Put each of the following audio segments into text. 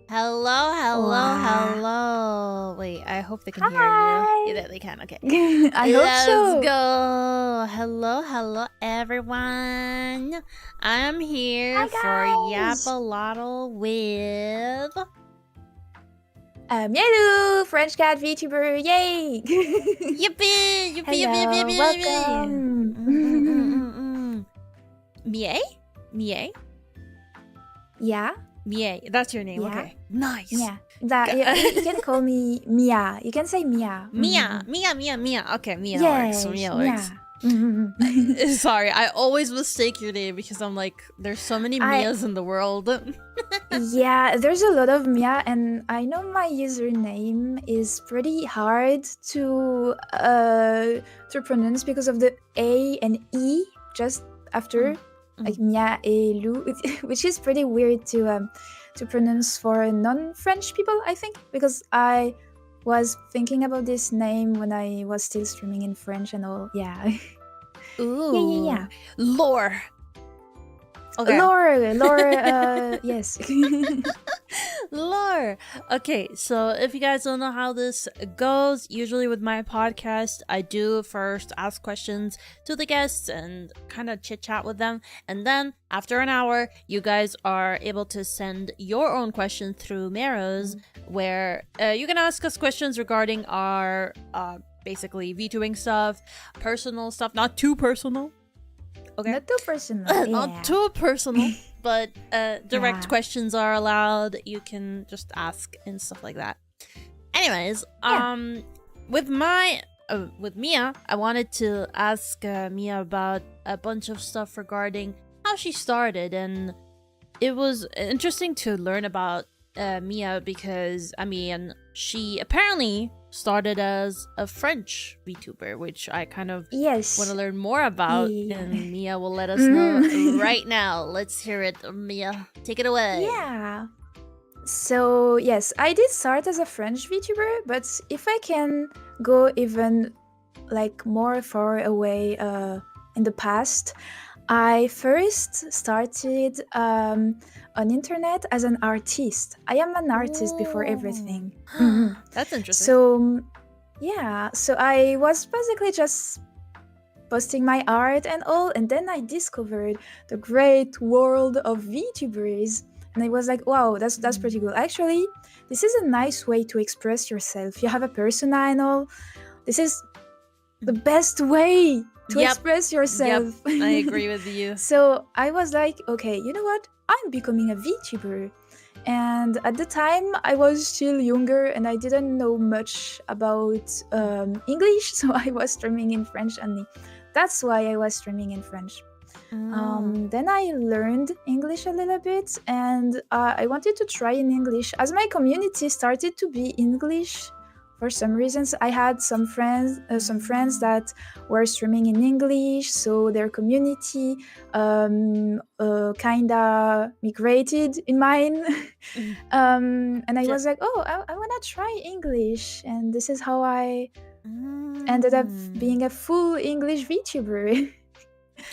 Hello. Wait, I hope they can hear you. Hi. Yeah, they can. Okay. I hope so. Let's go. Hello, everyone. I'm here Hi, for guys. YAPALOTL with... Yalu, French cat VTuber, yay! Yippee! Hello, welcome. Miei? Yeah, Miei. That's your name. Yeah. Okay. Nice. yeah. You can call me Mia. You can say Mia. Mia. Okay, Mia works. Mia works. Sorry, I always mistake your name because I'm like, there's so many Mias in the world. Yeah, there's a lot of Mia, and I know my username is pretty hard to pronounce because of the A and E just after, like Mia et Lou, which is pretty weird to pronounce for non-French people, I think, because I was thinking about this name when I was still streaming in French and all. Yeah. Ooh. Yeah. Lore. Okay. Lore, yes. Lore. Okay, so if you guys don't know how this goes, usually with my podcast, I do first ask questions to the guests and kind of chit chat with them. And then after an hour, you guys are able to send your own questions through Meros, where you can ask us questions regarding our basically VTubing stuff, personal stuff, not too personal. Okay. Not too personal. Not too personal, but direct questions are allowed. You can just ask and stuff like that. Anyways, with Mia, I wanted to ask Mia about a bunch of stuff regarding how she started, and it was interesting to learn about Mia because I mean she apparently started as a French VTuber, which I kind of want to learn more about, and Mia will let us know right now. Let's hear it, Mia. Take it away. Yeah. So, yes, I did start as a French VTuber, but if I can go even like more far away in the past, I first started on internet as an artist. I am an artist before everything. That's interesting. So, yeah, so I was basically just posting my art and all, and then I discovered the great world of VTubers. And I was like, wow, that's pretty cool. Actually, this is a nice way to express yourself. You have a persona and all. This is the best way to express yourself. Yep, I agree with you. So I was like, okay, you know what? I'm becoming a VTuber. And at the time, I was still younger and I didn't know much about English, so I was streaming in French only. That's why I was streaming in French. Then I learned English a little bit, and I wanted to try in English. As my community started to be English, for some reasons, I had some friends that were streaming in English, so their community kinda migrated in mine. And I was like, oh, I wanna try English, and this is how I ended up being a full English VTuber.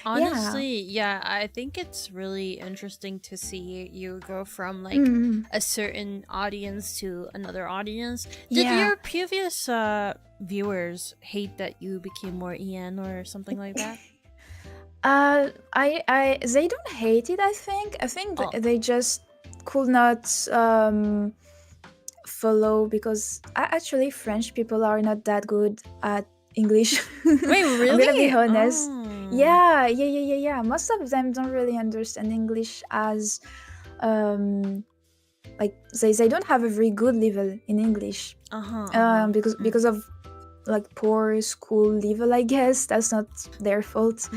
Honestly, yeah, I think it's really interesting to see you go from like a certain audience to another audience. Did your previous viewers hate that you became more EN or something like that? They don't hate it. I think they just could not follow because actually French people are not that good at English. Wait, really? I'm gonna be honest. Yeah. Most of them don't really understand English as like they don't have a very good level in English. Because of like poor school level, I guess. That's not their fault.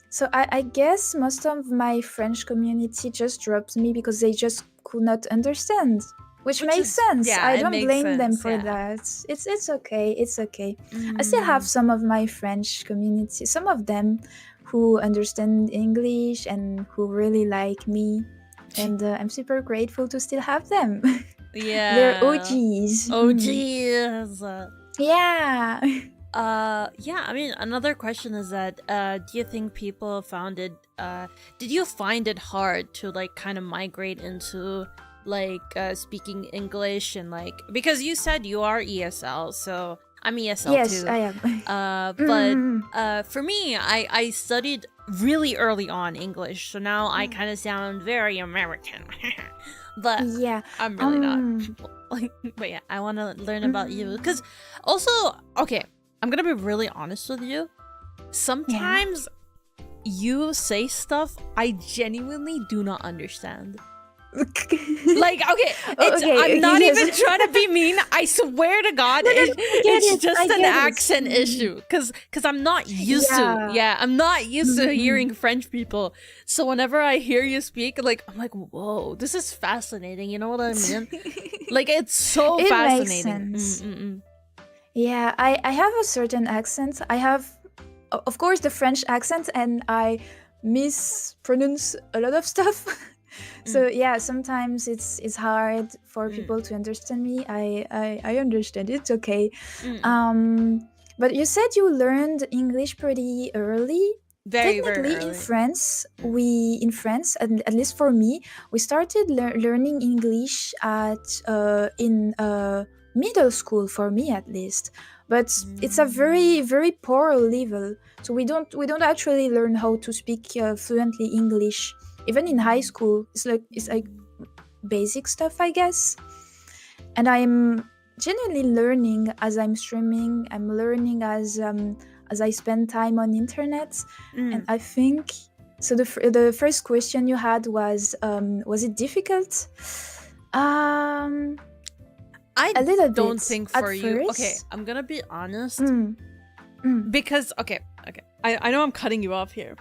So I guess most of my French community just dropped me because they just could not understand. Which makes sense. Yeah, I don't blame them for that. It's okay. It's okay. I still have some of my French community, some of them who understand English and who really like me. And I'm super grateful to still have them. Yeah. They're OGs. OGs. Yeah. Yeah, I mean, another question is that, do you think people found it, did you find it hard to, like, kind of migrate into, like, speaking English and, like, because you said you are ESL, so I'm ESL Yes, too. I am. But, Mm. for me, I studied really early on English, so now I kind of sound very American. But Yeah. I'm really not. Like, but yeah, I want to learn about you, because also, okay, I'm gonna be really honest with you. Sometimes you say stuff I genuinely do not understand. Like, okay, it's, I'm not yes. even trying to be mean. I swear to God, No, it's just I an get it. accent issue. Because I'm not used to, I'm not used to hearing French people. So whenever I hear you speak, like, I'm like, whoa, this is fascinating. You know what I mean? Like, it's so It fascinating. makes sense. Yeah, I have a certain accent. I have, of course, the French accent, and I mispronounce a lot of stuff. So yeah, sometimes it's hard for people to understand me. I understand. It's okay. But you said you learned English pretty early. Very, Technically, very early. in France, at least for me, we started learning English in middle school, for me at least. But it's a very, very poor level. So we don't actually learn how to speak fluently English. Even in high school, it's like basic stuff, I guess. And I'm genuinely learning as I'm streaming. I'm learning as I spend time on internet. And I think so. The first question you had was it difficult? A little bit. Don't think for at you. first. Okay, I'm gonna be honest. Because okay. I know I'm cutting you off here.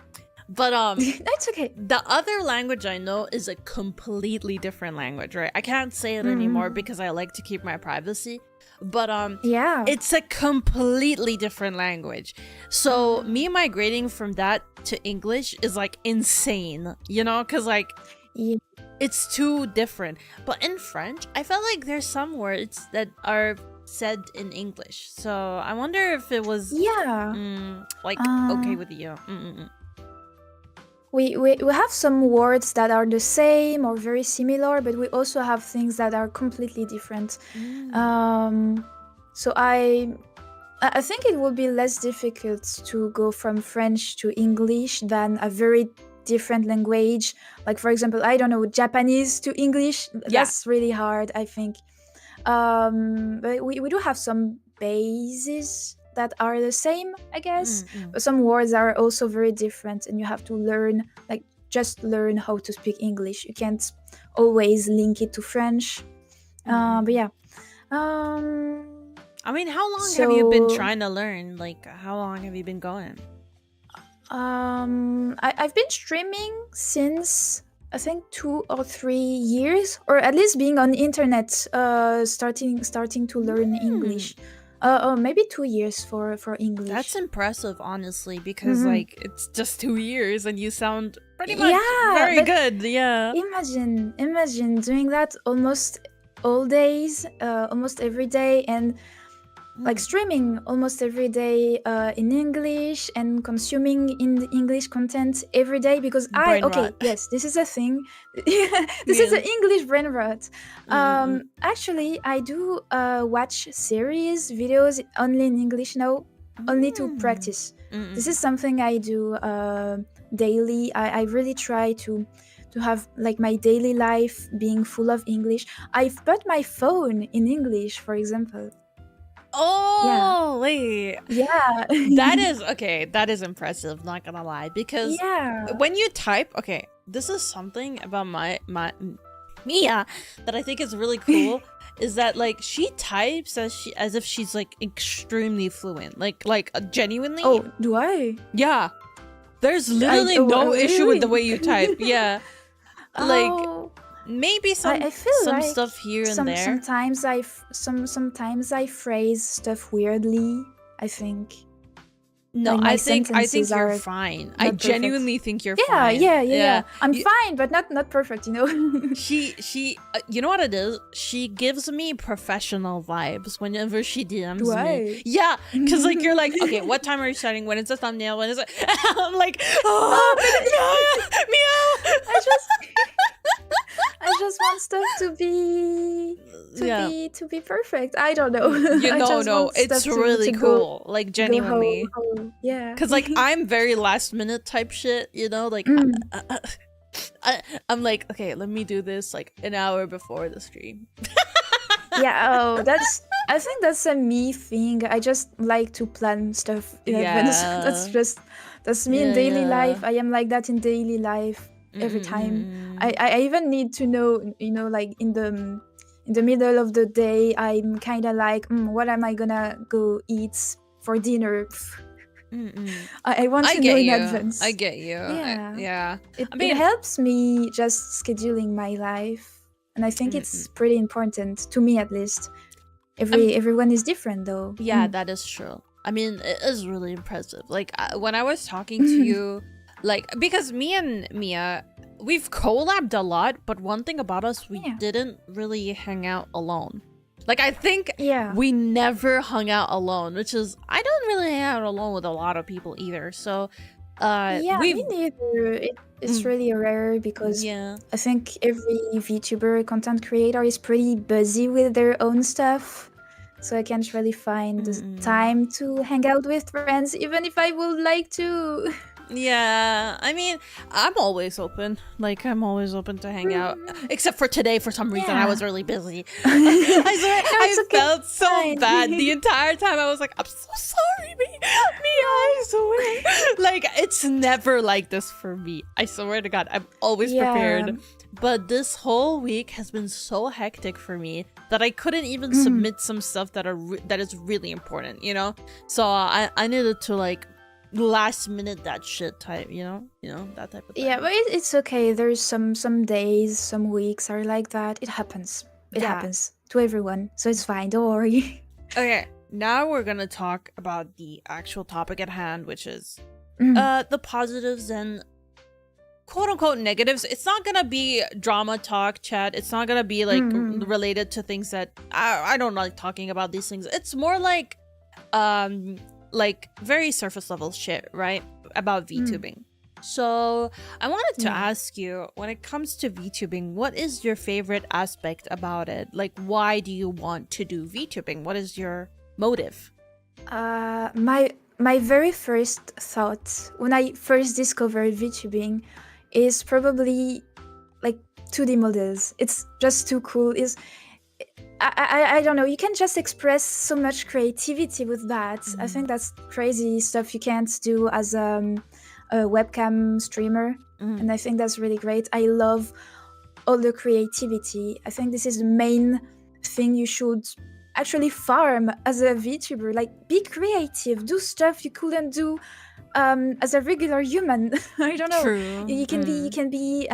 But That's okay. The other language I know is a completely different language, right? I can't say it anymore because I like to keep my privacy. But yeah, it's a completely different language. So me migrating from that to English is like insane, you know, because like it's too different. But in French, I felt like there's some words that are said in English. So I wonder if it was like okay with you. We have some words that are the same or very similar, but we also have things that are completely different. So I think it would be less difficult to go from French to English than a very different language. Like, for example, I don't know, Japanese to English. That's really hard, I think. But we do have some bases that are the same, I guess. But some words are also very different, and you have to learn, like, just learn how to speak English. You can't always link it to French. But yeah. I mean, how long have you been trying to learn? Like, how long have you been going? I've been streaming since I think 2 or 3 years, or at least being on internet, starting to learn English. Maybe 2 years for English. That's impressive, honestly, because like it's just 2 years and you sound pretty much very good. Yeah. Imagine doing that almost all days, almost every day, and like streaming almost every day in English and consuming in the English content every day, because yes, this is a thing. This is an English brain rot. Actually, I do watch series videos only in English now, only to practice. This is something I do daily. I really try to have like my daily life being full of English. I've put my phone in English, for example. Oh, wait. Yeah. That is okay. That is impressive, not gonna lie. Because when you type, okay, this is something about my Mia that I think is really cool. Is that like she types as if she's like extremely fluent, like genuinely. Oh, do I? Yeah. There's literally no issue with the way you type. Yeah. Like maybe some like stuff here and there. Sometimes I phrase stuff weirdly, I think. No, Like, my I think sentences you're are fine. I not perfect. genuinely think you're Yeah, fine. yeah. I'm fine, but not perfect, you know. She you know what it is? She gives me professional vibes whenever she DMs me. Why? Yeah, because like you're like, okay, what time are you starting? When is the thumbnail? When is it? I'm like, oh, meow. I just want stuff to be perfect. I don't know. You I know, just no, want stuff it's really to cool. Like go genuinely. Yeah. Because like I'm very last minute type shit, you know, like I'm like, okay, let me do this like an hour before the stream. Yeah, I think that's a me thing. I just like to plan stuff in advance. That's me in daily life. I am like that in daily life every time. I even need to know, you know, like in the middle of the day, I'm kind of like, what am I gonna go eat for dinner? I want to know in advance. I get you. Yeah. It helps me just scheduling my life. And I think it's pretty important, to me at least. Everyone is different, though. Yeah, that is true. I mean, it is really impressive. Like, when I was talking to you, like, because me and Mia, we've collabed a lot, but one thing about us, we didn't really hang out alone. Like, I think we never hung out alone, which is, I don't really hang out alone with a lot of people either. So, me neither. It's really rare because I think every VTuber content creator is pretty busy with their own stuff. So I can't really find time to hang out with friends, even if I would like to. Yeah, I mean, I'm always open. Like, I'm always open to hang out. Except for today, for some reason, I was really busy. I swear, I felt so bad the entire time. I was like, I'm so sorry, me, I swear. Like, it's never like this for me. I swear to God, I'm always prepared. But this whole week has been so hectic for me that I couldn't even submit some stuff that is really important, you know? So I needed to, like, last minute that shit type, you know that type of thing. Yeah, but it's okay. There's some days, some weeks are like that. It happens to everyone, so it's fine, don't worry. Okay, now we're gonna talk about the actual topic at hand, which is the positives and quote-unquote negatives. It's not gonna be drama talk chat. It's not gonna be like related to things that I don't like talking about these things. It's more like very surface level shit, right? About VTubing. So I wanted to ask you, when it comes to VTubing, what is your favorite aspect about it? Like, why do you want to do VTubing? What is your motive? My very first thought when I first discovered VTubing is probably like 2D models. It's just too cool. I don't know, you can just express so much creativity with that. I think that's crazy stuff you can't do as a webcam streamer, and I think that's really great. I love all the creativity. I think this is the main thing you should actually farm as a VTuber. Like, be creative, do stuff you couldn't do as a regular human. I don't know. True. You can be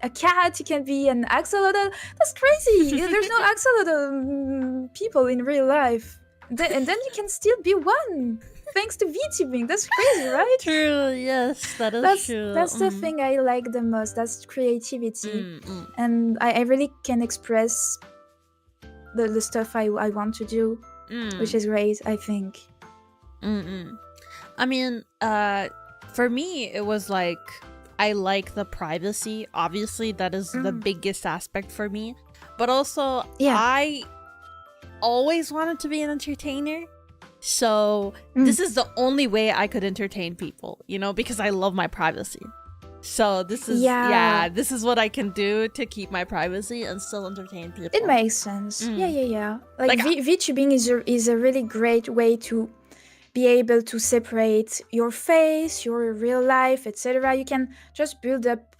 a cat. You can be an axolotl. That's crazy. There's no axolotl people in real life. And then you can still be one, thanks to VTubing. That's crazy, right? True. Yes, that's true. That's the thing I like the most. That's creativity, and I really can express the stuff I want to do, which is great, I think. I mean, for me, it was like, I like the privacy. Obviously, that is the biggest aspect for me. But also, I always wanted to be an entertainer. So this is the only way I could entertain people, you know, because I love my privacy. So this is, this is what I can do to keep my privacy and still entertain people. It makes sense. Yeah. Like VTubing is a really great way to be able to separate your face, your real life, etc. You can just build up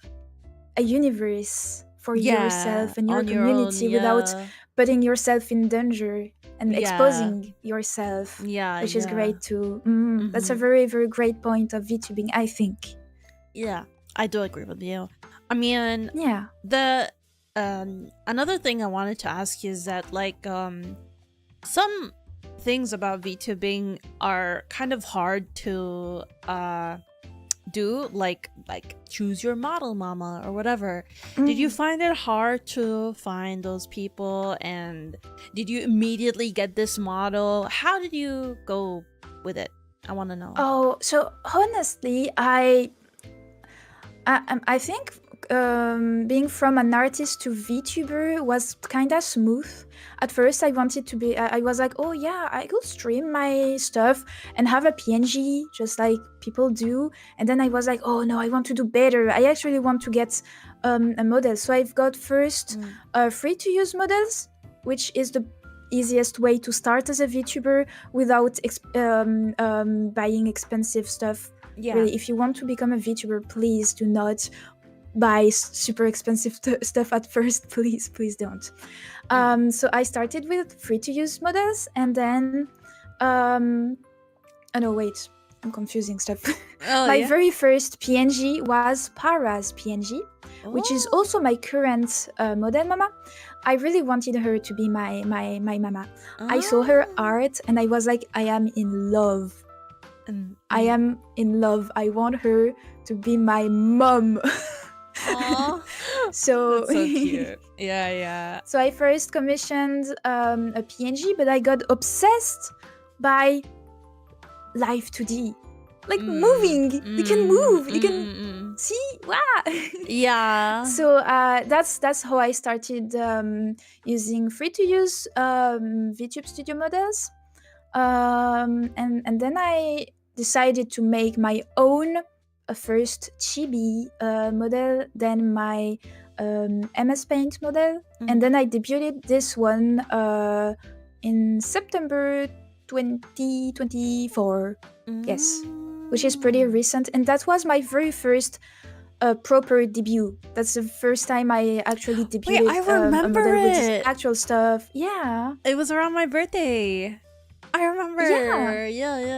a universe for yourself and your community without putting yourself in danger and exposing yourself, which is great too. That's a very, very great point of VTubing, I think. Yeah, I do agree with you. I mean, the another thing I wanted to ask you is that, like, some things about VTubing are kind of hard to do, like choose your model mama or whatever. Did you find it hard to find those people, and did you immediately get this model? How did you go with it? I want to know. Oh, so honestly, I think being from an artist to VTuber was kind of smooth. At first, I wanted to be. I was like, oh yeah, I could stream my stuff and have a PNG just like people do. And then I was like, oh no, I want to do better. I actually want to get a model. So I've got first free to use models, which is the easiest way to start as a VTuber without buying expensive stuff. Yeah. Really, if you want to become a VTuber, please do not buy super expensive stuff at first. Please don't. So I started with free to use models, and then oh no, wait, I'm confusing stuff. My very first PNG was Para's PNG, which is also my current model mama. I really wanted her to be my mama. I saw her art and I was like, I am in love. I am in love. I want her to be my mom. So that's so cute. Yeah. So I first commissioned a PNG, but I got obsessed by live 2D. Like moving. You can move. You can see. Wow. Yeah. So that's how I started using free to use VTube Studio models. And then I decided to make my own first chibi model, then my MS Paint model, and then I debuted this one in September 2024. Yes, which is pretty recent, and that was my very first proper debut. That's the first time I actually debuted. Wait, I remember a model with it. Actual stuff. Yeah, it was around my birthday. I remember. Yeah.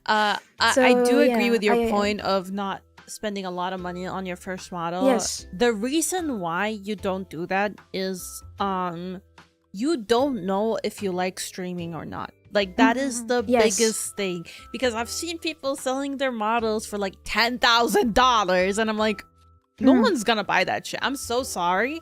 I do agree with your point of not spending a lot of money on your first model. Yes. The reason why you don't do that is you don't know if you like streaming or not. Like that is the biggest thing, because I've seen people selling their models for like $10,000 and I'm like, no one's gonna buy that shit. I'm so sorry.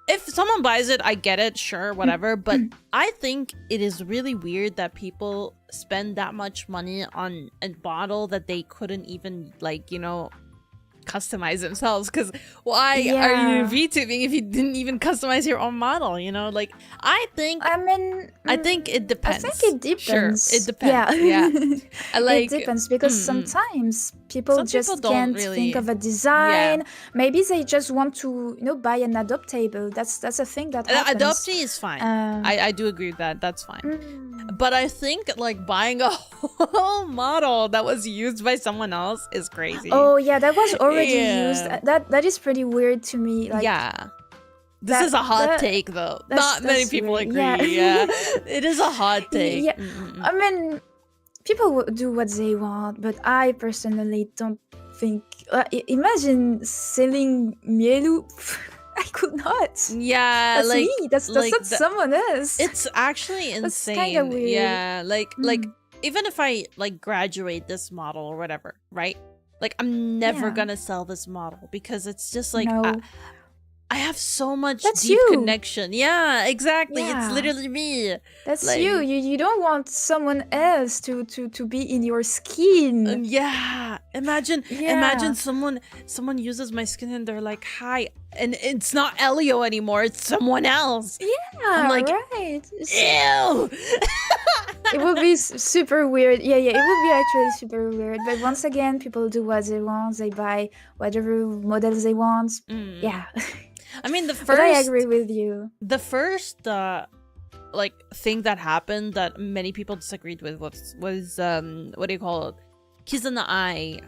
If someone buys it, I get it, sure, whatever. But I think it is really weird that people spend that much money on a model that they couldn't even, like, you know, customize themselves. Because why are you VTubing if you didn't even customize your own model, you know? Like, I think it depends. I think it depends. Sure, it depends. Yeah. It depends, because sometimes people just can't think of a design. Maybe they just want to, you know, buy an adoptable. That's a thing that happens. Adoptee is fine. I do agree with that. That's fine. But I think like buying a whole model that was used by someone else is crazy. Oh yeah, that was already used. That is pretty weird to me. Like, this is a hot take though. Not many people agree. Yeah. It is a hot take. Yeah. I mean, people do what they want, but I personally don't think. Imagine selling Mielu. I could not. Yeah, that's like me. That's not someone else. It's actually insane. That's kind of weird. Yeah, like even if I like graduate this model or whatever, right? Like I'm never gonna sell this model because it's just like I have so much deep connection. Yeah, exactly. Yeah. It's literally me. That's like, you. You don't want someone else to be in your skin. Yeah. Imagine someone uses my skin and they're like, hi, and it's not Elio anymore, it's someone else. Yeah, I'm like, right. Ew. It would be super weird. Yeah, it would be actually super weird. But once again, people do what they want. They buy whatever models they want. Yeah. I mean, the first. But I agree with you. The first, like thing that happened that many people disagreed with was what do you call it? Kizuna Ai,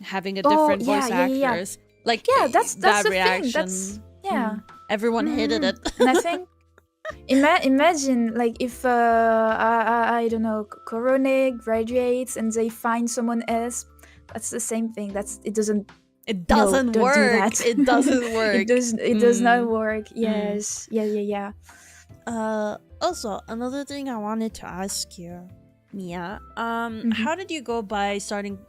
having a different voice actors. Yeah. Like that's that the reaction. Thing. That's everyone hated it. And I think. Imagine like if I don't know, Korone graduates and they find someone else. That's the same thing. It doesn't work. It doesn't work. It does not work. Yes. Yeah. Also, another thing I wanted to ask you, Mia, how did you go by starting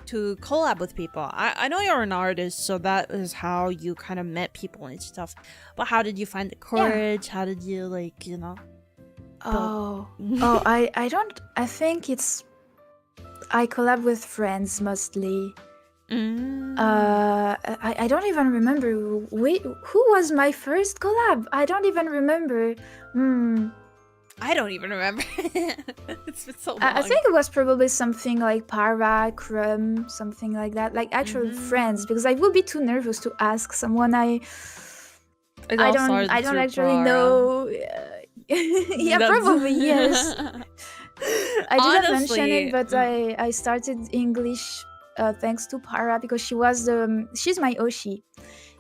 to collab with people? I know you're an artist, so that is how you kind of met people and stuff. But how did you find the courage? How did you I think it's I collab with friends mostly. I don't even remember who was my first collab. I don't even remember. I don't even remember. It's been so long. I think it was probably something like Para, Crumb, something like that. Like actual friends, because I would be too nervous to ask someone I don't actually know. Yeah, probably yes. I didn't mention it, but I started English thanks to Para, because she's my Oshi,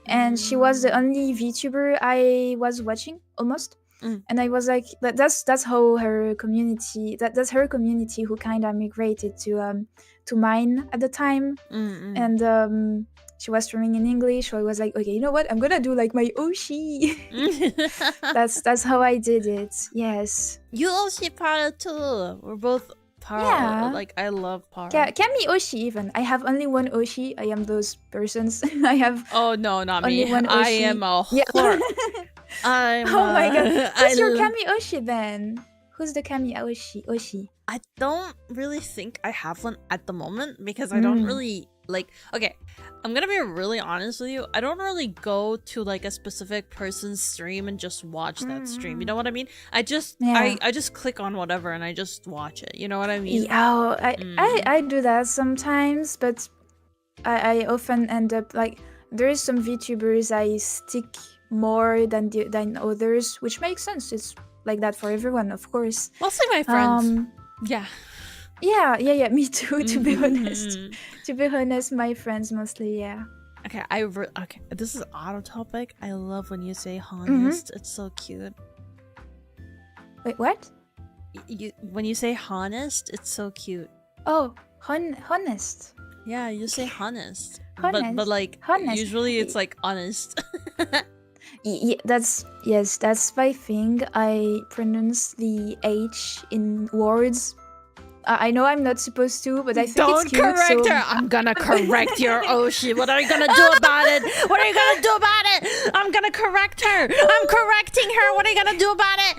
and she was the only VTuber I was watching almost. And I was like, that's how her community, that's her community who kind of migrated to mine at the time. And she was streaming in English, so I was like, okay, you know what, I'm gonna do like my Oshi. that's how I did it. Yes, you Oshi Para too. We're both Para. Yeah. Like, I love Para. Kami Oshi even. I have only one Oshi. I am those persons. I have Oh no, not only me. one Oshi. I am a whore. Oh my god. Who's your Kami Oshi then? Who's the Kami Oshi? I don't really think I have one at the moment, because I don't really okay, I'm gonna be really honest with you. I don't really go to like a specific person's stream and just watch that stream. You know what I mean? I just click on whatever and I just watch it. You know what I mean? Yeah, I do that sometimes, but I often end up like, there is some VTubers I stick more than others, which makes sense. It's like that for everyone, of course. Mostly my friends. Yeah, me too, to be honest. To be honest, my friends mostly, yeah. Okay, okay, this is out of topic. I love when you say honest. It's so cute. Wait, what? When you say honest, it's so cute. Oh, honest. Yeah, you say honest. Honest. But like, honest. Usually it's like honest. Yeah, that's my thing. I pronounce the H in words. I know I'm not supposed to, but I think Don't it's cute. Correct her. I'm gonna correct your Oshi. What are you gonna do about it? What are you gonna do about it? I'm gonna correct her. I'm correcting her. What are you gonna do about it?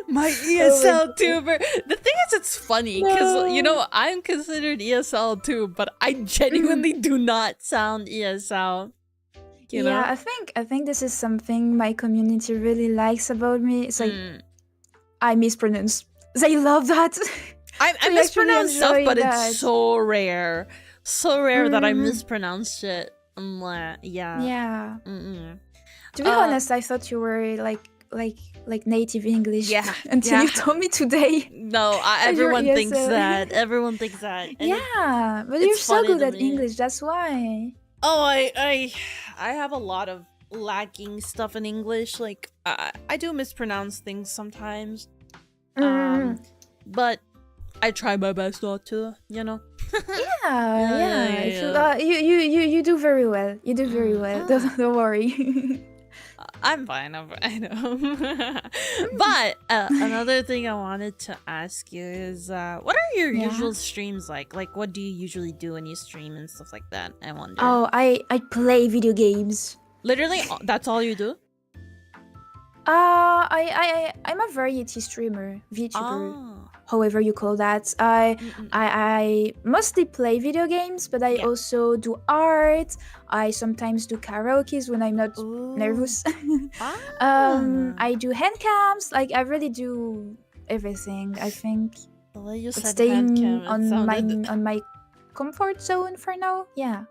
My ESL tuber. The thing is, it's funny because I'm considered ESL too, but I genuinely do not sound ESL. You know? I think this is something my community really likes about me. It's like I mispronounce. They love that. I mispronounce stuff, but it's so rare. So rare that I mispronounce shit. Yeah. To be honest, I thought you were like native English. Yeah. Until you told me today. No, everyone thinks that. Everyone thinks that. And yeah, but you're so good at English. That's why. Oh, I have a lot of lacking stuff in English. Like I do mispronounce things sometimes. But I try my best not to, Yeah. You do very well. You do very well. Don't worry. I'm fine. I know. But another thing I wanted to ask you is, what are your usual streams like? Like, what do you usually do when you stream and stuff like that? I wonder. Oh, I play video games. Literally, that's all you do? I'm a variety streamer, VTuber, however you call that. I mostly play video games, but I also do art. I sometimes do karaoke when I'm not nervous. I do hand cams. Like, I really do everything, I think. Well, you said staying hand cam, on my comfort zone for now. Yeah,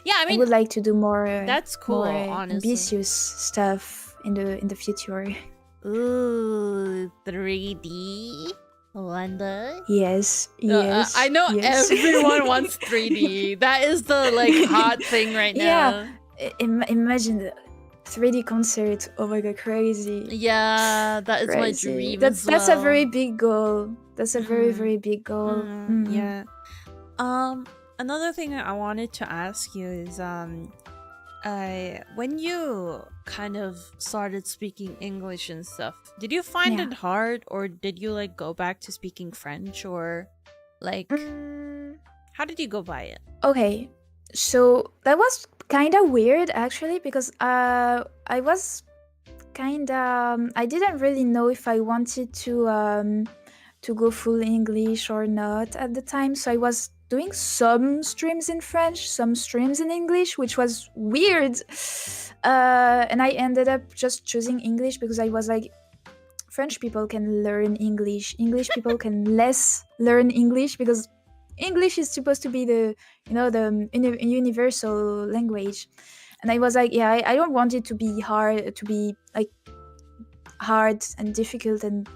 I mean, I would like to do more. That's cool. More honestly, ambitious stuff in the future. Ooh, 3D wonder. Yes. I know everyone wants 3D. That is the hot thing right now. Yeah, imagine 3D concert. Oh my god, crazy. Yeah, that is my Crazy. dream That's as a well. very big goal. That's a very, very big goal. Yeah. Another thing I wanted to ask you is when you kind of started speaking English and stuff, did you find Yeah. it hard, or did you like go back to speaking French, or like how did you go by it? Okay, so that was kind of weird actually, because I was kind of I didn't really know if I wanted to go full English or not at the time. So I was doing some streams in French, some streams in English, which was weird. And I ended up just choosing English because I was like, French people can learn English. English people can less learn English because English is supposed to be the universal language. And I was like, yeah, I don't want it to be hard, and difficult and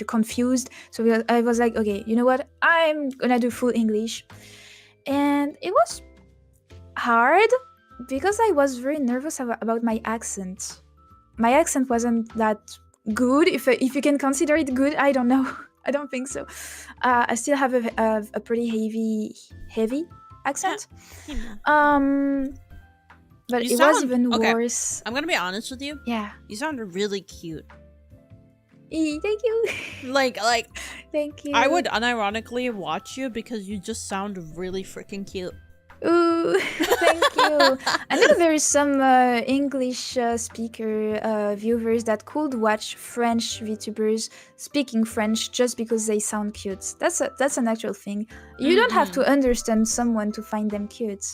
confused. So I was like, okay, you know what? I'm gonna do full English. And it was hard because I was very nervous about my accent. My accent wasn't that good, if you can consider it good. I don't know. I don't think so. I still have a pretty heavy accent. But it was even worse. I'm gonna be honest with you. Yeah. You sound really cute. Thank you. Like Thank you. I would unironically watch you because you just sound really freaking cute. Ooh, thank you. I know there is some English speaker viewers that could watch French VTubers speaking French just because they sound cute. That's an actual thing. You don't have to understand someone to find them cute.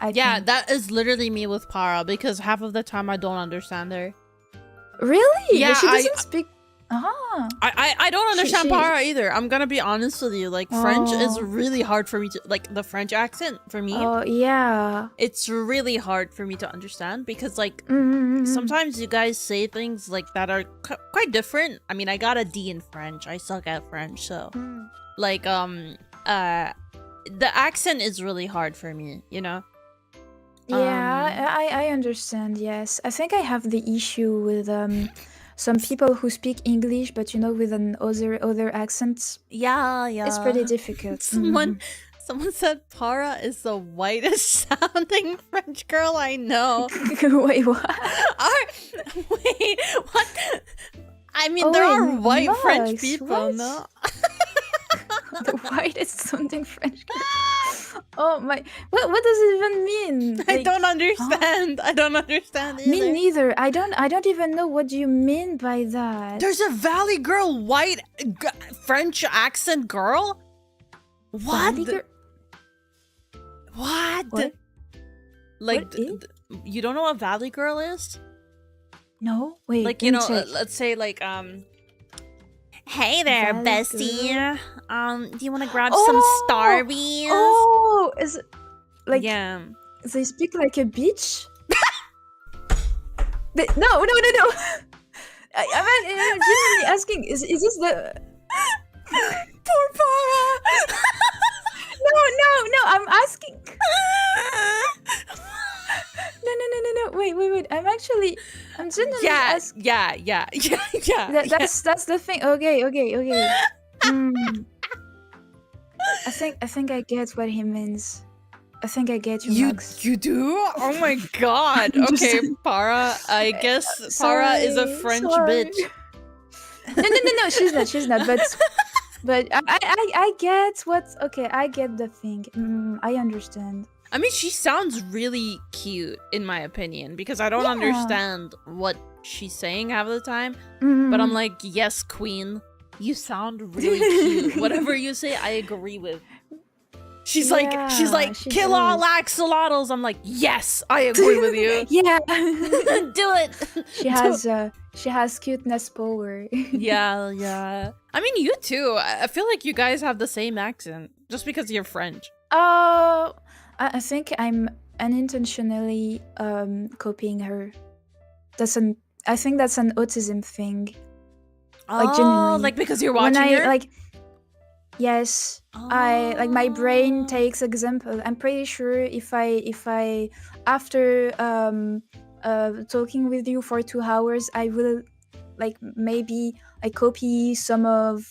I think. That is literally me with Para, because half of the time I don't understand her. Really? Yeah, but she doesn't speak. I don't understand Para either. I'm gonna be honest with you. Like, French is really hard for me to, like, the French accent for me. Oh yeah. It's really hard for me to understand because, like, sometimes you guys say things like that are quite different. I mean, I got a D in French. I suck at French, so like the accent is really hard for me, you know? Yeah, I understand. Yes, I think I have the issue with some people who speak English, but with an other accent. Yeah. It's pretty difficult. Someone said Para is the whitest sounding French girl I know. Wait, what? Wait, what? I mean, there are white French people, what? no? The whitest sounding French girl. Oh my! What does it even mean? Like, I don't understand. I don't understand either. Me neither. I don't even know what you mean by that. There's a Valley Girl white French accent girl. What? What? Like, you don't know what Valley Girl is? No. Wait. Like, let's say like hey there, Valley bestie. Do you want to grab some Starbies? Oh, is it like? Yeah. They speak like a bitch. No. I'm genuinely asking. Is this the? Poor Para. No. I'm asking. No. Wait. I'm genuinely asking. Yeah. That's the thing. Okay. I think I get what he means. I think I get you, Max. You do? Oh my god. Okay, Para. I guess Para is a French bitch. No. She's not. But I get what. Okay, I get the thing. I understand. I mean, she sounds really cute, in my opinion, because I don't understand what she's saying half of the time. But I'm like, yes, queen, you sound really cute. Whatever you say, I agree with. She's like, kill all axolotls. I'm like, yes, I agree with you. Yeah, do it. She has cuteness power. Yeah. I mean, you too. I feel like you guys have the same accent, just because you're French. I think I'm unintentionally copying her. I think that's an autism thing. Like, genuinely. Like because you're watching her? Yes. I like, my brain takes example. I'm pretty sure if I after talking with you for 2 hours, I will like maybe I copy some of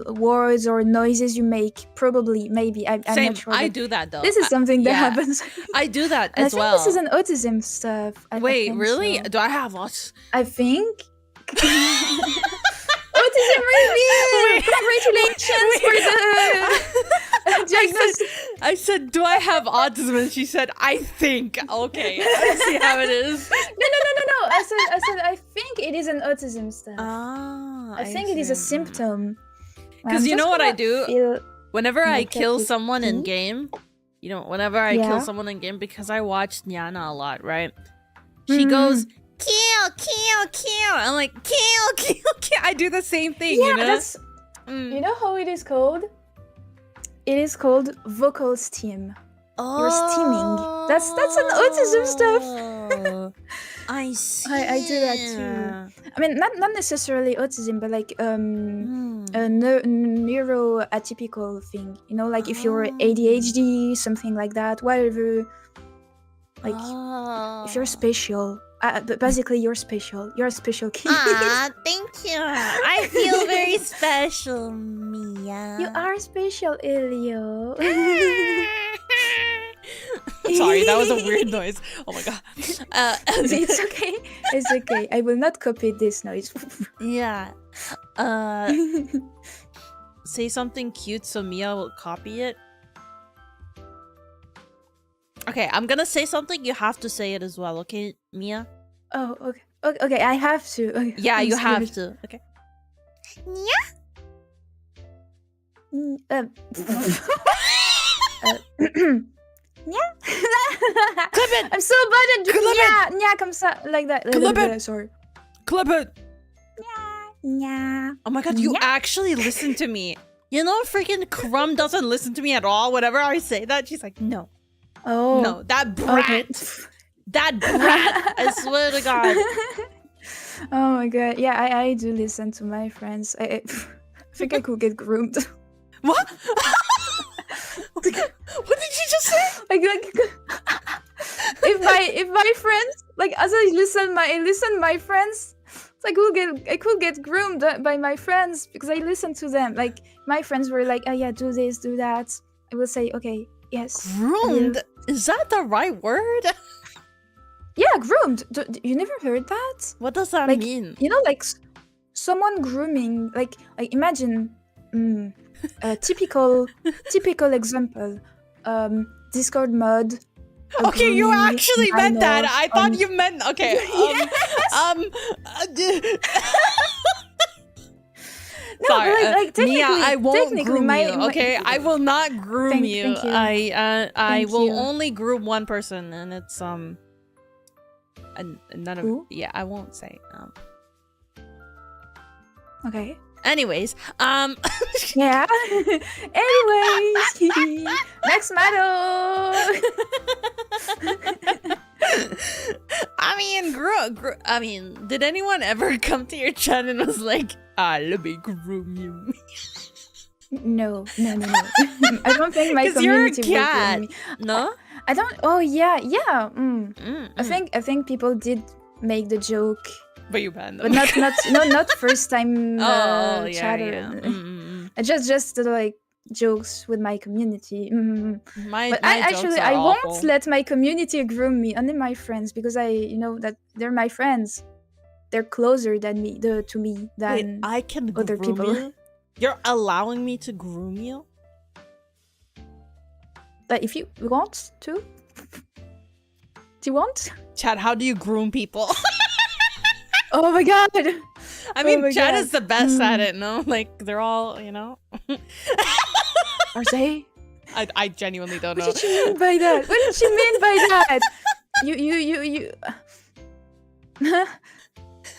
words or noises you make. Probably, maybe. I'm Same. not sure. I do that though. This is something that yeah. happens. I do that And as I think well. this is an autism stuff. I Wait, think really? so. Do I have lots? I think. Autism review! Congratulations for the diagnosis. I said, do I have autism? And she said, I think. Okay, I see how it is. No. I said, I think it is an autism stuff. Ah, I think it is a symptom. Because you know what I do? Whenever I kill with someone in tea. game, you know, whenever I kill Yeah. someone in game, because I watch Nyana a lot, right? She goes, kill, kill, kill. I'm like, kill, kill, kill. I do the same thing, Yeah, you know? that's. You know how it is called? It is called vocal steam. You're steaming. That's an autism stuff. I see. I do that too. I mean, not necessarily autism, but like a neuroatypical thing. You know, like if you're ADHD, something like that. Whatever. Like if you're special. But basically, you're special. You're a special kid. Ah, thank you. I feel very special, Mia. You are special, Elio. Sorry, that was a weird noise. Oh my god. It's okay. It's okay. I will not copy this noise. Yeah. Say something cute so Mia will copy it. Okay, I'm gonna say something. You have to say it as well, okay, Mia? Oh, okay. Okay, I have to. Okay. Yeah, I'm you have scared. to. Okay. Yeah. Clip it! I'm so bad at doing Clip it! yeah, comme ça, like that. Clip it! Sorry. Clip it! Yeah. Oh my god, you actually listen to me. You know, freaking Crumb doesn't listen to me at all. Whenever I say that, she's like, no. Oh. No, that brat. Okay. That brat. I swear to God. Oh my god. Yeah, I do listen to my friends. I think I could get groomed. What? What did you just say? Like if my friends, like as I listen my friends, I could get groomed by my friends because I listen to them. Like my friends were like, oh yeah, do this, do that. I will say, okay, yes. Groomed? Is that the right word? Yeah, groomed. You never heard that? What does that Like, mean? you know, like someone grooming. Like imagine a typical example. Discord mod. Okay, you actually meant that. I thought you meant okay. No, sorry, like Mia, I won't groom my, you. Okay, I will not groom you. Thank you. I Thank will you. only groom one person, and it's none of. Who? Yeah, I won't say. Okay. Anyways, Yeah. Anyways, next medal. I mean, did anyone ever come to your chat and was like, let me groom you? No. I don't think my 'Cause you're a community will cat. groom me. No? I don't. Oh yeah. I think people did make the joke, But you banned them. but not first time yeah. chatter. Just like jokes with my community. But I jokes I are won't awful. let my community groom me. Only my friends, because I know that they're my friends. They're closer than me to me than Wait, I can other groom people. you? You're allowing me to groom you? But if you want to, do you want? Chad, how do you groom people? Oh my god! I mean, my Chad God. is the best at it, no? Like, they're all, you know? Are they? I genuinely don't know. What did she mean by that? What did she mean by that? You.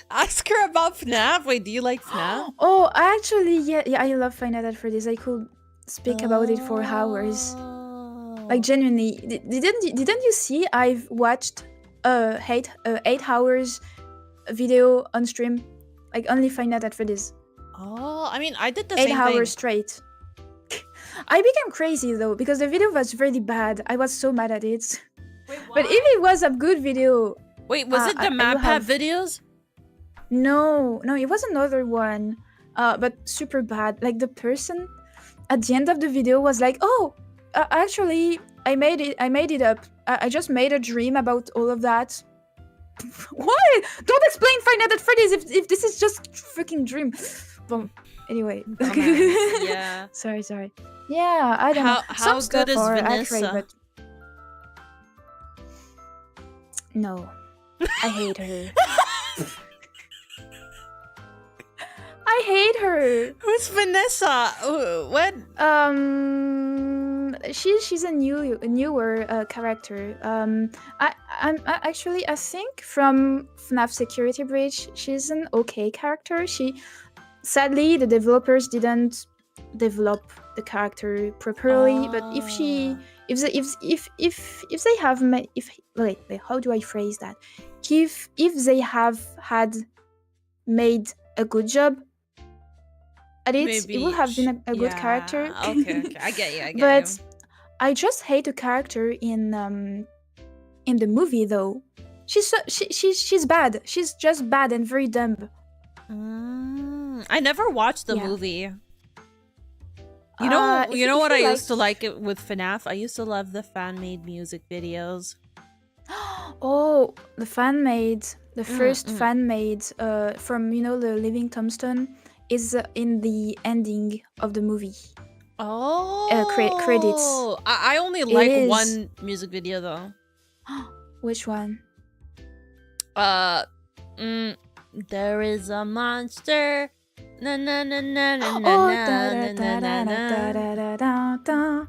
Ask her about FNAF. Wait, do you like FNAF? Oh, actually, yeah, I love Five Nights at Freddy's. I could speak about it for hours. Like genuinely, didn't you see? I've watched 8 hours video on stream, like only Five Nights at Freddy's. Oh, I mean, I did the 8 same hours thing. straight. I became crazy though because the video was really bad. I was so mad at it. Wait, But if it was a good video, Wait, was it the I will MatPat have... videos? No, it was another one. But super bad. Like the person at the end of the video was like, "Oh, actually, I made it up. I just made a dream about all of that." Why? Don't explain Five Nights at Freddy's if this is just freaking dream. Well, anyway. Yeah. Sorry. Yeah, I don't know. How Some good stuff is are Vanessa? accurate, but no, I hate her. I hate her. Who's Vanessa? What? She's a newer character. I think from FNAF Security Breach, she's an okay character. Sadly, the developers didn't develop the character properly. But if they have made, wait, how do I phrase that? If they have had made a good job at it, it would have been a good character. Okay, I get you. But I just hate the character in the movie though. She's bad. She's just bad and very dumb. I never watched the movie. You know what I used to like it with FNAF? I used to love the fan-made music videos. Oh, the first fan-made from the Living Tombstone is in the ending of the movie. Oh, credits. I only like one music video though. Which one? There is a monster. Na na na na na na.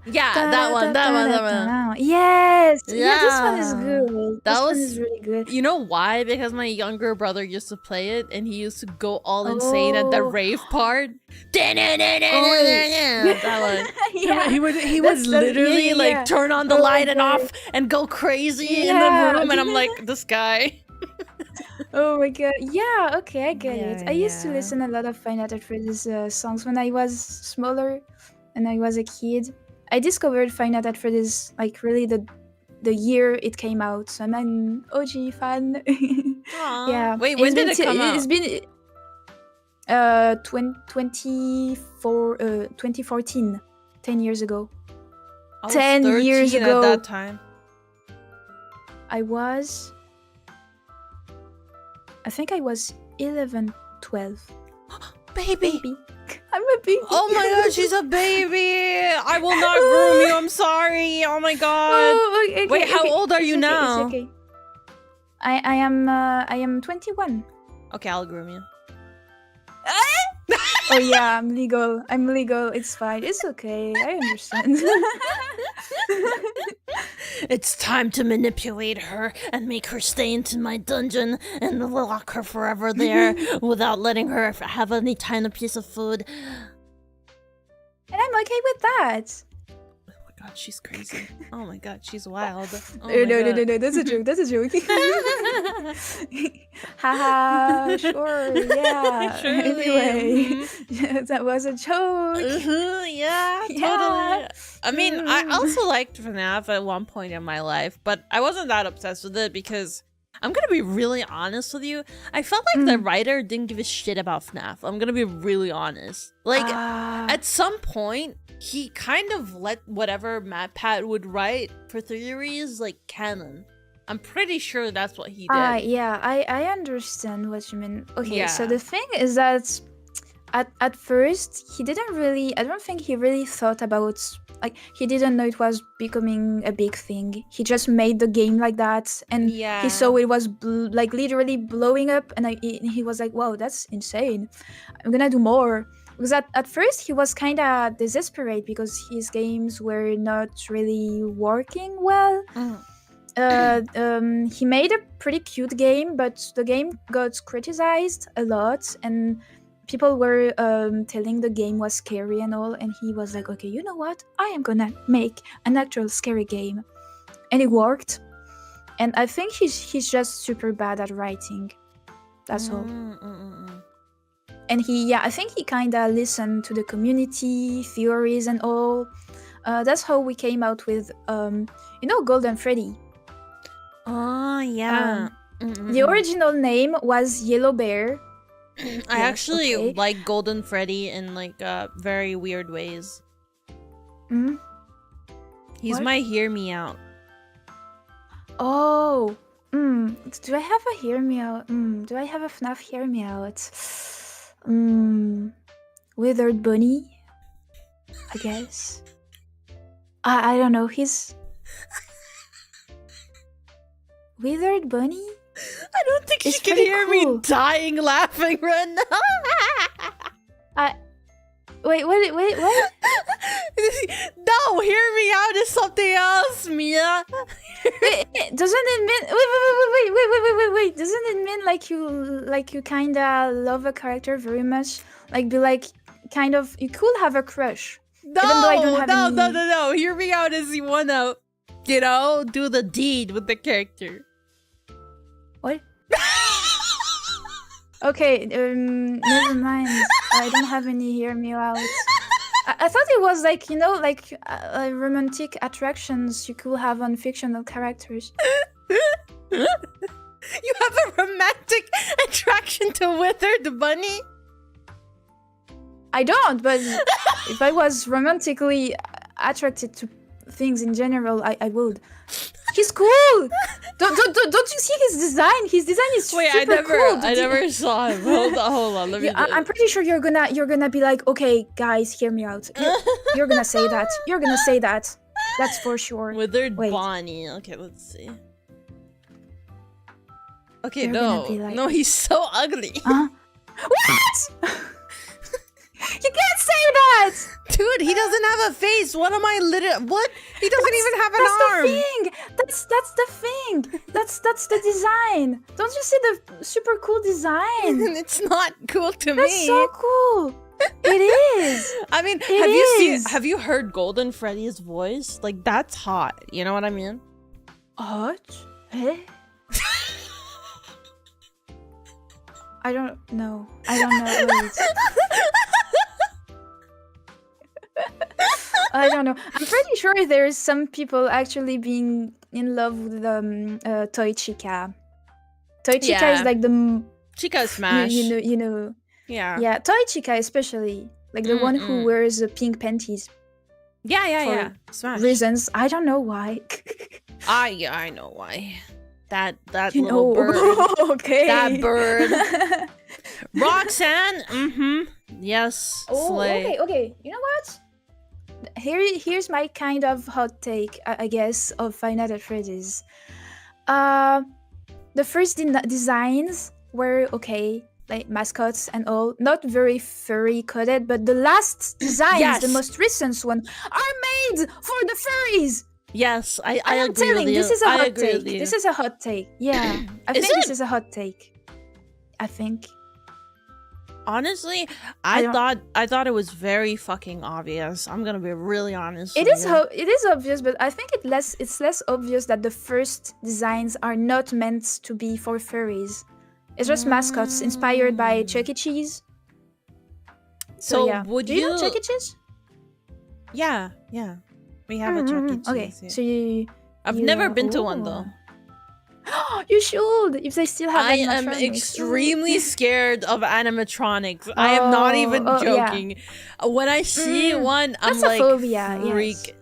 Yeah, that one. Yes. Yeah, this one is good. This one is really good. You know why? Because my younger brother used to play it, and he used to go all insane at the rave part. That one. Yeah. He would literally like turn on the light and off and go crazy in the room, and I'm like, this guy. Oh my god. Yeah, okay, I get it. I used to listen a lot of Five Nights at Freddy's songs when I was smaller and I was a kid. I discovered Five Nights at Freddy's like really the year it came out. So I'm an OG fan. Yeah. Wait, when did it come out? It's been 2014, 10 years ago. I was 10 years 13 ago. at that time. I think I was 11, 12. Baby. I'm a baby. Oh my god, she's a baby. I will not groom you. I'm sorry. Oh my god. Oh, okay, wait, how old are you now? It's okay. I am 21. Okay, I'll groom you. Oh yeah, I'm legal. It's fine. It's okay. I understand. It's time to manipulate her and make her stay into my dungeon and lock her forever there without letting her have any tiny piece of food. And I'm okay with that. Oh my god, she's crazy. Oh my god, she's wild. Oh no, that's a joke. Haha, sure, yeah. Anyway, that was a joke. Yeah, totally. I mean, I also liked FNAF at one point in my life, but I wasn't that obsessed with it because I'm gonna be really honest with you. I felt like the writer didn't give a shit about FNAF. I'm gonna be really honest. Like, at some point, he kind of let whatever MatPat would write for theories like canon. I'm pretty sure that's what he did. Yeah, I understand what you mean. Okay, so the thing is that at first he didn't really, I don't think he really thought about, like, he didn't know it was becoming a big thing. He just made the game like that, and he saw it was like literally blowing up, and he was like, wow, that's insane. I'm gonna do more. Because at first he was kind of desperate because his games were not really working well. He made a pretty cute game, but the game got criticized a lot, and people were telling the game was scary and all, and he was like, okay, you know what? I am gonna make an actual scary game. And it worked. And I think he's just super bad at writing. That's all. And I think he kind of listened to the community, theories and all. That's how we came out with, Golden Freddy. Oh, yeah. The original name was Yellow Bear. I actually like Golden Freddy in like very weird ways. He's my hear me out. Oh. Do I have a hear me out? Do I have a FNAF hear me out? Withered Bunny, I guess. I don't know. He's Withered Bunny. I don't think she can hear me dying laughing right now. Wait, what? No, hear me out is something else, Mia. Doesn't it mean wait? Doesn't it mean like you kinda love a character very much? Like be like kind of you could have a crush. No, even though I don't have no. Hear me out is you wanna, do the deed with the character. What? Okay, never mind. I don't have any hear me out. I thought it was like, romantic attractions you could have on fictional characters. You have a romantic attraction to Withered Bunny? I don't, but if I was romantically attracted to things in general, I would. He's cool! Don't you see his design? His design is super cool. I never saw him. Hold on. Let me. I'm pretty sure you're gonna be like, okay, guys, hear me out. You're gonna say that. You're gonna say that. That's for sure. Withered Bonnie. Okay, let's see. Okay, no, he's so ugly. What? You can't say that! Dude, he doesn't have a face. What am I what? He doesn't even have an arm. That's the thing. That's the design. Don't you see the super cool design? It's not cool to me. That's so cool. It is. I mean, have you heard Golden Freddy's voice? Like that's hot. You know what I mean? Hot? Eh? I don't know. Wait. I don't know. I'm pretty sure there's some people actually being in love with Toy Chica. Toy Chica is like the Chica smash. You know. Yeah. Yeah, Toy Chica especially, like the one who wears pink panties. Yeah. Smash. Reasons I don't know why. I know why. That little bird. Okay. That bird. Roxanne. Yes. Slay. Okay. You know what? Here's my kind of hot take, I guess, of Five Nights at Freddy's. The first designs were okay, like mascots and all, not very furry coded, but the last designs, the most recent one, are made for the furries. Yes, I agree with you. This is a hot take. This is a hot take. Yeah, I think this is a hot take. I think. Honestly, I thought it was very fucking obvious. I'm gonna be really honest. It is obvious, but I think it's less obvious that the first designs are not meant to be for furries. It's just mascots inspired by Chuck E. Cheese. So yeah. Do you know Chuck E. Cheese? Yeah. We have a Chuck E. Cheese. Okay, yeah. So I've never been to one though. You should, if they still have animatronics. I am extremely scared of animatronics. I am not even joking. Yeah. When I see one, I'm like,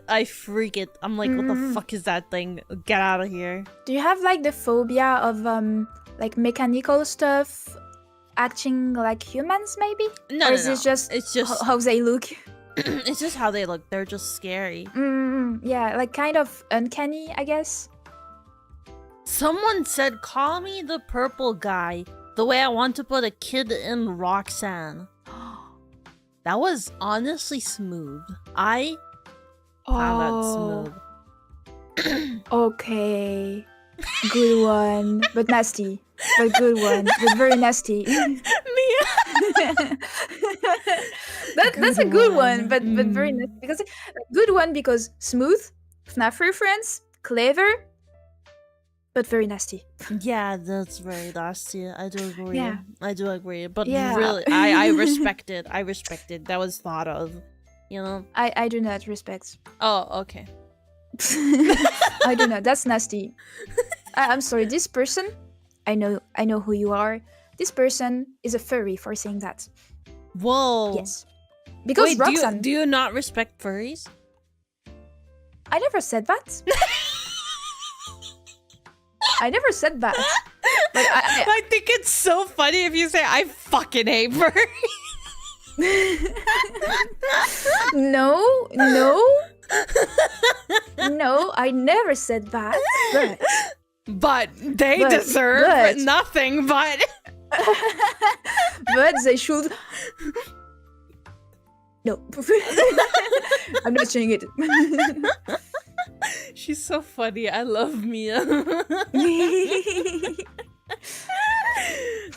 I freak it. I'm like, what the fuck is that thing? Get out of here. Do you have like the phobia of like mechanical stuff acting like humans maybe? No, it's just how they look? It's just how they look. They're just scary. Yeah, like kind of uncanny, I guess. Someone said, call me the purple guy, the way I want to put a kid in Roxanne. That was honestly smooth. I found that smooth. Okay. Good one, but nasty. But good one, but very nasty. That's a good one, but very nasty. Because good one because smooth, FNAF reference, clever, but very nasty. Yeah, that's very nasty. I do agree. Yeah. I do agree. But really, I respect it. I respect it. That was thought of, you know? I do not respect. Oh, okay. I do not. That's nasty. I'm sorry. This person I know who you are. This person is a furry for saying that. Whoa. Yes. Because wait, Roxanne, do you not respect furries? I never said that. I never said that. But I think it's so funny if you say I fucking hate furries. No, I never said that. But they deserve nothing but. But they should. No, I'm not saying it. She's so funny. I love Mia.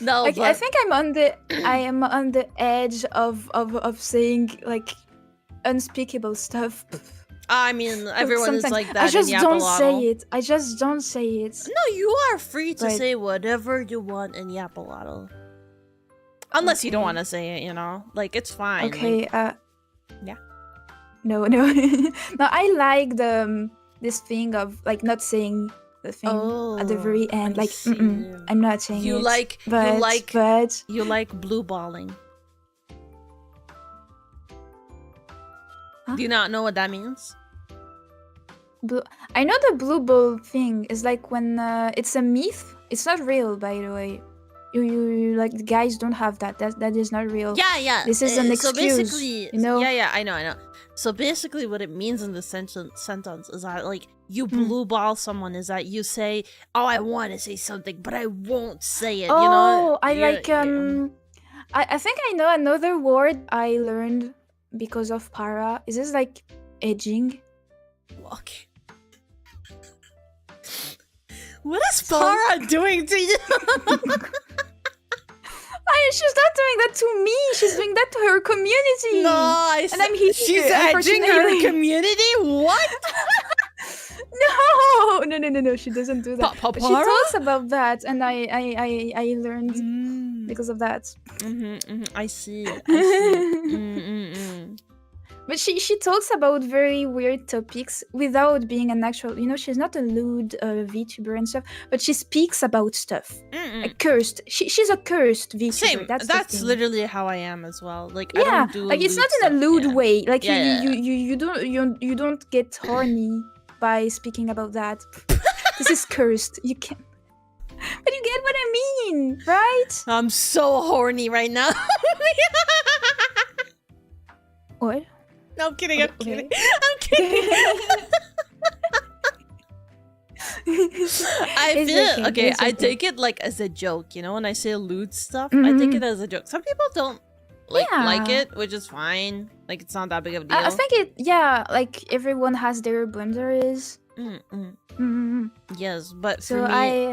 No, like, but... I think I am on the edge of saying like unspeakable stuff. I mean, everyone is like that. I just in don't YAPALOTL. say it. I just don't say it. No, you are free to say whatever you want in YAPALOTL. Unless you don't want to say it, you know? Like, it's fine. Okay, like... Yeah. No. No, I like this thing of, like, not saying the thing at the very end. Like, I'm not saying you it. You like blue balling. Huh? Do you not know what that means? I know the blue ball thing is like when it's a myth. It's not real, by the way. You like, the guys don't have that. That is not real. Yeah. This is an excuse. So basically, you know? Yeah, I know. So basically, what it means in the sentence is that, like, you blue ball someone is that you say, "Oh, I want to say something, but I won't say it." Oh, you know? I think I know another word I learned because of Para. Is this like edging? Okay. What is Para doing to you? She's not doing that to me. She's doing that to her community. No, and I'm here. She's edging her community? What? No. She doesn't do that. But she talks about that, and I learned because of that. I see. But she talks about very weird topics without being an actual, you know, she's not a lewd VTuber and stuff, but she speaks about stuff. Like cursed. She's a cursed VTuber. Same. That's literally how I am as well. Like, yeah, I don't do like, it's not in a lewd way. Like, you you don't get horny by speaking about that. This is cursed. You can. But you get what I mean, right? I'm so horny right now. What? No, I'm kidding. I'm kidding. I feel okay. I take it like as a joke, you know. When I say lewd stuff, I take it as a joke. Some people don't like it, which is fine. Like, it's not that big of a deal. I think it. Yeah, like, everyone has their boundaries. Yes, but so for me,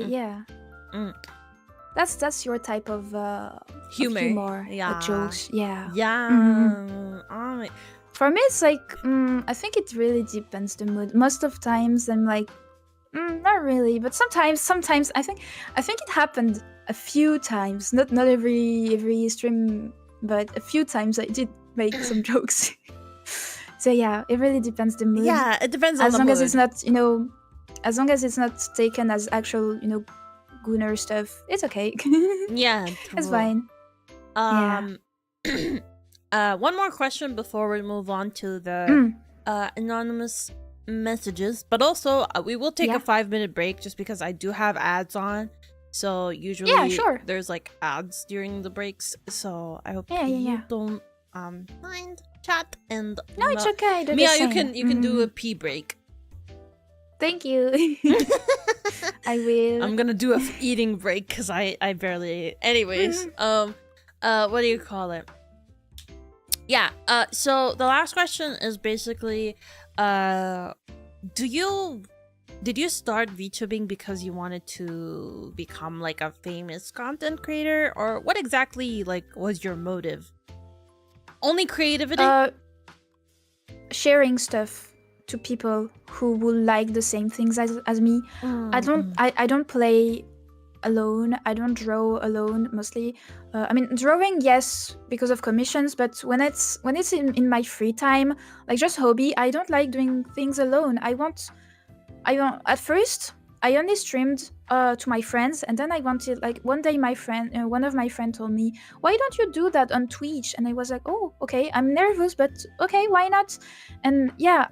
yeah. That's your type of humor. Jokes. Yeah. For me, it's like, I think it really depends the mood. Most of times, I'm like, not really, but sometimes I think it happened a few times. Not every stream, but a few times I did make some jokes. So yeah, it really depends the mood. Yeah, it depends on as the long mood. as it's not, you know, as long as it's not taken as actual, you know, gooner stuff, it's okay. Yeah, it's fine. One more question before we move on to the anonymous messages, but also we will take a 5-minute break just because I do have ads on. So usually there's like ads during the breaks. So I hope you don't mind, chat. And no, it's okay. Mia, you can do a pee break. Thank you. I will. I'm gonna do a eating break because I barely ate. Anyways, what do you call it? Yeah. So the last question is basically, did you start VTubing because you wanted to become like a famous content creator, or what exactly like was your motive? Only creativity? Sharing stuff to people who will like the same things as me. I don't play alone. I don't draw alone mostly. I mean, drawing, yes, because of commissions, but when it's in my free time, like just hobby, I don't like doing things alone. I want at first I only streamed to my friends, and then I wanted like one day one of my friend told me, "Why don't you do that on Twitch?" And I was like, "Oh, okay. I'm nervous, but okay, why not?" And yeah,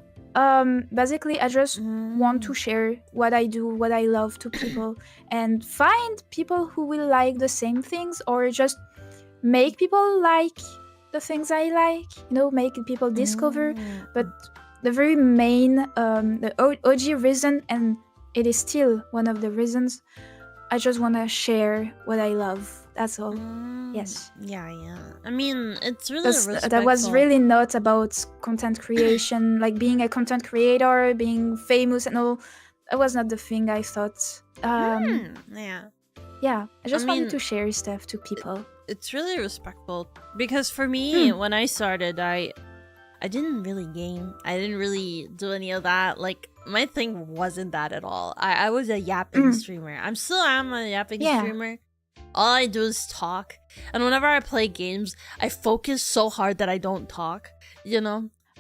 basically, I just want to share what I do, what I love to people, and find people who will like the same things, or just make people like the things I like. Make people discover. But the very main, the OG reason, and it is still one of the reasons, I just want to share what I love. That's all. Yes. Yeah. I mean, it's really respectful. That was really not about content creation, like being a content creator, being famous and all. That was not the thing I thought. Yeah. Yeah, I just wanted to share stuff to people. It's really respectful because for me, when I started, I didn't really game. I didn't really do any of that. Like, my thing wasn't that at all. I was a yapping streamer. I'm a yapping streamer. All I do is talk. And whenever I play games, I focus so hard that I don't talk,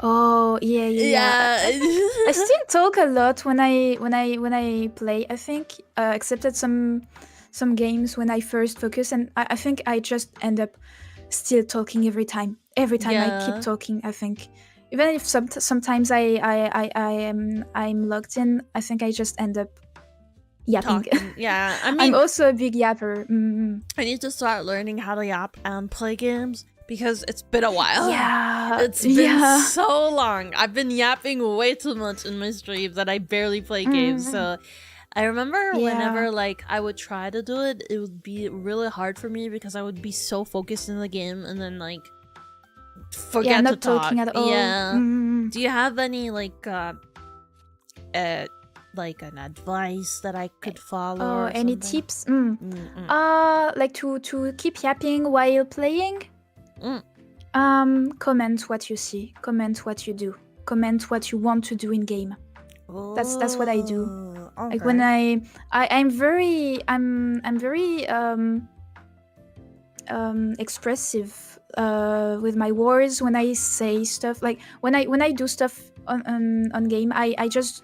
Oh, yeah. I still talk a lot when I play, I think, except at some games when I first focus, and I think I just end up still talking every time I keep talking. I think even if sometimes I'm logged in, I think I just end up yapping. Yeah, I mean, I'm also a big yapper. I need to start learning how to yap and play games because it's been a while. Yeah, it's been so long. I've been yapping way too much in my streams that I barely play games. So I remember whenever like I would try to do it, it would be really hard for me because I would be so focused in the game and then like forget not to talk. Talking at all. Yeah. Do you have any like an advice that I could follow? Or any tips? Like to keep yapping while playing. Comment what you see. Comment what you do. Comment what you want to do in game. That's what I do. Okay. Like when I'm very expressive with my words when I say stuff. Like when I do stuff on game, I just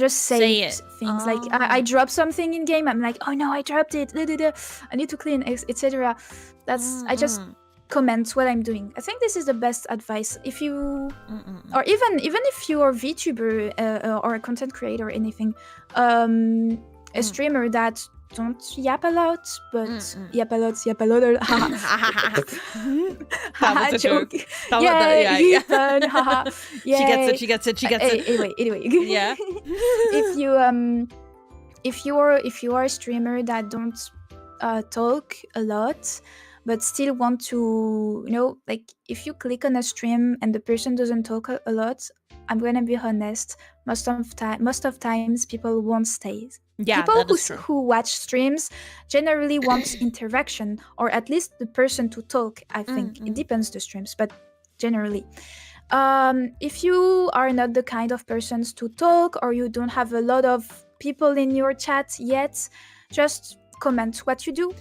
say things. Like I drop something in game, I'm like, oh no, I dropped it. I need to clean, etc. I just comment what I'm doing. I think this is the best advice. If you or even if you are VTuber or a content creator or anything, a streamer that don't yap a lot, but YAPALOTL. That was a joke. Yeah. She gets it. Anyway. Yeah. If you are a streamer that don't talk a lot, but still want to, like if you click on a stream and the person doesn't talk a lot, I'm gonna be honest, most of times people won't stay. Yeah, people who watch streams generally want interaction, or at least the person to talk. I think it depends the streams, but generally, if you are not the kind of persons to talk, or you don't have a lot of people in your chat yet, just comment what you do.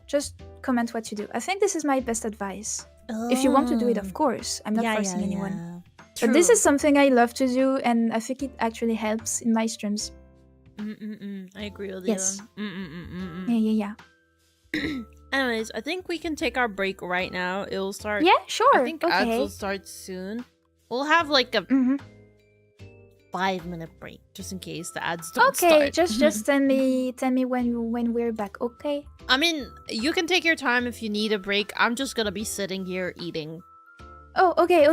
Just comment what you do. I think this is my best advice. If you want to do it, of course. I'm not forcing anyone. But this is something I love to do, and I think it actually helps in my streams. I agree with you. Yes. Yeah. Anyways, I think we can take our break right now. It'll start. Yeah, sure. I think ads will start soon. We'll have like a 5-minute break just in case the ads don't start. Okay, just tell me when we're back. Okay. I mean, you can take your time if you need a break. I'm just gonna be sitting here eating. Oh, okay. I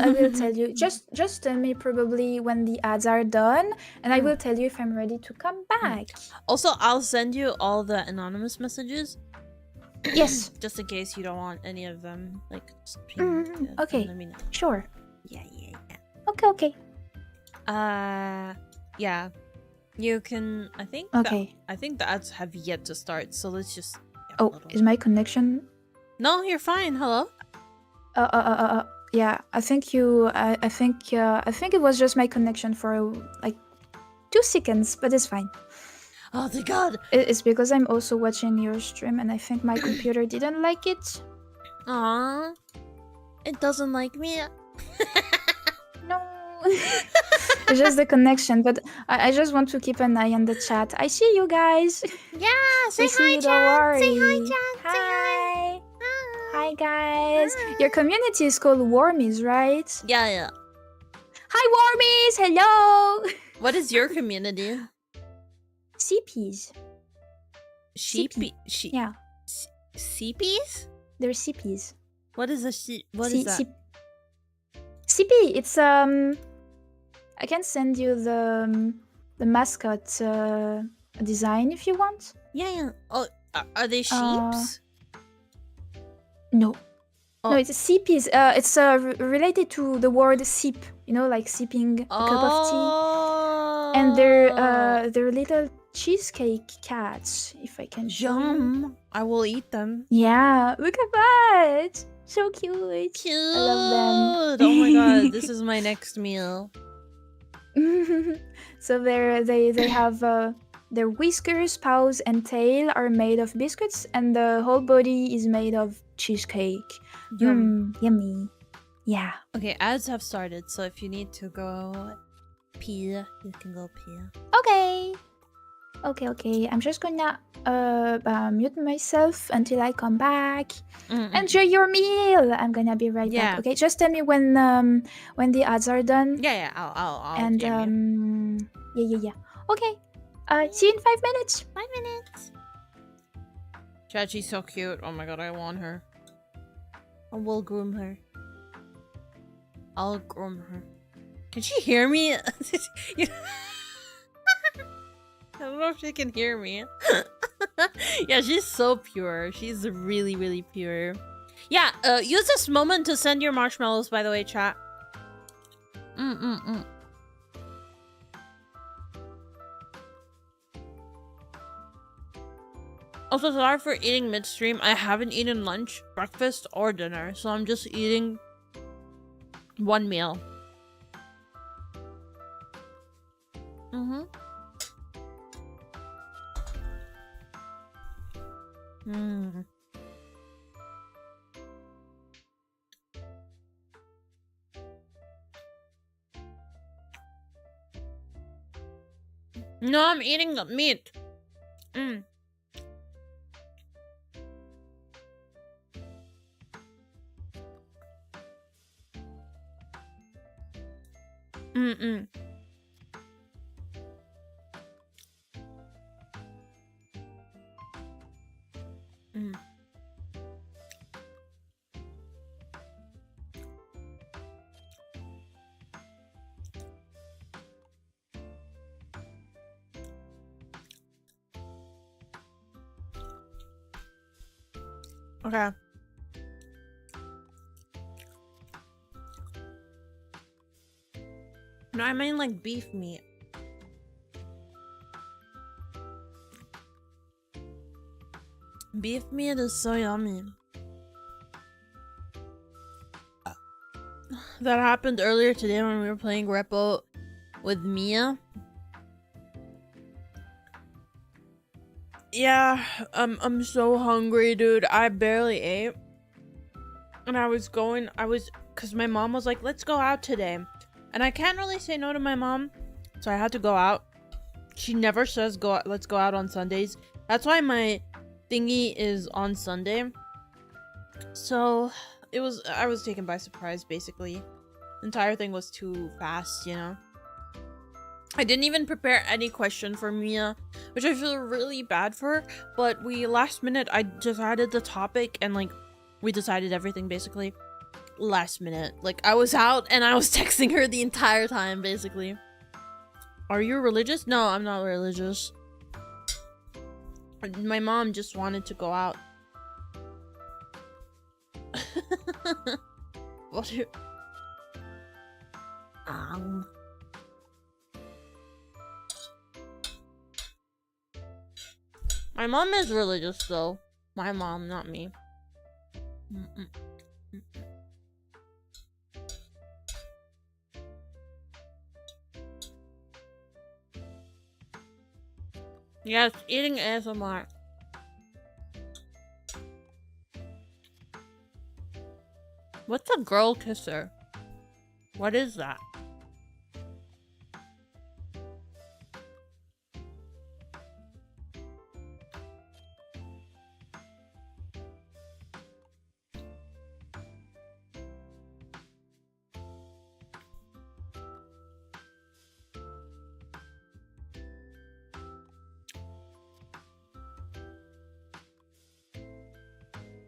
will tell you. Just tell me probably when the ads are done, and I will tell you if I'm ready to come back. Also, I'll send you all the anonymous messages. Yes. Just in case you don't want any of them. Like, okay. Let me know. Sure. Yeah. Okay. Yeah. You can. I think. Okay. I think the ads have yet to start. So let's just. Oh, is my connection? No, you're fine. Hello. Yeah, I think it was just my connection for like 2 seconds, but it's fine. Oh, thank God. It's because I'm also watching your stream, and I think my computer didn't like it. Aww. It doesn't like me. No. It's just the connection, but I just want to keep an eye on the chat. I see you guys. Yeah, say We see hi, you, chat. don't worry. Say hi, chat. Hi. Say hi. Hi, guys. Hi. Your community is called Wormies, right? Yeah, yeah. Hi, Wormies. Hello. What is your community? CPs. Sheepy. Yeah, CPs? they're CPs. What is a sheep? What is that? CP. It's I can send you the mascot design if you want. Yeah, yeah. Oh, are they sheeps? No. Oh. No, it's CPs. It's related to the word sip. You know, like sipping a cup of tea. And they're little cheesecake cats. If I can show you. Yum! I will eat them. Yeah, look at that. So cute. Cute. I love them. Oh my god, this is my next meal. So they have their whiskers, paws, and tail are made of biscuits, and the whole body is made of cheesecake. Yummy. Yeah. Okay, ads have started, so if you need to go pee, you can go pee. Okay. I'm just gonna mute myself until I come back. Enjoy your meal. I'm gonna be right back. Okay, just tell me when the ads are done. Yeah. I'll. And yeah. Okay. See you in 5 minutes. 5 minutes. Chachi's so cute. Oh my god, I want her. I will groom her. I'll groom her. Can she hear me? I don't know if she can hear me. Yeah, she's so pure. She's really, really pure. Yeah, use this moment to send your marshmallows, by the way, chat. Also, sorry for eating midstream. I haven't eaten lunch, breakfast, or dinner, so I'm just eating one meal. No, I'm eating the meat. Okay. No, I mean like beef meat. Beef meat is so yummy. That happened earlier today when we were playing Repo with Mia. Yeah, I'm so hungry, dude. I barely ate. And cause my mom was like, let's go out today. And I can't really say no to my mom, so I had to go out. She never says let's go out on Sundays. That's why my thingy is on Sunday. So I was taken by surprise, basically. The entire thing was too fast, you know? I didn't even prepare any question for Mia, which I feel really bad for, but last minute, I just added the topic and like, we decided everything basically last minute. Like, I was out and I was texting her the entire time, basically. Are you religious? No, I'm not religious. My mom just wanted to go out. What are you... My mom is religious though. My mom, not me. Yes, eating ASMR. What's a girl kisser? What is that?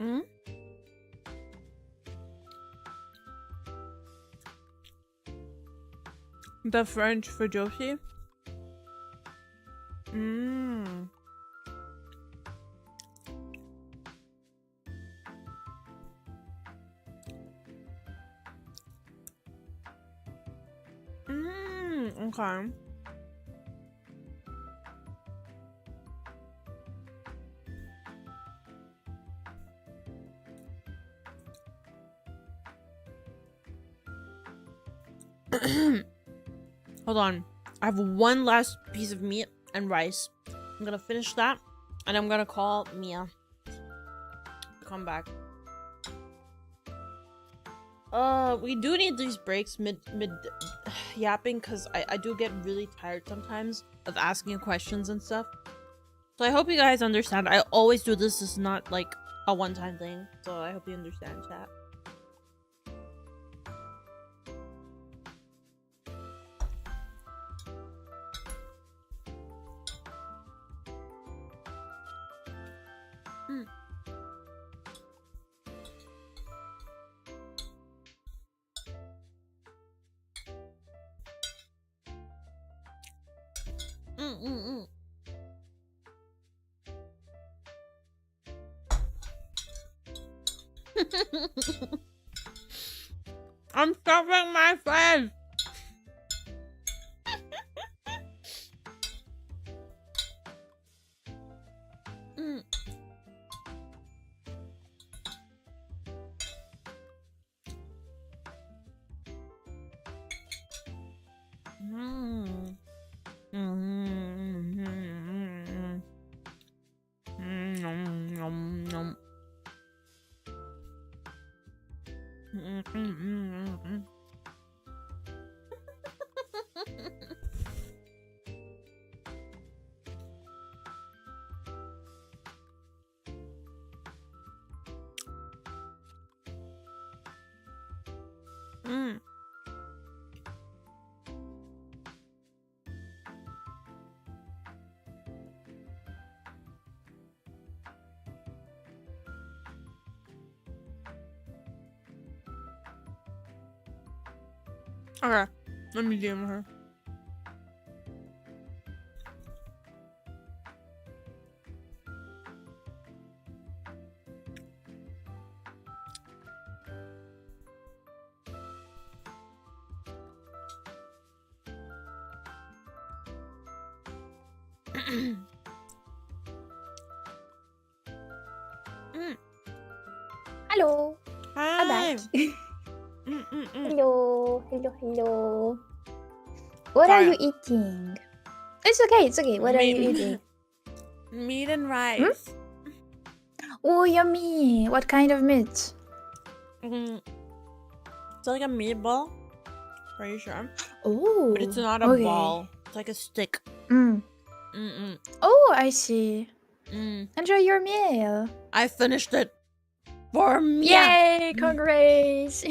Mm? The French for Josie? Mmm. Okay. Hold on. I have one last piece of meat and rice. I'm gonna finish that, and I'm gonna call Mia. Come back. We do need these breaks mid yapping, because I do get really tired sometimes of asking questions and stuff. So I hope you guys understand. I always do this. It's not like a one-time thing. So I hope you understand that. I'm stuffing my face. Okay, let me DM her. Hello. Hi. I'm back. Hello. Hello. Hello. What are you eating? It's okay. It's okay. What are you eating? Meat and rice. Oh, yummy. What kind of meat? It's like a meatball. Are you sure? Oh. But it's not a ball. It's like a stick. Oh, I see. Enjoy your meal. I finished it. For me. Yay! Congrats!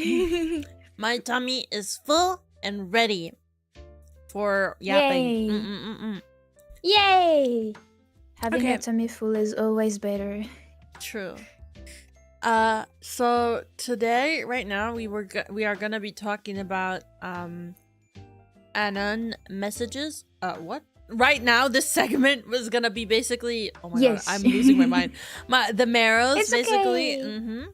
My tummy is full and ready for yapping. Yay! Having a tummy full is always better. True. So today, right now, we are gonna be talking about anon messages. What? Right now, this segment was gonna be basically. Oh my god, I'm losing my mind. The marrows, it's basically. Okay.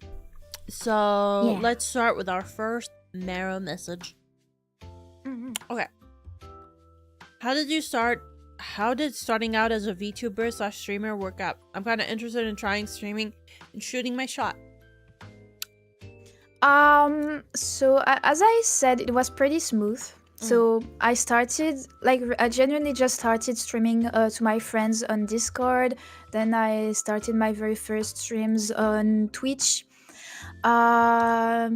So let's start with our first marrow message. Okay. How did starting out as a VTuber / streamer work out? I'm kind of interested in trying streaming and shooting my shot. So as I said, it was pretty smooth. So I genuinely just started streaming to my friends on Discord. Then I started my very first streams on Twitch. I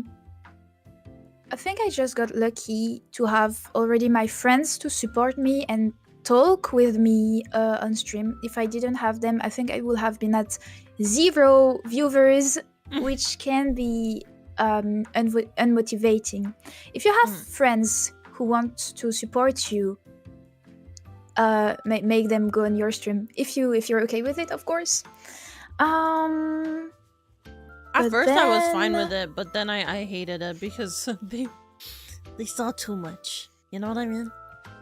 think I just got lucky to have already my friends to support me and talk with me on stream. If I didn't have them, I think I would have been at 0 viewers, which can be unmotivating. If you have friends who want to support you, make them go on your stream if you're okay with it, of course. At But first I was fine then- with it, but then I hated it because they saw too much. You know what I mean?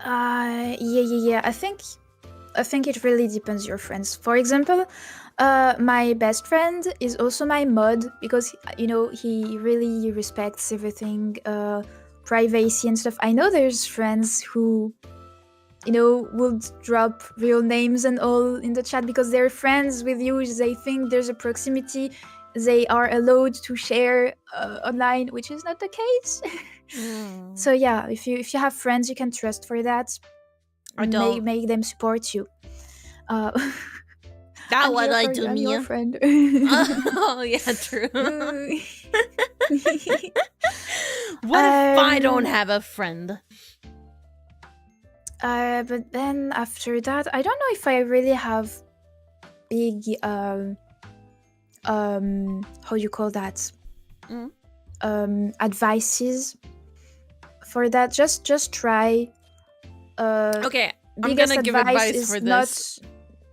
Yeah. I think it really depends your friends. For example, my best friend is also my mod because he really respects everything, privacy and stuff. I know there's friends who would drop real names and all in the chat because they're friends with you. They think there's a proximity. They are allowed to share online, which is not the case. So yeah, if you have friends you can trust for that, I don't. make them support you. That I'm what here I for do, you. I'm your Mia. friend. Oh yeah, true. What if I don't have a friend? But then after that, I don't know if I really have big how you call that, advices for that. Just try. Okay, I'm Biggest gonna give advice advice is for not this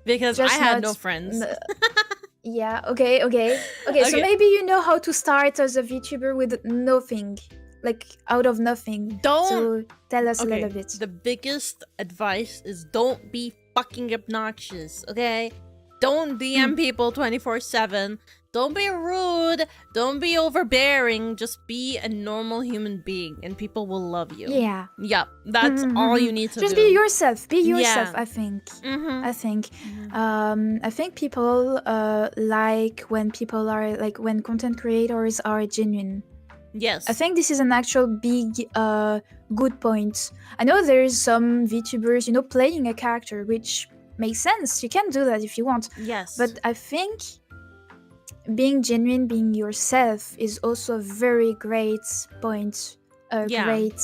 because I just had not- no friends. Yeah. Okay. So Okay. maybe you know how to start as a VTuber with nothing, like out of nothing. Don't- So tell us a Okay, little bit. the biggest advice is don't be fucking obnoxious, okay? Don't DM people 24/7. Don't be rude. Don't be overbearing. Just be a normal human being and people will love you. Yeah. Yep, that's all you need to Just do. be yourself. Be yourself. Yeah. I think. Mhm. I think people like when people are like when content creators are genuine. Yes. I think this is an actual big good point. I know there's some VTubers, playing a character, which makes sense. You can do that if you want. Yes. But I think being genuine, being yourself is also a very great point. A Yeah. great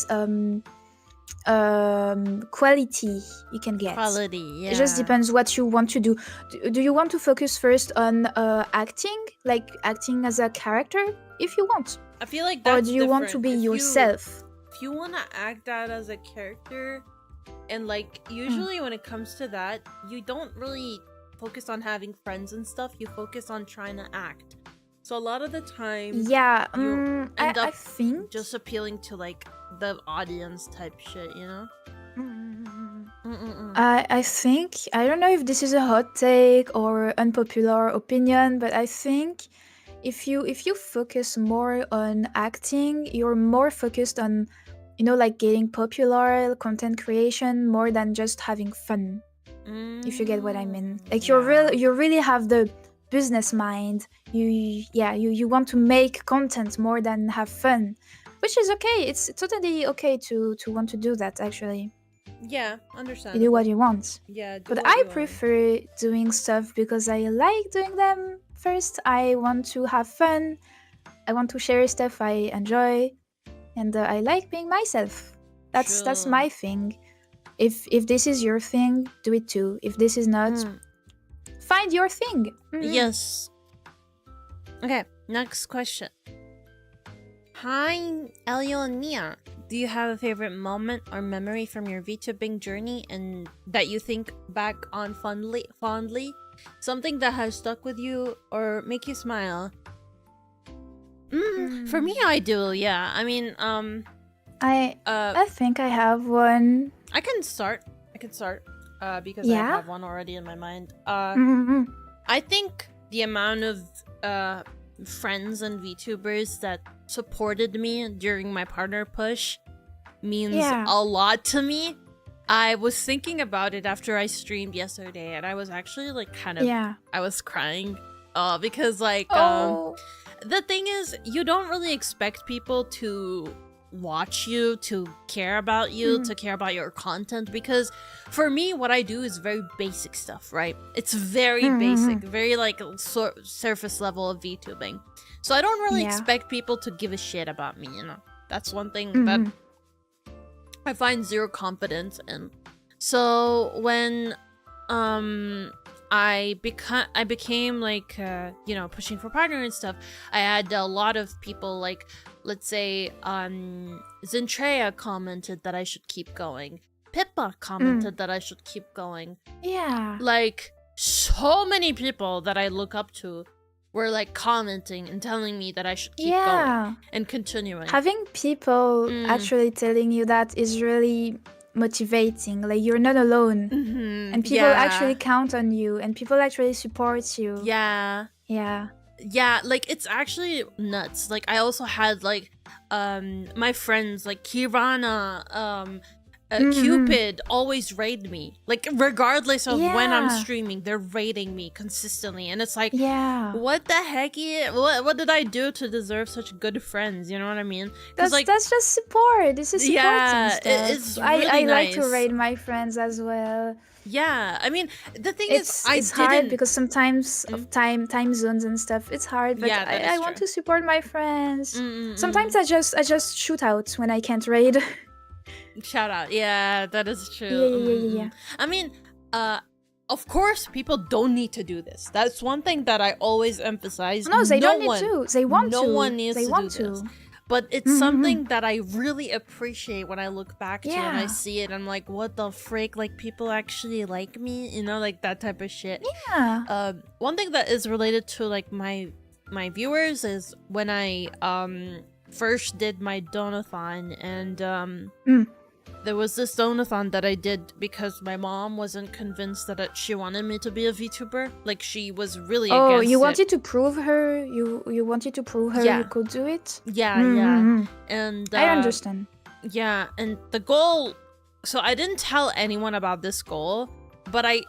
quality you can get. Quality, yeah. It just depends what you want to do. Do you want to focus first on acting, like acting as a character, if you want? I feel like that's Or do you want to different. be yourself? If you want to act out as a character, and like usually when it comes to that, you don't really focus on having friends and stuff. You focus on trying to act. So a lot of the time, Yeah, you end I up think just appealing to like the audience type shit, you know? I think, I don't know if this is a hot take or unpopular opinion, but I think if you focus more on acting, you're more focused on like getting popular, content creation, more than just having fun. If you get what I mean. Like you really have the business mind. You want to make content more than have fun, which is okay. It's totally okay to want to do that, actually. Yeah, understand. You do what you want. Yeah, But I prefer doing stuff because I like doing them. First, I want to have fun. I want to share stuff I enjoy, and I like being myself. That's True. my thing. If this is your thing, do it too. If this is not, find your thing. Yes. Okay, next question. Hi, Elio and Mia. Do you have a favorite moment or memory from your VTubing journey and that you think back on fondly? Something that has stuck with you or make you smile? For me, I do. Yeah. I mean, I think I have one. I can start. Because Yeah? I have one already in my mind. Mhm. I think the amount of friends and VTubers that supported me during my partner push means a lot to me. I was thinking about it after I streamed yesterday, and I was actually like kind of I was crying because like the thing is, you don't really expect people to watch you, to care about you, to care about your content, because for me what I do is very basic stuff, right? It's very basic, very like surface level of VTubing. So I don't really expect people to give a shit about me, That's one thing that I find zero confidence in. So when I became like pushing for partner and stuff, I had a lot of people, like, let's say Zentrea commented that I should keep going, Pippa commented that I should keep going, Yeah, like so many people that I look up to were like commenting and telling me that I should keep going Yeah. and continuing. Having people actually telling you that is really motivating. Like, you're not alone. And people actually count on you, and people actually support you. Yeah. Yeah. Yeah, like it's actually nuts. Like I also had like my friends like Kirana, Cupid always raid me. Like regardless of when I'm streaming, they're raiding me consistently. And it's like, what the heck? What did I do to deserve such good friends? You know what I mean? That's just support. This is support and stuff. It's really I nice. like to raid my friends as well. Yeah, I mean, the thing is, it's hard because sometimes of time zones and stuff. It's hard, but I want to support my friends. Sometimes I just shoot out when I can't raid. Shout out, yeah, that is true. Yeah. I mean, of course, people don't need to do this. That's one thing that I always emphasize. No, they don't need to. They want to. No one needs to do this. But it's something that I really appreciate when I look back to and I see it. I'm like, what the frick? Like, people actually like me? You know, like that type of shit. Yeah. One thing that is related to, like, my viewers is when I first did my donathon. And there was this donathon that I did because my mom wasn't convinced that she wanted me to be a VTuber. Like, she was really against it. You wanted to prove her? You wanted to prove her you could do it? Yeah. And I understand. Yeah, and the goal... So I didn't tell anyone about this goal, but I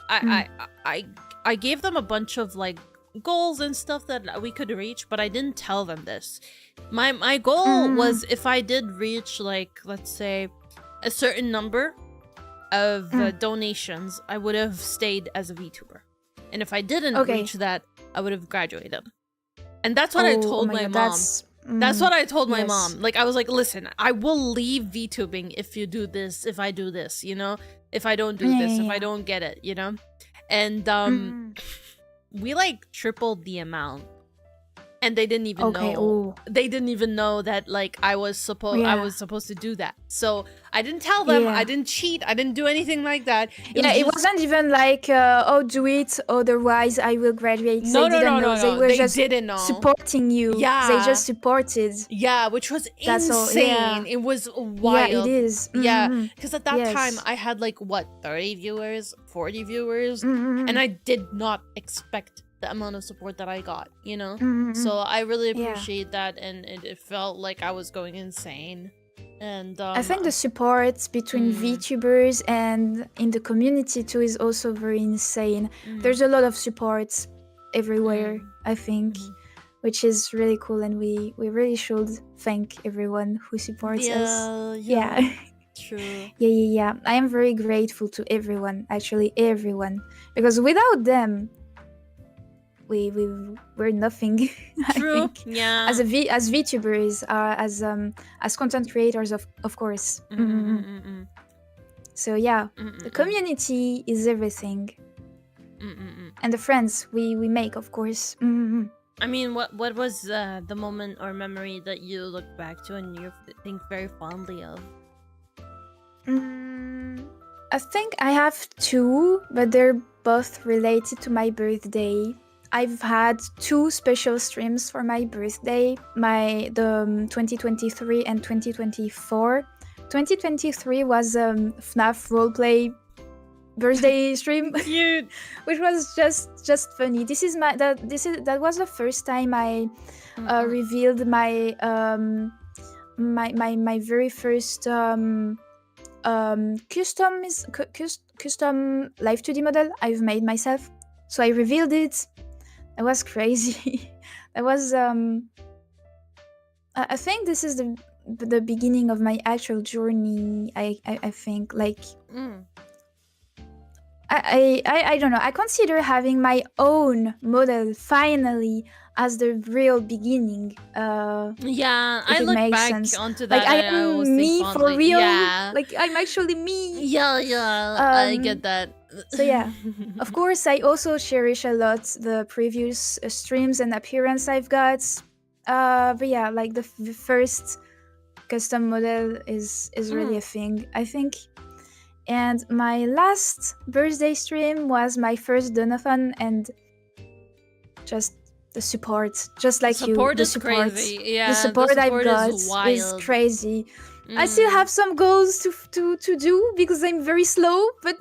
gave them a bunch of, like, goals and stuff that we could reach, but I didn't tell them this. My goal was if I did reach, like, let's say... a certain number of donations, I would have stayed as a VTuber. And if I didn't reach that, I would have graduated. And that's what I told my mom. That's what I told my mom. Like, I was like, listen, I will leave VTubing if you do this, if I do this, you know? If I don't do this, if I don't get it, you know? And we, like, tripled the amount. And they didn't even know. They didn't even know that, like, I was supposed to do that. So I didn't tell them. I didn't cheat. I didn't do anything like that. It wasn't even like, do it, otherwise I will graduate. No. They were just didn't know. supporting you. Yeah. They just supported. Yeah, which was insane. It was wild. Yeah, it is. Yeah, because at that time I had, like, what, 30 viewers, 40 viewers, and I did not expect the amount of support that I got, you know? So I really appreciate that, and it felt like I was going insane. And I think the support between VTubers and in the community too is also very insane. There's a lot of support everywhere, I think, which is really cool, and we really should thank everyone who supports us. Yeah. True. Yeah. I am very grateful to everyone, actually everyone, because without them, we're nothing. True. I think. Yeah. As VTubers, as content creators, of course. So yeah, the community is everything, and the friends we make, of course. I mean, what was the moment or memory that you look back to and you think very fondly of? I think I have two, but they're both related to my birthday. I've had two special streams for my birthday, the 2023 and 2024. 2023 was FNAF roleplay birthday stream, cute, which was just funny. That was the first time I revealed my my very first custom live 2D model I've made myself. So I revealed it. It was crazy. It was I think this is the beginning of my actual journey. I think, like, I don't know. I consider having my own model finally as the real beginning. Yeah, I look back onto that. Like, I am me for real. Yeah. Like, I'm actually me. Yeah. I get that. So yeah, of course, I also cherish a lot the previous streams and appearance I've got. But yeah, like the first custom model is really a thing, I think. And my last birthday stream was my first donathon, and just the support, just like you. Support The is support, crazy. Yeah, the support I've got is wild. is crazy. I still have some goals to do because I'm very slow, but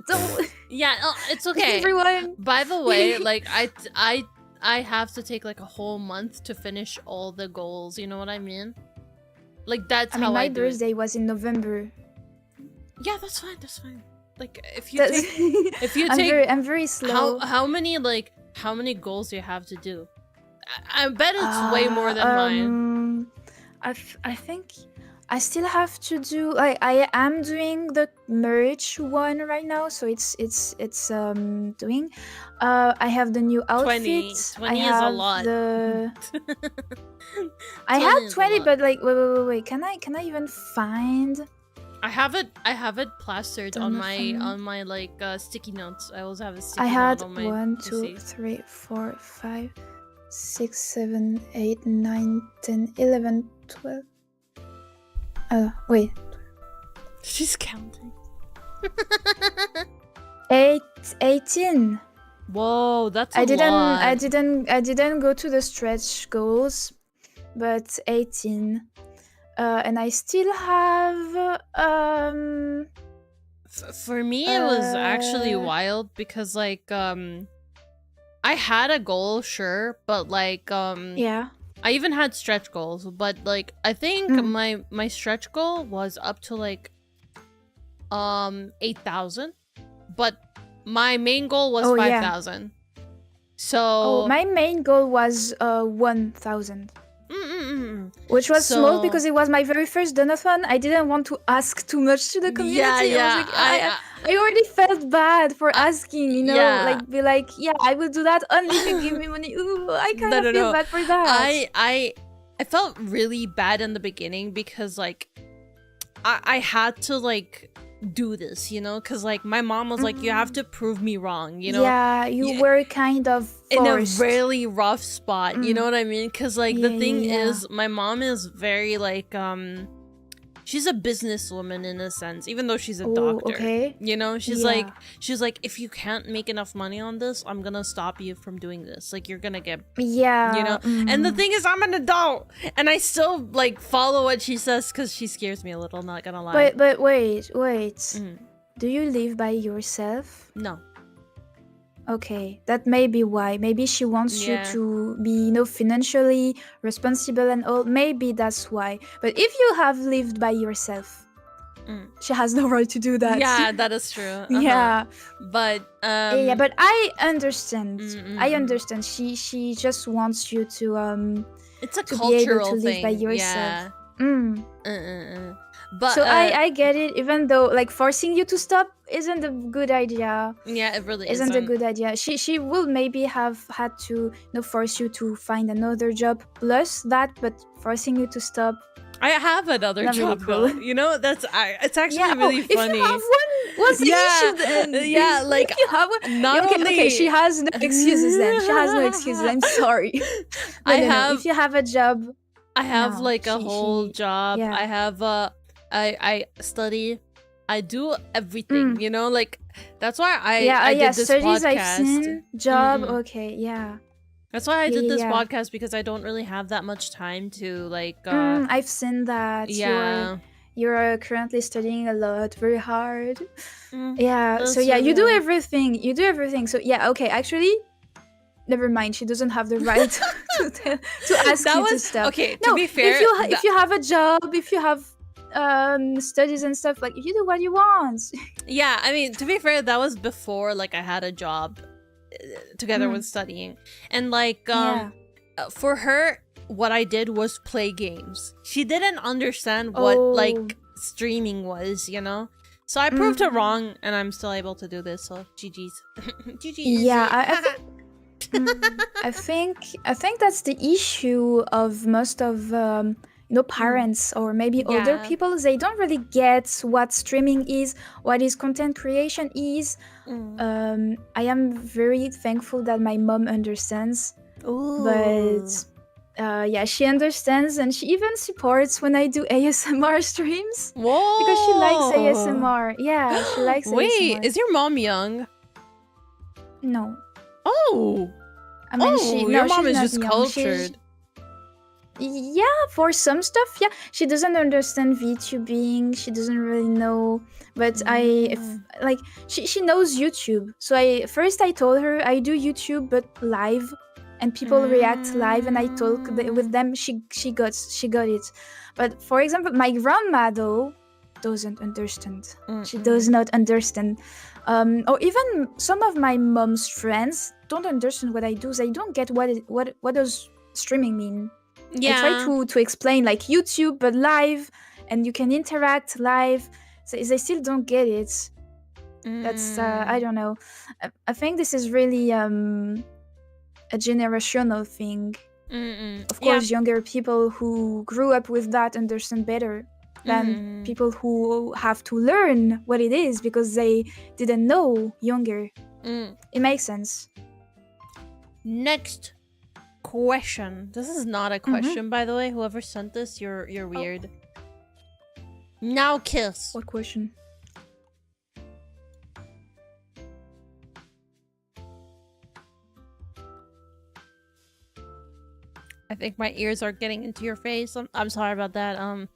Yeah, it's okay. everyone. By the way, like I have to take like a whole month to finish all the goals. You know what I mean? Like that's I mean, how my I do it. birthday was in November. Yeah, that's fine. That's fine. Like if you take, I'm very slow. How many goals do you have to do? I bet it's way more than mine. I think I still have to do. I am doing the merch one right now, so it's doing. I have the new outfit. 20 is a lot. I have 20, but like wait. Can I even find? I have it plastered on my like sticky notes. I always have a sticky note. I had on my 1, 2, 3, 4, 5, 6, 7, 8, 9, 10, 11, 12. Wait. She's counting. 18. Whoa, that's a lot. I didn't go to the stretch goals, but 18. And I still have for me it was actually wild because like I had a goal, sure, but like yeah, I even had stretch goals, but like I think my stretch goal was up to like 8,000, but my main goal was 5,000. So my main goal was 1,000. Which was small because it was my very first donathon. I didn't want to ask too much to the community. Yeah. I already felt bad for asking, you know, like be like, yeah, I will do that only if you give me money. Ooh, I kind of feel bad for that. I felt really bad in the beginning because like I had to like do this, you know, because like my mom was like, you have to prove me wrong, you know. Yeah, you were kind of forced. In a really rough spot, you know what I mean? Because like the thing is, my mom is very like she's a businesswoman in a sense, even though she's a doctor. Okay. You know, she's like if you can't make enough money on this, I'm gonna stop you from doing this. Like you're gonna get you know. And the thing is, I'm an adult, and I still like follow what she says because she scares me a little. Not gonna lie. But wait. Do you live by yourself? No. Okay, that may be why. Maybe she wants you to be, you know, financially responsible and all. Maybe that's why. But if you have lived by yourself, she has no right to do that. Yeah, that is true. Yeah, but but I understand. I understand. She just wants you to it's a to cultural be able to thing. live by yourself. But so I get it, even though like forcing you to stop isn't a good idea. Yeah, it really isn't a good idea. She will maybe have had to, you know, force you to find another job plus that, but forcing you to stop. I have another job though. You know, that's it's actually really funny. If you have one, what's the issue then? Yeah, like if you have one, not only okay, she has no excuses then. She has no excuses. I'm sorry. No, if you have a job. I have like a whole job. I have I study. I do everything, you know, like that's why I did this studies podcast. I've seen, job, okay, yeah. That's why I did this podcast because I don't really have that much time to like I've seen that. Yeah. You're currently studying a lot, very hard. Yeah. That's so yeah, you do everything. You do everything. So yeah, okay, actually never mind. She doesn't have the right to ask you to stop. Okay, no, to be fair, if you have a job, if you have studies and stuff, like you do what you want. Yeah, I mean, to be fair, that was before like I had a job together with studying, and like for her, what I did was play games. She didn't understand what like streaming was, you know. So I proved her wrong, and I'm still able to do this. So GG's. GG's. Yeah, I think that's the issue of most of you know, parents or maybe older people. They don't really get what streaming is, what is content creation is. I am very thankful that my mom understands. But yeah, she understands, and she even supports when I do ASMR streams. Whoa! Because she likes ASMR. Yeah, she likes ASMR. Wait, is your mom young? No. Oh! I mean, your mom she's is not just young. She's cultured. yeah, for some stuff, yeah. She doesn't understand VTubing. She doesn't really know. But like she knows YouTube. So I told her I do YouTube but live, and people react live, and I talk with them. She got it. But for example, my grandma though doesn't understand. She does not understand. Or even some of my mom's friends don't understand what I do. They don't get what does streaming mean. Yeah. I try to explain like YouTube but live, and you can interact live. So they still don't get it. That's I don't know. I think this is really a generational thing. Of course, younger people who grew up with that understand better than people who have to learn what it is because they didn't know younger. It makes sense. Next question. This is not a question, by the way. Whoever sent this, you're weird. Now kiss. What question? I think my ears are getting into your face. I'm sorry about that. Oh,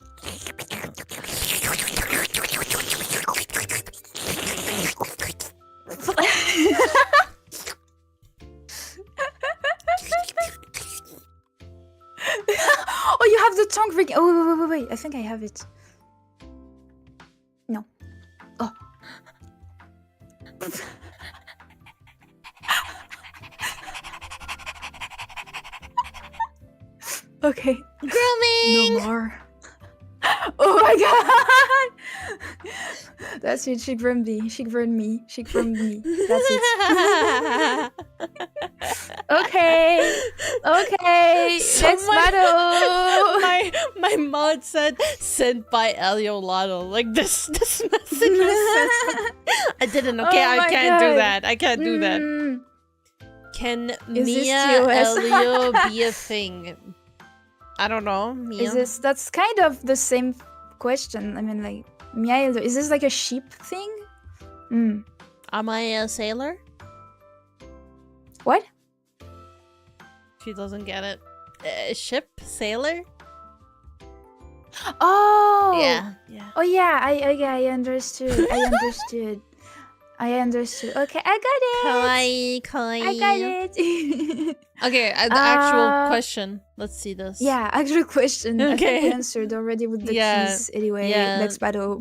you have the tongue ring. Oh, wait. I think I have it. No. Oh. Okay. Grooming! No more. Oh my god! That's it. She groomed me. She groomed me. She groomed me. That's it. Okay. Let's battle. My mod said sent by Eliolotl. Like this message was sent. I didn't. Okay, Oh I my can't do God. that. I can't do that. Can Is this Mia TOS? Elio be a thing? I don't know. Mia. That's kind of the same question. I mean, like, Mia, is this like a sheep thing? Am I a sailor? What? She doesn't get it. Ship sailor? Oh. Yeah. Oh yeah, I understood. I understood. Okay, I got it. Kawaii. I got it. Okay, the actual question. Let's see this. Yeah, actual question. I think Okay. I answered already with the Yeah, keys. Anyway, yeah. let's battle.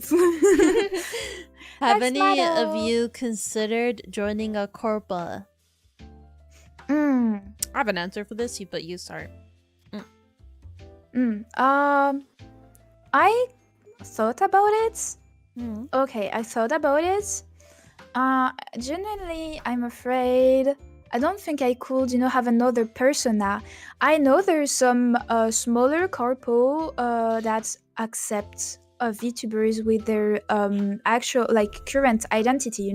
Have Let's any battle. of you considered joining a corpa? Mm. I have an answer for this, but you start. I thought about it. Mm. Okay, I thought about it. Genuinely, I'm afraid. I don't think I could, have another persona. I know there's some smaller corpo that accept VTubers with their actual, like, current identity,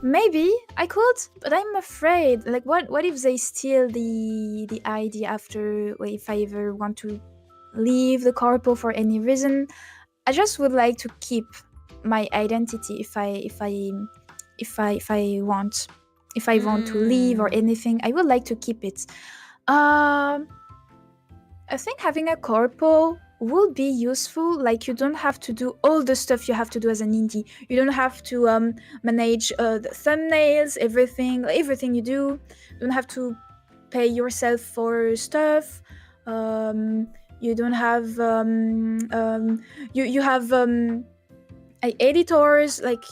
Maybe I could, but I'm afraid. Like, what if they steal the ID after? If I ever want to leave the corpo for any reason, I just would like to keep my identity if I want to leave or anything. I would like to keep it. I think having a corpo would be useful. Like, you don't have to do all the stuff you have to do as an indie. You don't have to manage the thumbnails, everything you do. You don't have to pay yourself for stuff. You don't have you have editors, like,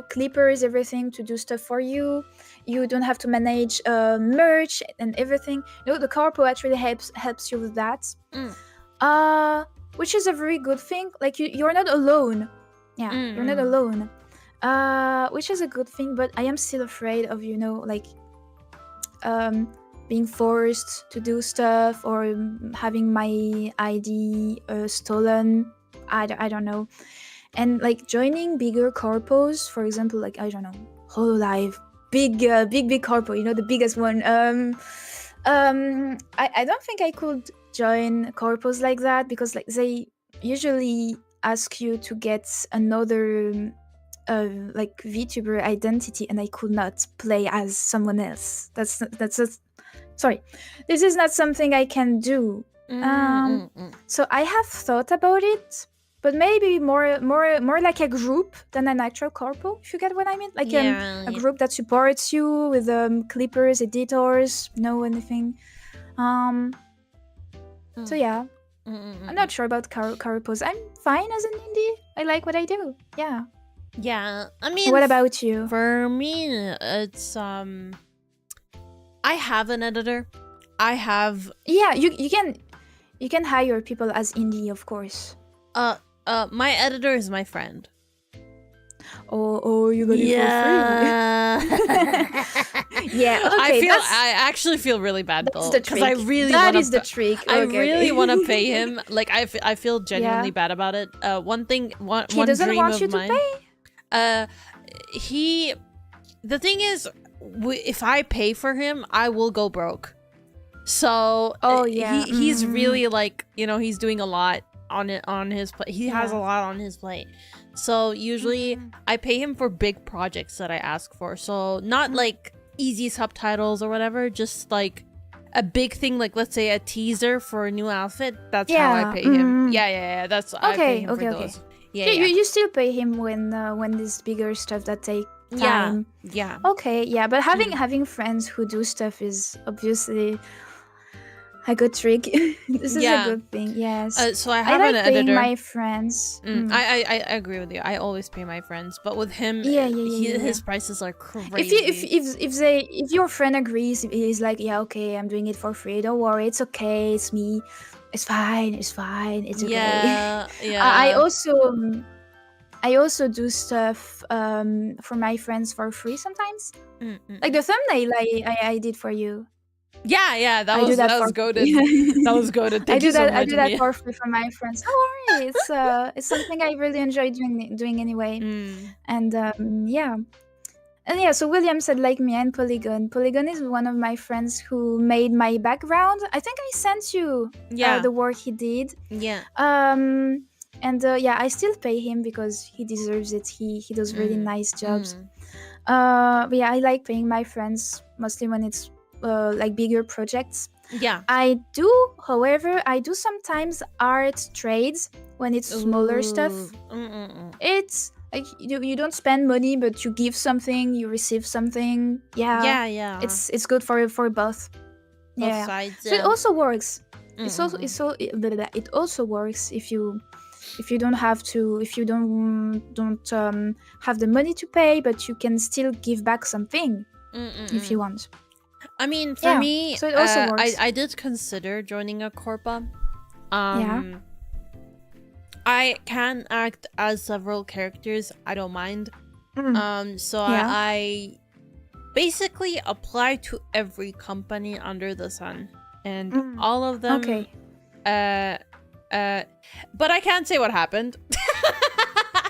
clippers, everything to do stuff for you. You don't have to manage merch and everything. The corpo actually helps you with that. Which is a very good thing. Like, you're not alone. Yeah, you're not alone. Which is a good thing, but I am still afraid of, being forced to do stuff or having my ID stolen. I don't know. And, like, joining bigger corpos, for example, like, I don't know, Hololive, big corpo, the biggest one. I don't think I could join corpos like that, because, like, they usually ask you to get another like VTuber identity, and I could not play as someone else. That's sorry, this is not something I can do. So I have thought about it, but maybe more like a group than an actual corpo, if you get what I mean. Like a group that supports you with clippers, editors, anything. So yeah, I'm not sure about corpos. I'm fine as an indie. I like what I do. Yeah. Yeah, I mean, what about you? For me, it's I have an editor. I have you can hire people as indie, of course. My editor is my friend. Oh, you got it for free. Yeah, okay. I actually feel really bad though, because I really that is the trick. I really want to pay him. Like I feel genuinely bad about it. One thing, one he doesn't dream want of you mine. To pay. The thing is, if I pay for him, I will go broke. So he's really like, he's doing a lot on his plate. He has a lot on his plate. So usually I pay him for big projects that I ask for. So not like easy subtitles or whatever, just like a big thing, like let's say a teaser for a new outfit. That's how I pay him. Yeah. That's I pay him for those. Yeah. You still pay him when this bigger stuff that take time. Yeah. Okay, yeah, but having friends who do stuff is obviously a good trick. This is a good thing. Yes. So I have an editor. Paying my friends. I agree with you. I always pay my friends, but with him, his prices are crazy. If your friend agrees, he's like, yeah, okay, I'm doing it for free. Don't worry, it's okay. It's me. It's fine. It's okay. Yeah. I also do stuff for my friends for free sometimes. Like the thumbnail I did for you. Yeah, that was goated. That was goated. I do that for free for my friends. Don't worry, it's something I really enjoy doing anyway. And so William said like me and Polygon. Polygon is one of my friends who made my background. I think I sent you the work he did. Yeah. I still pay him because he deserves it. He does really nice jobs. But yeah, I like paying my friends mostly when it's like bigger projects. Yeah. However, I do sometimes art trades when it's smaller stuff. It's like you don't spend money, but you give something, you receive something. Yeah. It's good for both. Both sides. So it also works. It also works if you don't have the money to pay, but you can still give back something if you want. I mean, for me, so it also works. I did consider joining a corpa. I can act as several characters. I don't mind. I basically apply to every company under the sun, and all of them. Okay. But I can't say what happened.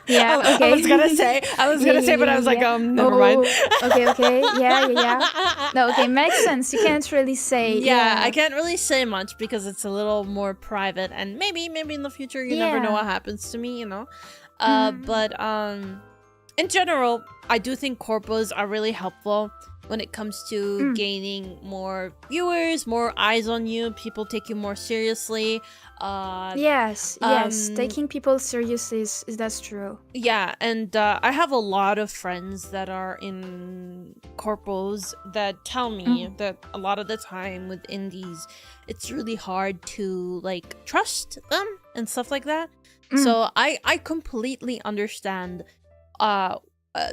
Yeah, okay. I was gonna say, but I was like, never mind. Okay, yeah. No, okay, makes sense. You can't really say. Yeah, I can't really say much because it's a little more private, and maybe in the future you never know what happens to me, But in general, I do think corpos are really helpful when it comes to gaining more viewers, more eyes on you. People take you more seriously. Yes, taking people seriously is that's true. Yeah, and I have a lot of friends that are in corpos that tell me that a lot of the time with indies, it's really hard to like trust them and stuff like that. So I completely understand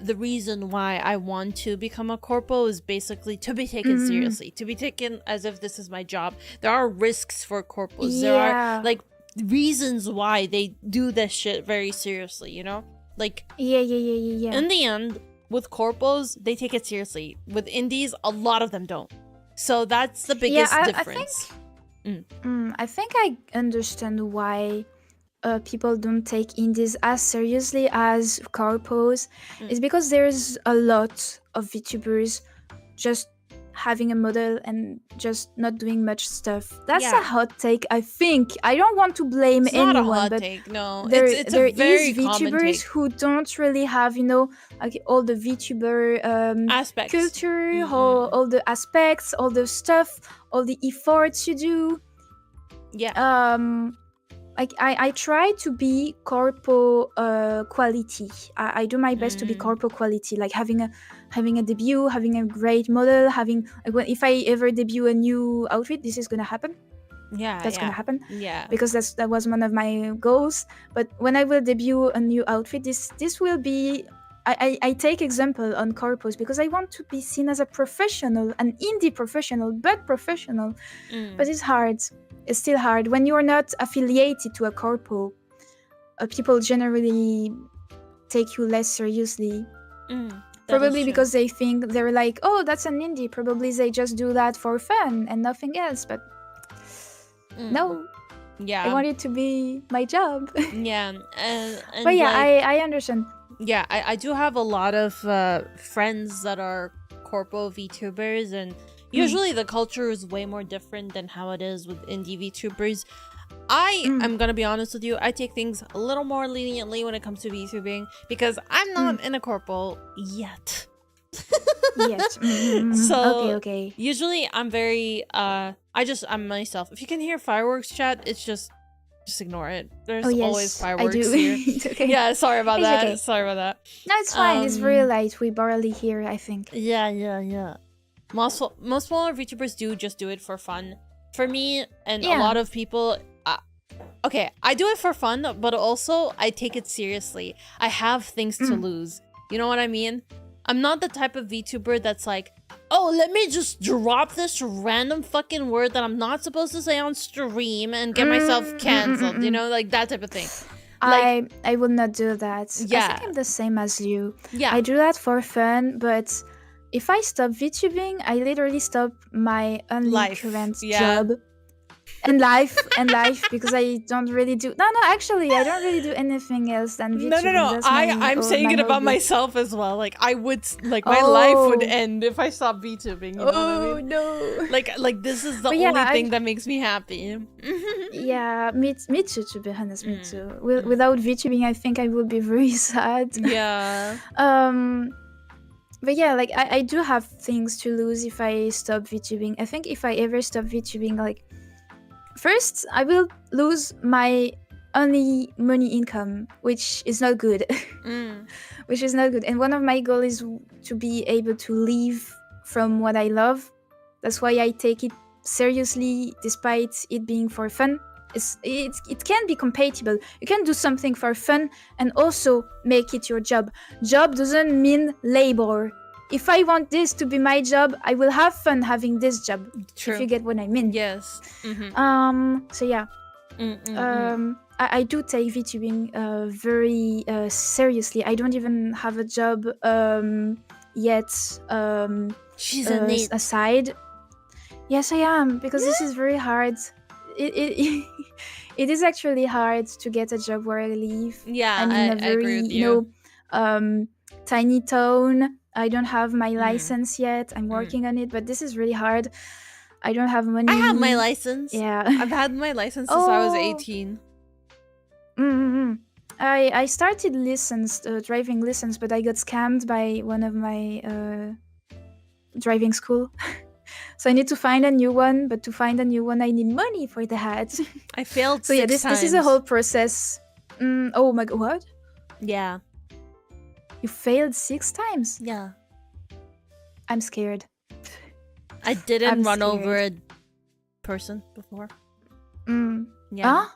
the reason why I want to become a corpo is basically to be taken seriously, to be taken as if this is my job. There are risks for corpos. There are like reasons why they do this shit very seriously, Like in the end, with corpos, they take it seriously. With indies, a lot of them don't. So that's the biggest difference. I think I understand why people don't take indies as seriously as corpos. Is because there's a lot of VTubers just having a model and just not doing much stuff. That's Yeah. a hot take, I think. I don't want to blame It's not a anyone, hot but take, no. there It's there a very is common VTubers take. who don't really have, you know, like all the VTuber Aspects. culture, all the aspects, all the stuff, all the efforts you do. Yeah. Like I try to be corpo quality. I do my best to be corpo quality, like having a debut, having a great model, having like, if I ever debut a new outfit, this is gonna happen. Yeah. That's gonna happen. Yeah. Because that was one of my goals. But when I will debut a new outfit, this will be. I take example on corpos because I want to be seen as a professional, an indie professional, but professional. But it's hard. It's still hard when you're not affiliated to a corpo. People generally take you less seriously. Probably because they think they're like, oh, that's an indie. Probably they just do that for fun and nothing else. But no, yeah, I want it to be my job. Yeah, and but yeah, like, I understand. Yeah, I do have a lot of friends that are corpo VTubers, and usually the culture is way more different than how it is with indie VTubers. I'm gonna be honest with you, I take things a little more leniently when it comes to VTubing because I'm not in a corpo yet. Yes. So okay. Usually I'm very I'm myself. If you can hear fireworks, chat, it's just ignore it. There's always fireworks here. Okay. Yeah, sorry about that. Okay. Sorry about that. No, it's fine. It's very light. We barely hear, I think. Yeah. Most smaller VTubers just do it for fun. For me and a lot of people, okay, I do it for fun, but also I take it seriously. I have things to lose. You know what I mean? I'm not the type of VTuber that's like, oh, let me just drop this random fucking word that I'm not supposed to say on stream and get myself canceled. You know, like that type of thing. Like, I would not do that. Yeah. I think I'm the same as you. Yeah. I do that for fun, but if I stop VTubing, I literally stop my only current job. And life because I don't really do actually I don't really do anything else than VTubing. No. I'm saying it about myself as well. Like I would my life would end if I stopped VTubing. You know what I mean? No. Like this is the only thing that makes me happy. Yeah, me too, to be honest, me too. Without VTubing, I think I would be very sad. Yeah. But yeah, like I do have things to lose if I stop VTubing. I think if I ever stop VTubing, like first, I will lose my only money income, which is not good. Which is not good. And one of my goals is to be able to live from what I love. That's why I take it seriously, despite it being for fun. It can be compatible. You can do something for fun and also make it your job. Job doesn't mean labor. If I want this to be my job, I will have fun having this job. True. If you get what I mean. Yes. So yeah. I do take VTubing very seriously. I don't even have a job yet. She's a neat aside. Yes, I am, because this is very hard. It is actually hard to get a job where I live. Yeah, I'm in a very, agree with you. tiny town. I don't have my license yet. I'm working on it, but this is really hard. I don't have money. I have my license. Yeah. I've had my license since I was 18. I started driving lessons, but I got scammed by one of my driving school. So I need to find a new one, but to find a new one, I need money for that. I failed so yeah, 6 times. This is a whole process. Oh my god, what? Yeah. You failed 6 times? Yeah. I'm scared. I didn't run over a person before. Huh? Yeah.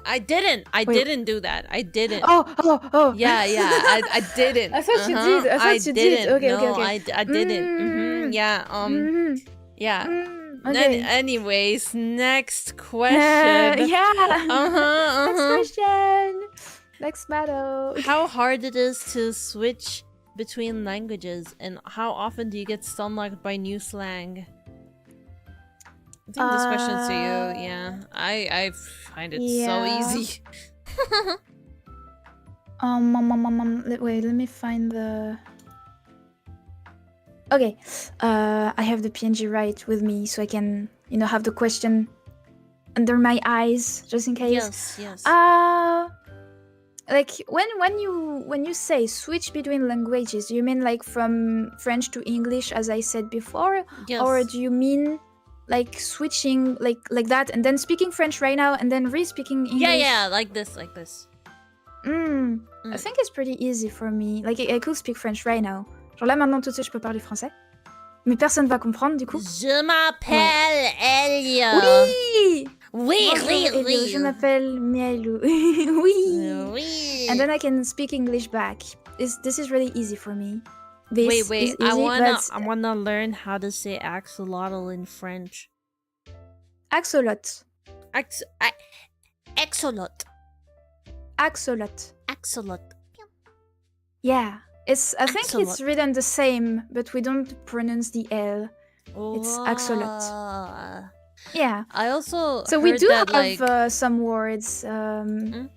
I didn't. I didn't do that. I didn't. Oh. Yeah. I didn't. I thought you did. I thought you did. Okay. I didn't. Yeah. Yeah. Okay. Anyways, next question. Next question. Next battle. How hard it is to switch between languages, and how often do you get stunlocked by new slang? I think this question's to you. Yeah, I find it so easy. Wait, let me find the. Okay, I have the PNG right with me, so I can, have the question under my eyes, just in case. Yes. Like when you say switch between languages, do you mean like from French to English, as I said before, Yes. or do you mean like switching like that and then speaking French right now and then re-speaking English? Yeah, like this. I think it's pretty easy for me. Like I could speak French right now. Genre là maintenant tout de suite je peux parler français. Mais personne va comprendre du coup. Je m'appelle Elia. Oui! Oui. Je m'appelle Miailou. Oui. Oui. And then I can speak English back. This is really easy for me. This Wait. is easy, I wanna learn how to say axolotl in French. Axolotl. Axolotl. Axolotl. Yeah. I think it's written the same, but we don't pronounce the L. It's axolotl. Yeah. I also so we do that, have like... some words in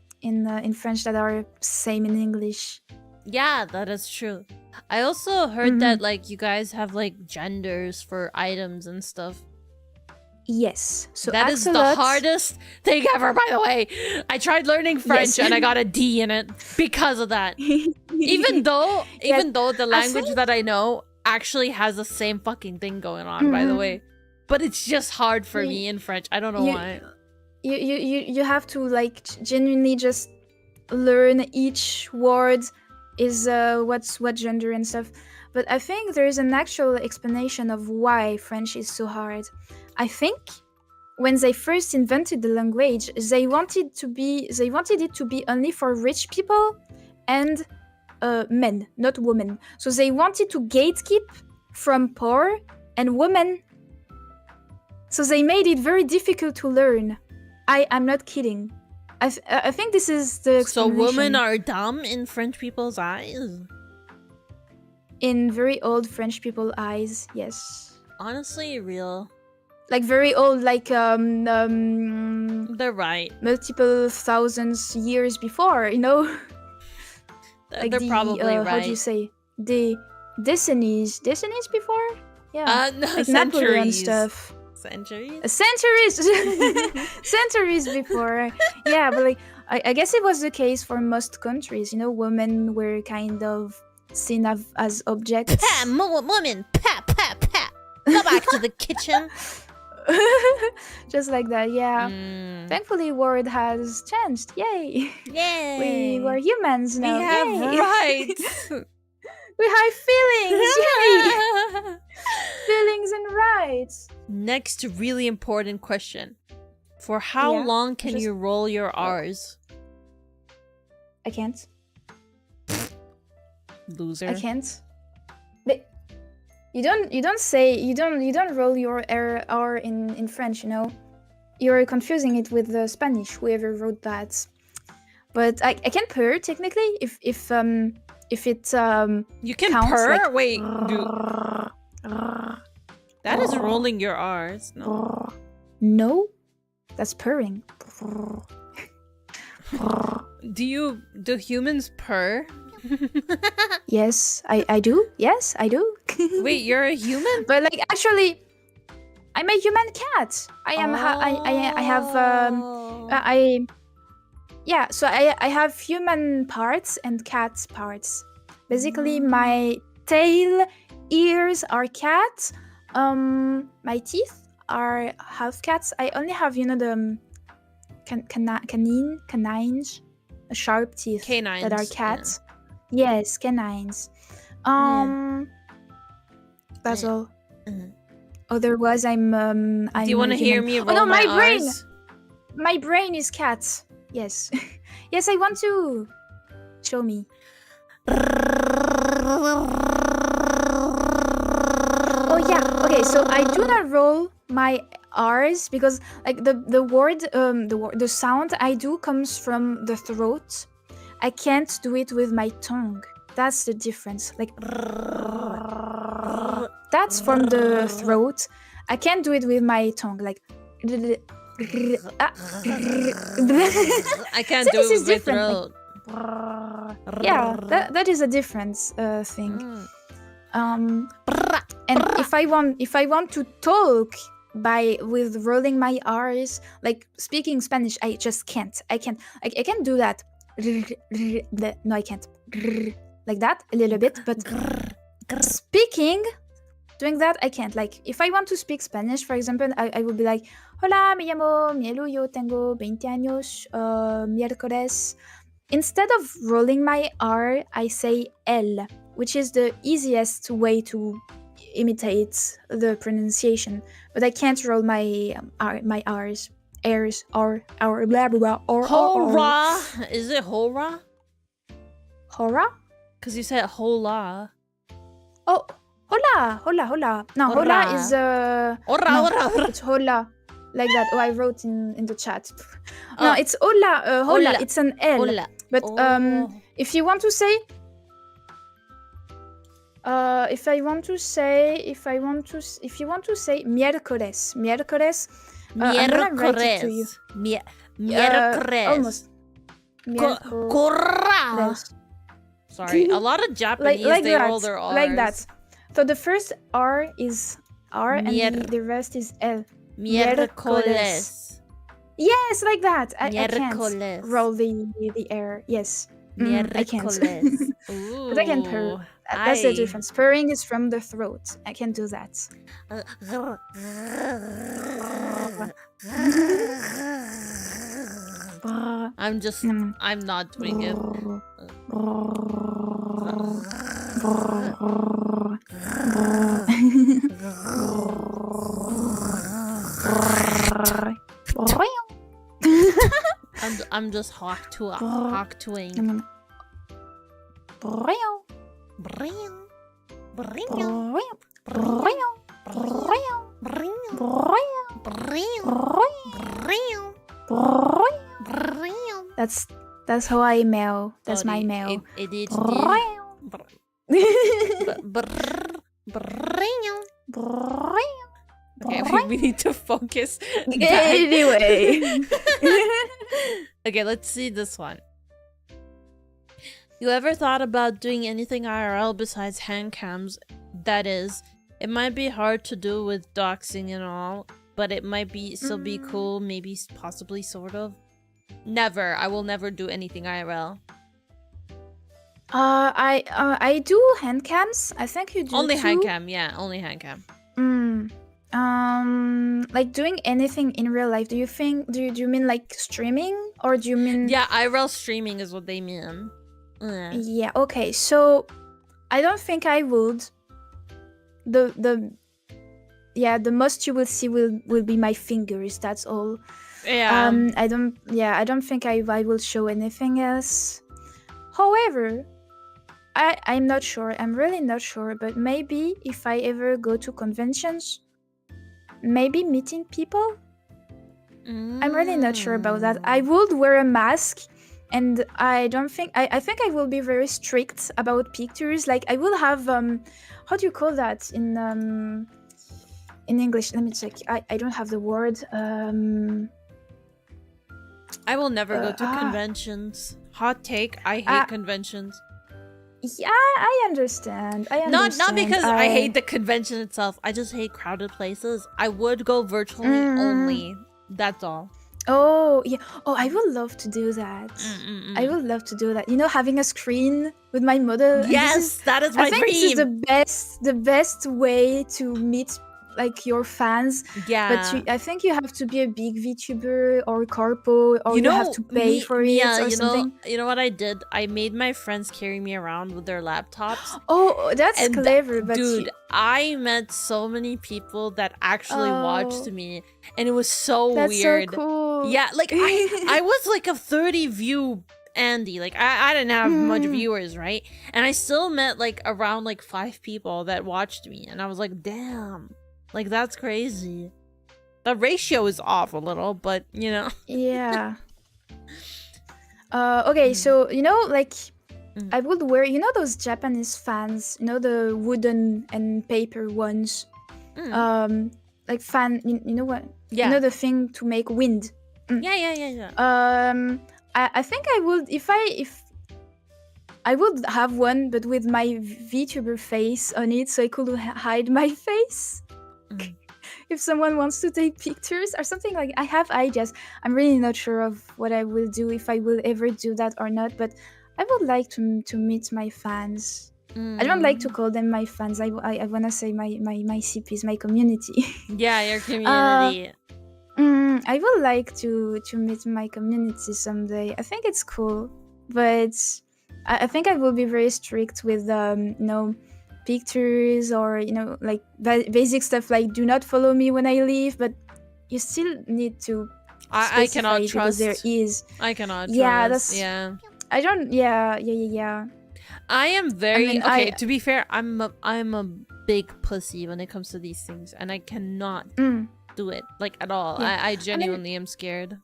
French that are same in English. Yeah, that is true. I also heard that like you guys have like genders for items and stuff. Yes. So that is the hardest thing ever, by the way. I tried learning French and I got a D in it because of that. even though the language that I know actually has the same fucking thing going on, by the way. But it's just hard for me in French. I don't know why. You have to like genuinely just learn each word is what gender and stuff. But I think there is an actual explanation of why French is so hard. I think when they first invented the language, they wanted it to be only for rich people and men, not women. So they wanted to gatekeep from poor and women. So they made it very difficult to learn. I'm not kidding. I think this is the explanation. So women are dumb in French people's eyes? In very old French people's eyes, yes. Honestly, real. Like very old, like they're right. Multiple thousands years before, Like they're probably right. How do you say? The decennies before? Yeah. No, like centuries. Stuff. Centuries? Centuries before. Yeah, but like I guess it was the case for most countries. Women were kind of seen as objects. Woman, pat. Go back to the kitchen. Just like that, yeah. Thankfully, world has changed. Yay! We were humans now. We have rights. We have feelings. Yay! Feelings and rights. Next, really important question: for how long can you roll your R's? I can't. Loser. I can't. But you don't roll your R in French, You're confusing it with the Spanish, whoever wrote that. But I can purr technically if it you can counts, purr? Like, wait, that is rolling your R's. No, that's purring. Do humans purr? Yes, I do. Yes, I do. Wait, you're a human? But like actually, I'm a human cat. I am. I have. So I have human parts and cat parts. Basically, my tail, ears are cat. My teeth are half cats. I only have the canines, sharp teeth canines that are cats. Yeah. Yes, canines. That's all. Otherwise, I'm. Do you want to hear me roll my brain. R's? My brain is cat. Yes. Yes, I want to. Show me. Oh yeah. Okay, so I do not roll my R's because like the word the sound I do comes from the throat. I can't do it with my tongue. That's the difference. Like that's from the throat. I can't do it with my tongue. Like I can't do it with my throat. Yeah, that is a different thing. if I want to talk with rolling my R's, like speaking Spanish, I just can't. I can't do that. No, I can't. Like that a little bit, but speaking, doing that, I can't. Like, if I want to speak Spanish, for example, I would be like, hola, me llamo Mielu, yo tengo 20 años, miércoles. Instead of rolling my R, I say L, which is the easiest way to imitate the pronunciation. But I can't roll my R's. Airs, or blah, blah, blah, or. Hora! Is it hora? Hora? Because you said hola. Oh, hola. No, hola is Ora. it's hola, like that. Oh, I wrote in the chat. No, it's hola. Hola. It's an L. Hola. But if you want to say, if you want to say miércoles, I'm gonna write it to you. Miércoles. Almost. Corra. Sorry, a lot of Japanese like they that, roll their R's. like that. So the first R is R and the rest is L. Miércoles. Yes, like that. I can't Miércoles. roll the R. Yes. I can't. Ooh, But I can purr. That's the difference. Purring is from the throat. I can do that. I'm not doing it. I'm just hawk-toing. That's how I meow. That's my meow. Okay, we need to focus. Anyway. Okay, let's see this one. You ever thought about doing anything IRL besides hand cams? That is, it might be hard to do with doxing and all, but it might still be cool, maybe, possibly, sort of. Never. I will never do anything IRL. I do hand cams. I think you do only too. hand cam, yeah, only hand cam. Like doing anything in real life. Do you mean like streaming, or do you mean? Yeah, IRL streaming is what they mean. Yeah. Okay. So I don't think I would. The most you will see will be my fingers. That's all. Yeah. I don't think I will show anything else. However, I'm not sure. I'm really not sure. But maybe if I ever go to conventions, maybe meeting people. I'm really not sure about that. I would wear a mask, and I don't think I think I will be very strict about pictures. Like I will have how do you call that in English? Let me check. I don't have the word. I will never go to conventions. Hot take, I hate conventions. Yeah, I understand. Not because I hate the convention itself. I just hate crowded places. I would go virtually only. That's all. Oh, yeah. Oh, I would love to do that. I would love to do that. You know, having a screen with my model. Yes, that is my dream. I think this is the best way to meet like your fans. Yeah. But I think you have to be a big VTuber or corpo, or you have to pay for it or something. You know what I did? I made my friends carry me around with their laptops. Oh, that's clever. But dude, I met so many people that actually watched me, and it was so that's weird. So cool. Yeah, like I was like a 30 view Andy. Like I didn't have much viewers, right? And I still met like around like 5 people that watched me, and I was like, damn. Like, that's crazy. The ratio is off a little, but, you know. Yeah. Okay, so, you know, like, I would wear, you know those Japanese fans? You know, the wooden and paper ones? Like, fan, you know what? Yeah. You know the thing to make wind? Yeah. I think I would, if I would have one, but with my VTuber face on it, so I could hide my face. Mm. If someone wants to take pictures or something like, I have ideas. I'm really not sure of what I will do, if I will ever do that or not. But I would like to meet my fans. I don't like to call them my fans. I want to say my CPs, my community. Yeah, your community. I would like to meet my community someday. I think it's cool, but I think I will be very strict with pictures, or like basic stuff like do not follow me when I leave. But you still need to I cannot because trust. there is. I cannot Yeah, trust. that's. Yeah. I don't. Yeah. I am very mean, okay. To be fair, I'm a big pussy when it comes to these things, and I cannot do it like at all. Yeah. I genuinely am scared.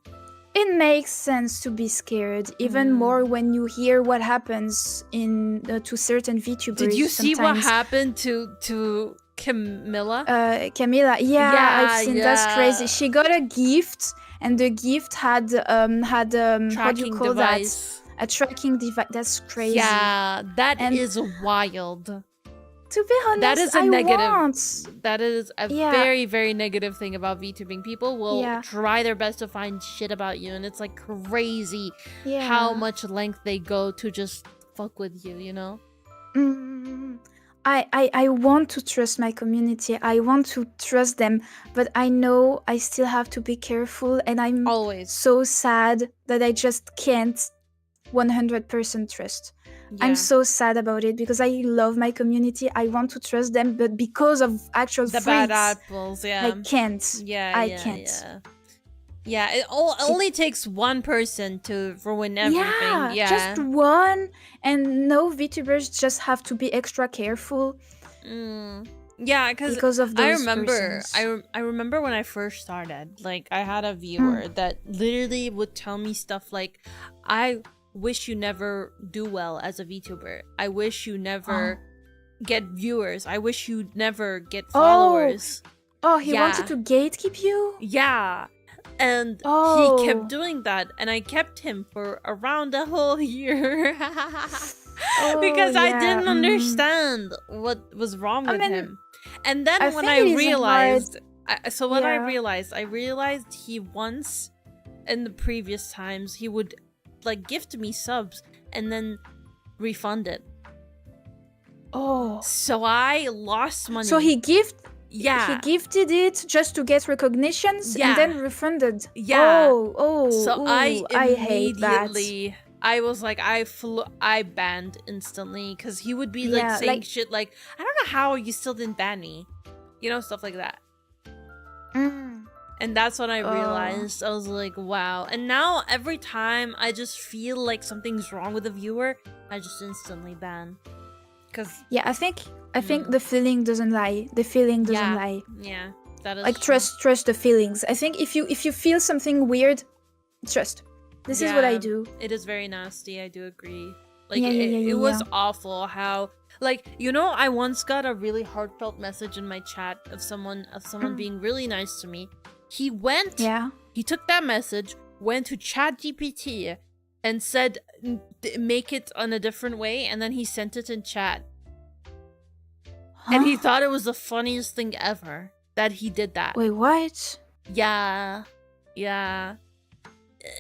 It makes sense to be scared, even more when you hear what happens to certain VTubers. Did you see what sometimes. happened to Camilla? Camilla, yeah, I've seen. yeah. That's crazy. She got a gift, and the gift had what do Tracking you call device. that? A tracking device. That's crazy. Yeah, that is wild. To be honest, That is a negative. Want. That is a very, very negative thing about VTubing. People will try their best to find shit about you, and it's like crazy how much length they go to just fuck with you, you know? I want to trust my community. I want to trust them, but I know I still have to be careful, and I'm always so sad that I just can't 100% trust. Yeah. I'm so sad about it because I love my community. I want to trust them, but because of actual the freaks, bad apples, I can't. I can't. Yeah, it only takes one person to ruin everything. Yeah, just one, and no VTubers just have to be extra careful. Yeah, because of those I remember, persons. I remember when I first started. Like, I had a viewer that literally would tell me stuff like, "I wish you never do well as a VTuber. I wish you never get viewers. I wish you never get followers." He wanted to gatekeep you? Yeah. And he kept doing that, and I kept him for around a whole year. Because I didn't understand what was wrong with him. And then when I realized, I realized he once, in the previous times, he would like gift me subs and then refund it. So I lost money. So he gifted it just to get recognitions and then refunded. So I hate that. I was like, I banned instantly, because he would be like saying shit like, "I don't know how you still didn't ban me," you know, stuff like that. And that's when I realized. I was like, wow. And now every time I just feel like something's wrong with a viewer, I just instantly ban. I think the feeling doesn't lie. The feeling doesn't lie. Yeah, that is like true. trust the feelings. I think if you feel something weird, trust. This is what I do. It is very nasty. I do agree. Like it was awful how, like, you know, I once got a really heartfelt message in my chat of someone being really nice to me. He took that message, went to ChatGPT, and said, make it on a different way, and then he sent it in chat. And he thought it was the funniest thing ever that he did that. Wait, what? Yeah.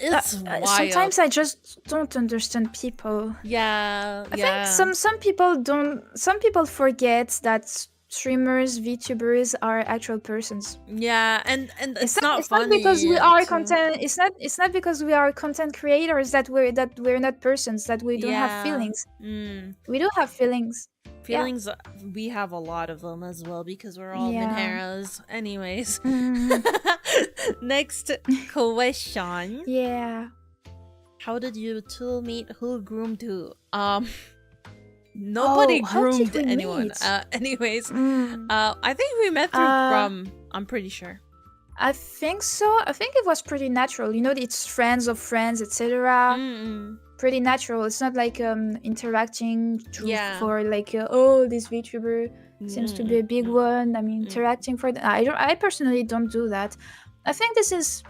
It's wild. Sometimes I just don't understand people. I think some people forget that streamers, VTubers are actual persons. Yeah, and it's not funny. Not because we are content. It's not because we are content creators that we're not persons, that we don't have feelings. We do have feelings. Feelings, we have a lot of them as well, because we're all Minheras. Anyways. Next question. Yeah. How did you two meet? Who groomed who? Nobody groomed anyone. Anyways, I think we met through Crumb. I'm pretty sure. I think so. I think it was pretty natural. You know, it's friends of friends, etc. Pretty natural. It's not like interacting for like this VTuber seems to be a big one. I mean, interacting for I personally don't do that. I think this is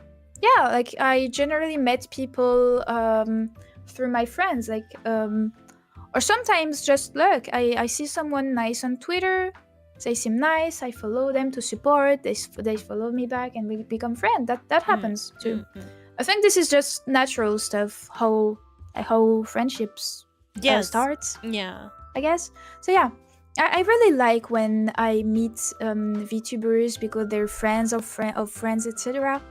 like I generally met people through my friends, like Or sometimes just look, I see someone nice on Twitter, they seem nice, I follow them to support, they follow me back and we become friends. That happens too. I think this is just natural stuff, how friendships Yes. start, Yeah. I guess. So yeah, I really like when I meet VTubers because they're friends of friends, etc.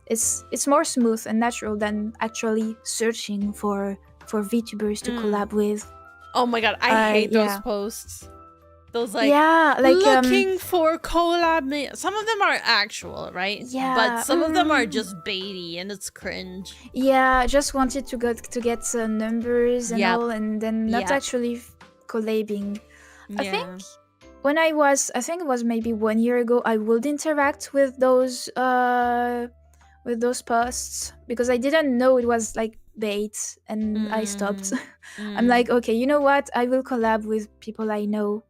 It's more smooth and natural than actually searching for VTubers to collab with. Oh my god, I hate those yeah. posts. Those like, yeah, like looking for collab. Some of them are actual, right? Yeah, But some of them are just baity and it's cringe. Yeah, just wanted to get numbers and Yep. all, and then not Yep. actually collabing. I Yeah. think when I think it was maybe 1 year ago, I would interact with those posts because I didn't know it was like bait, and I stopped. I'm like, okay, you know what? I will collab with people I know.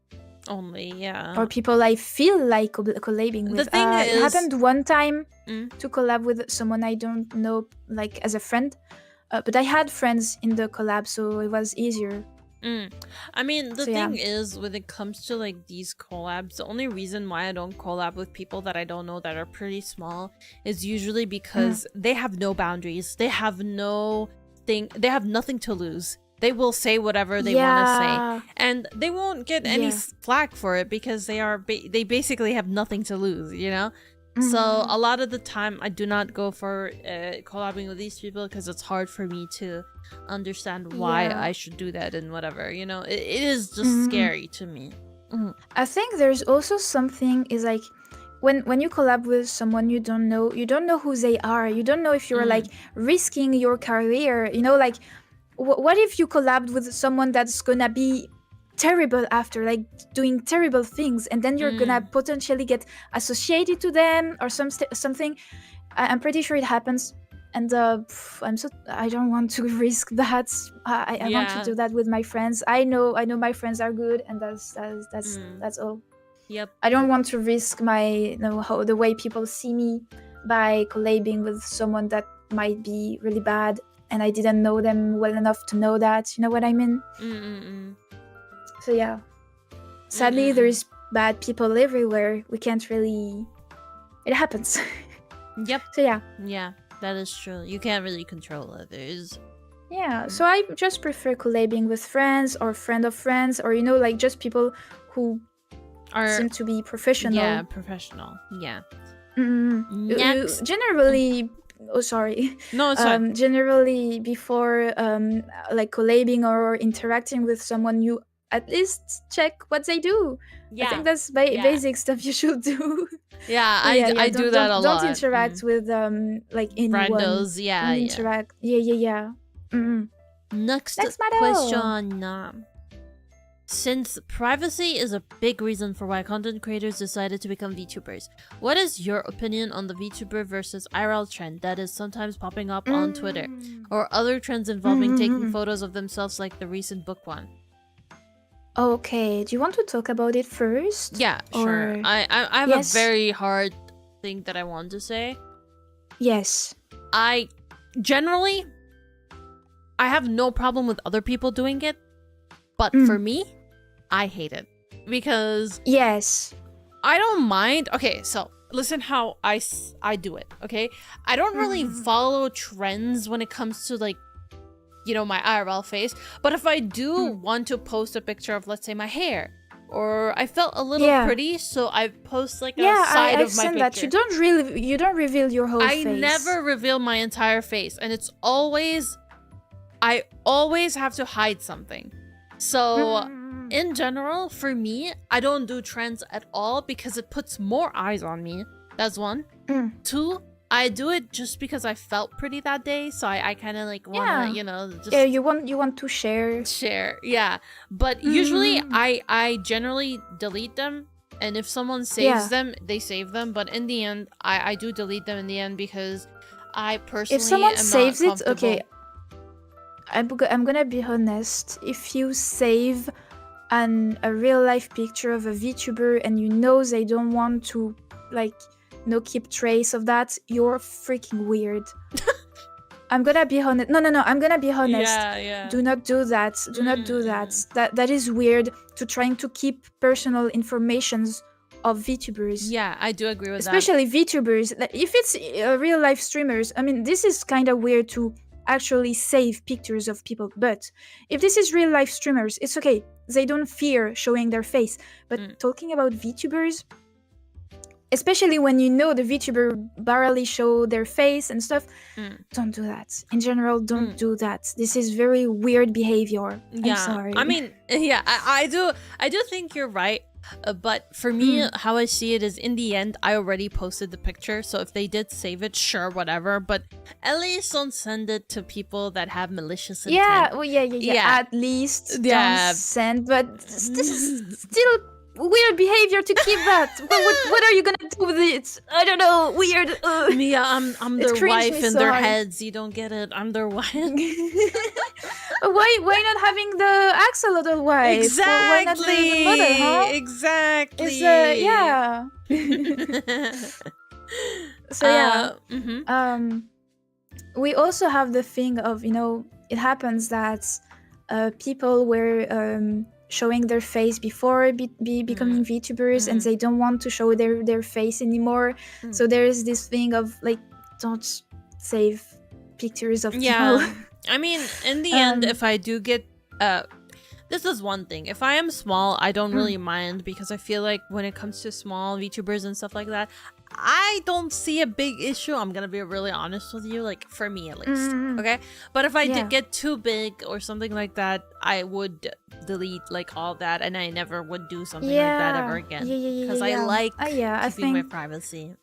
Only, yeah. Or people I feel like collabing with. The thing is, it happened one time to collab with someone I don't know, like as a friend. But I had friends in the collab, so it was easier. I mean, the thing is, when it comes to like these collabs, the only reason why I don't collab with people that I don't know that are pretty small is usually because they have no boundaries. They have they have nothing to lose. They will say whatever they want to say, and they won't get any flack for it because they basically have nothing to lose, you know? So a lot of the time I do not go for collabing with these people because it's hard for me to understand why I should do that and whatever, you know? It is just scary to me. I think there's also something is like when you collab with someone you don't know who they are. You don't know if you're like risking your career, you know, like what if you collabed with someone that's gonna be terrible after, like doing terrible things, and then you're gonna potentially get associated to them or something. I'm pretty sure it happens, and I don't want to risk that. I want to do that with my friends. I know my friends are good, and that's all. Yep. I don't want to risk the way people see me by collabing with someone that might be really bad, and I didn't know them well enough to know that. You know what I mean? So yeah, sadly there's bad people everywhere. We can't really. It happens. Yep. So yeah. Yeah, that is true. You can't really control others. Yeah. So I just prefer collabing with friends or friend of friends, or you know, like just people who seem to be professional. Yeah, professional. Yeah. Next. Generally. Oh, sorry. No, it's fine. Generally, before like collabing or interacting with someone, you at least check what they do. Yeah. I think that's basic stuff you should do. Yeah, I do that a lot. Don't interact with like anyone. Randos, yeah. Interact. Yeah. Next question. Since privacy is a big reason for why content creators decided to become VTubers, what is your opinion on the VTuber versus IRL trend that is sometimes popping up on Twitter, or other trends involving taking photos of themselves like the recent book one? Okay, do you want to talk about it first? Yeah, sure. I have a very hard thing that I want to say. Yes. I have no problem with other people doing it, but for me, I hate it because I don't mind. Okay, so listen how I do it. Okay, I don't really follow trends when it comes to like, you know, my IRL face. But if I do want to post a picture of, let's say, my hair, or I felt a little pretty, so I post like a side of my picture. That. You don't reveal your whole face. I never reveal my entire face, and it's always I always have to hide something. So in general, for me, I don't do trends at all because it puts more eyes on me. That's one. Two, I do it just because I felt pretty that day, so I kind of like wanna, you know, just you want to share. Yeah. But usually I generally delete them, and if someone saves them, they save them. But in the end, I do delete them in the end because I personally if someone saves not it, okay. I'm gonna be honest. If you save a real life picture of a VTuber and you know they don't want to like keep trace of that, you're freaking weird. I'm gonna be honest. No, I'm gonna be honest. Yeah. Do not do that. Do not do that. That is weird to trying to keep personal informations of VTubers. Yeah, I do agree with Especially VTubers. If it's real life streamers, I mean, this is kind of weird to actually save pictures of people. But if this is real life streamers, it's okay. They don't fear showing their face. But talking about VTubers, especially when you know the VTuber barely show their face and stuff, don't do that. In general, don't do that. This is very weird behavior. Yeah, I'm sorry. I mean, yeah, I do think you're right. But for me, how I see it is, in the end, I already posted the picture. So if they did save it, sure, whatever. But at least don't send it to people that have malicious intent. Yeah, well, yeah. At least don't send. But this is still weird behavior to keep that. What are you gonna do with it? I don't know. Weird. Mia, I'm their wife in their heads. You don't get it. I'm their wife. Why not having the axolotl wife? Exactly. Why not the mother, huh? Exactly. Yeah. So yeah. We also have the thing of, it happens that people were showing their face before becoming VTubers, and they don't want to show their face anymore. So there's this thing of like, don't save pictures of people. I mean, in the end, if I do get this is one thing. If I am small, I don't really mind, because I feel like when it comes to small VTubers and stuff like that, I don't see a big issue. I'm gonna be really honest with you, like, for me at least. Okay, but if I did get too big or something like that, I would delete like all that, and I never would do something like that ever again, because I like keeping my privacy.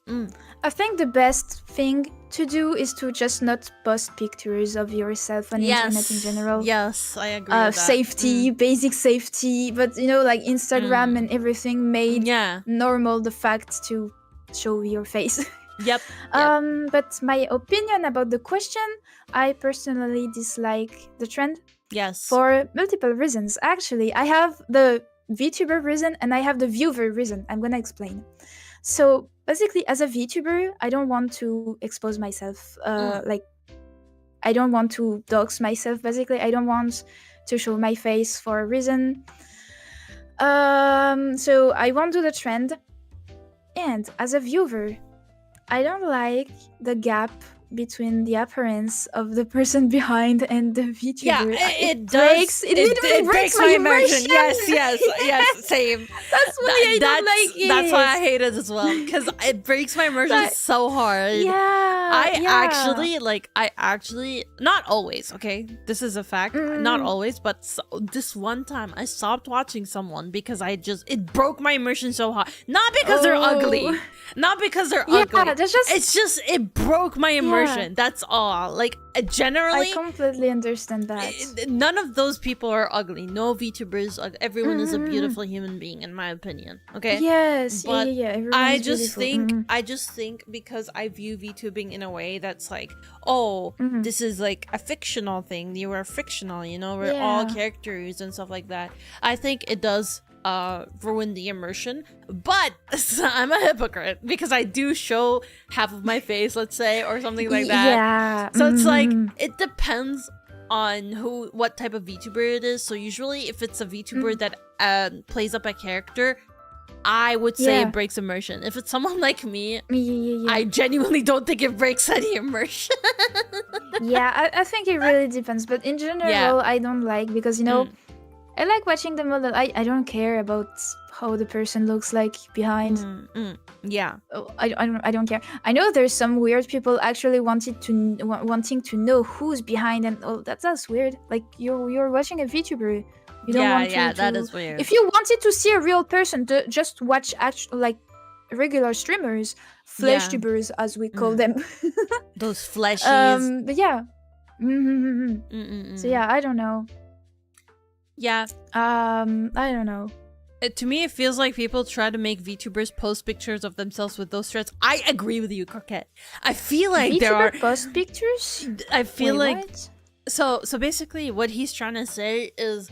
I think the best thing to do is to just not post pictures of yourself on internet in general. Yes, I agree with that. Safety, basic safety, but like Instagram and everything made normal the fact to show your face. Yep. But my opinion about the question, I personally dislike the trend. Yes. For multiple reasons. Actually, I have the VTuber reason and I have the viewer reason. I'm gonna explain. So basically, as a VTuber, I don't want to expose myself. Like, I don't want to dox myself. Basically, I don't want to show my face for a reason. So I won't do the trend. And as a viewer, I don't like the gap between the appearance of the person behind and the VTuber. Yeah, it does. It breaks my immersion. Yes, same. That's why I don't like it. That's why I hate it as well, because it breaks my immersion so hard. I actually, not always, okay? This is a fact. Not always, but this one time I stopped watching someone because it broke my immersion so hard. Not because they're ugly. Not because they're ugly. It's just, it broke my immersion. That's all. Like, generally, I completely understand that. None of those people are ugly. No VTubers. Everyone is a beautiful human being, in my opinion. Okay. Yes. But I just think because I view VTubing in a way that's like, this is like a fictional thing. You are fictional. We're all characters and stuff like that. I think it does ruin the immersion, but I'm a hypocrite because I do show half of my face, let's say, or something like that. So it's like, it depends on what type of VTuber it is. So usually if it's a VTuber that plays up a character, I would say it breaks immersion. If it's someone like me, I genuinely don't think it breaks any immersion. I think it really depends, but in general I don't like, because I like watching the model. I don't care about how the person looks like behind. I don't care. I know there's some weird people actually wanting to know who's behind, and that's weird. Like, you're watching a VTuber. You don't want to. That is weird. If you wanted to see a real person, just watch regular streamers, flesh tubers as we call them. Those fleshies. But yeah. So I don't know. I don't know. To me, it feels like people try to make VTubers post pictures of themselves with those threads. I agree with you, Coquette. I feel like VTuber there are post pictures. I feel like what? So basically, what he's trying to say is,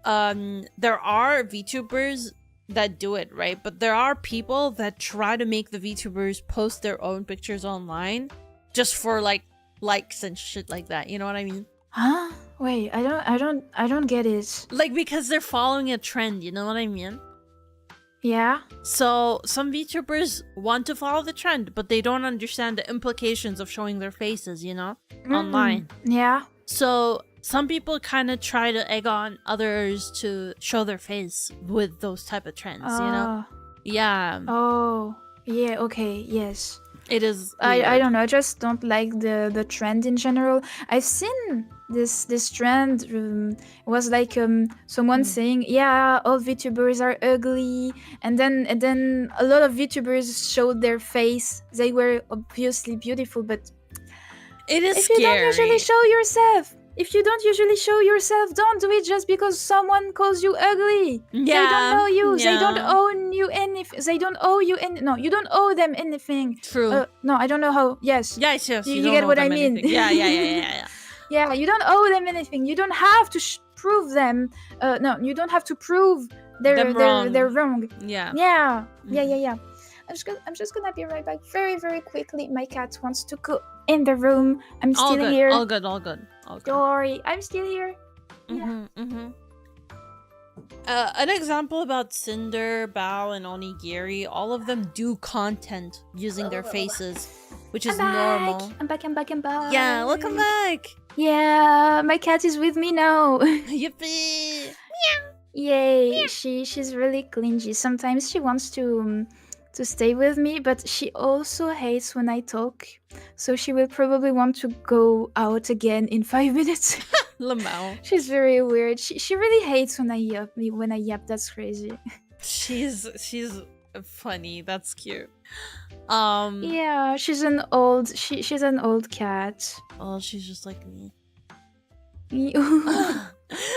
there are VTubers that do it, right? But there are people that try to make the VTubers post their own pictures online, just for like likes and shit like that. You know what I mean? Huh? Wait, I don't get it. Like, because they're following a trend. You know what I mean? Yeah. So some VTubers want to follow the trend, but they don't understand the implications of showing their faces, you know, online. Yeah. So some people kind of try to egg on others to show their face with those type of trends, you know? Yeah. Oh. Yeah, okay, yes. It is I don't know, I just don't like the trend in general. I've seen this trend was like someone saying, yeah, all VTubers are ugly, and then a lot of VTubers showed their face. They were obviously beautiful, but it is if scary. you don't usually show yourself, don't do it just because someone calls you ugly. Yeah. They don't know you. Yeah. They don't own you anything. They don't owe you any. No, you don't owe them anything. True. No, I don't know how. Yes. Yes. You don't get owe what I them mean. anything. Yeah. Yeah, you don't owe them anything. You don't have to prove them. No, you don't have to prove they're wrong. Yeah. Yeah. I'm just gonna be right back very, very quickly. My cat wants to go in the room. I'm still here. All good. Don't worry, I'm still here. An example about Cinder, Bao, and Onigiri, all of them do content using their faces, which is normal. I'm back. Yeah, welcome back. Yeah, my cat is with me now. Yippee! Yay! She's really clingy. Sometimes she wants to stay with me, but she also hates when I talk. So she will probably want to go out again in 5 minutes. Lamau. She's very weird. She really hates when I yap. That's crazy. She's funny. That's cute. Yeah, she's an old cat. Oh, she's just like me.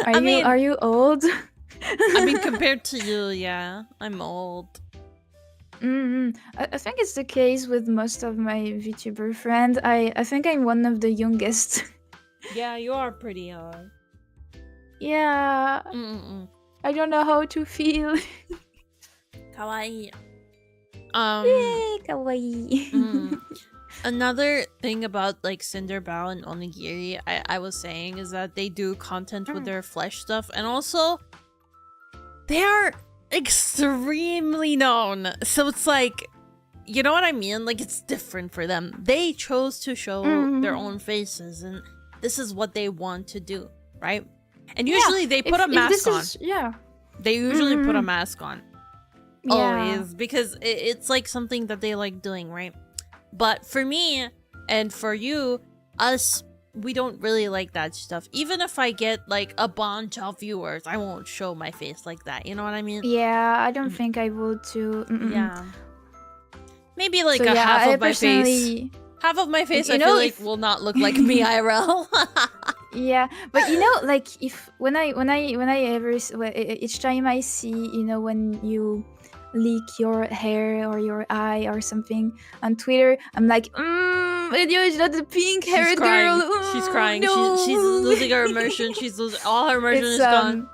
Are you old? I mean, compared to you, yeah, I'm old. I think it's the case with most of my VTuber friends. I think I'm one of the youngest. Yeah, you are pretty young. Yeah. I don't know how to feel. Kawaii. Yay, kawaii. Another thing about like Cinder, Bao, and Onigiri I was saying is that they do content with their flesh stuff, and also they are extremely known. So it's like, you know what I mean? Like, it's different for them. They chose to show their own faces, and this is what they want to do, right? And usually they put a mask on. They usually put a mask on. Always, because it's like something that they like doing, right? But for me and for you, us, we don't really like that stuff. Even if I get like a bunch of viewers, I won't show my face like that. You know what I mean? Yeah, I don't think I would too. Yeah. Maybe like so, half of my face. Half of my face, I feel like will not look like me IRL. Yeah, but you know, like if when I ever each time I see, you know, when you leak your hair or your eye or something on Twitter, I'm like, Elio is not the pink-haired girl. She's crying. No. She's losing her immersion. She's losing all her immersion is gone.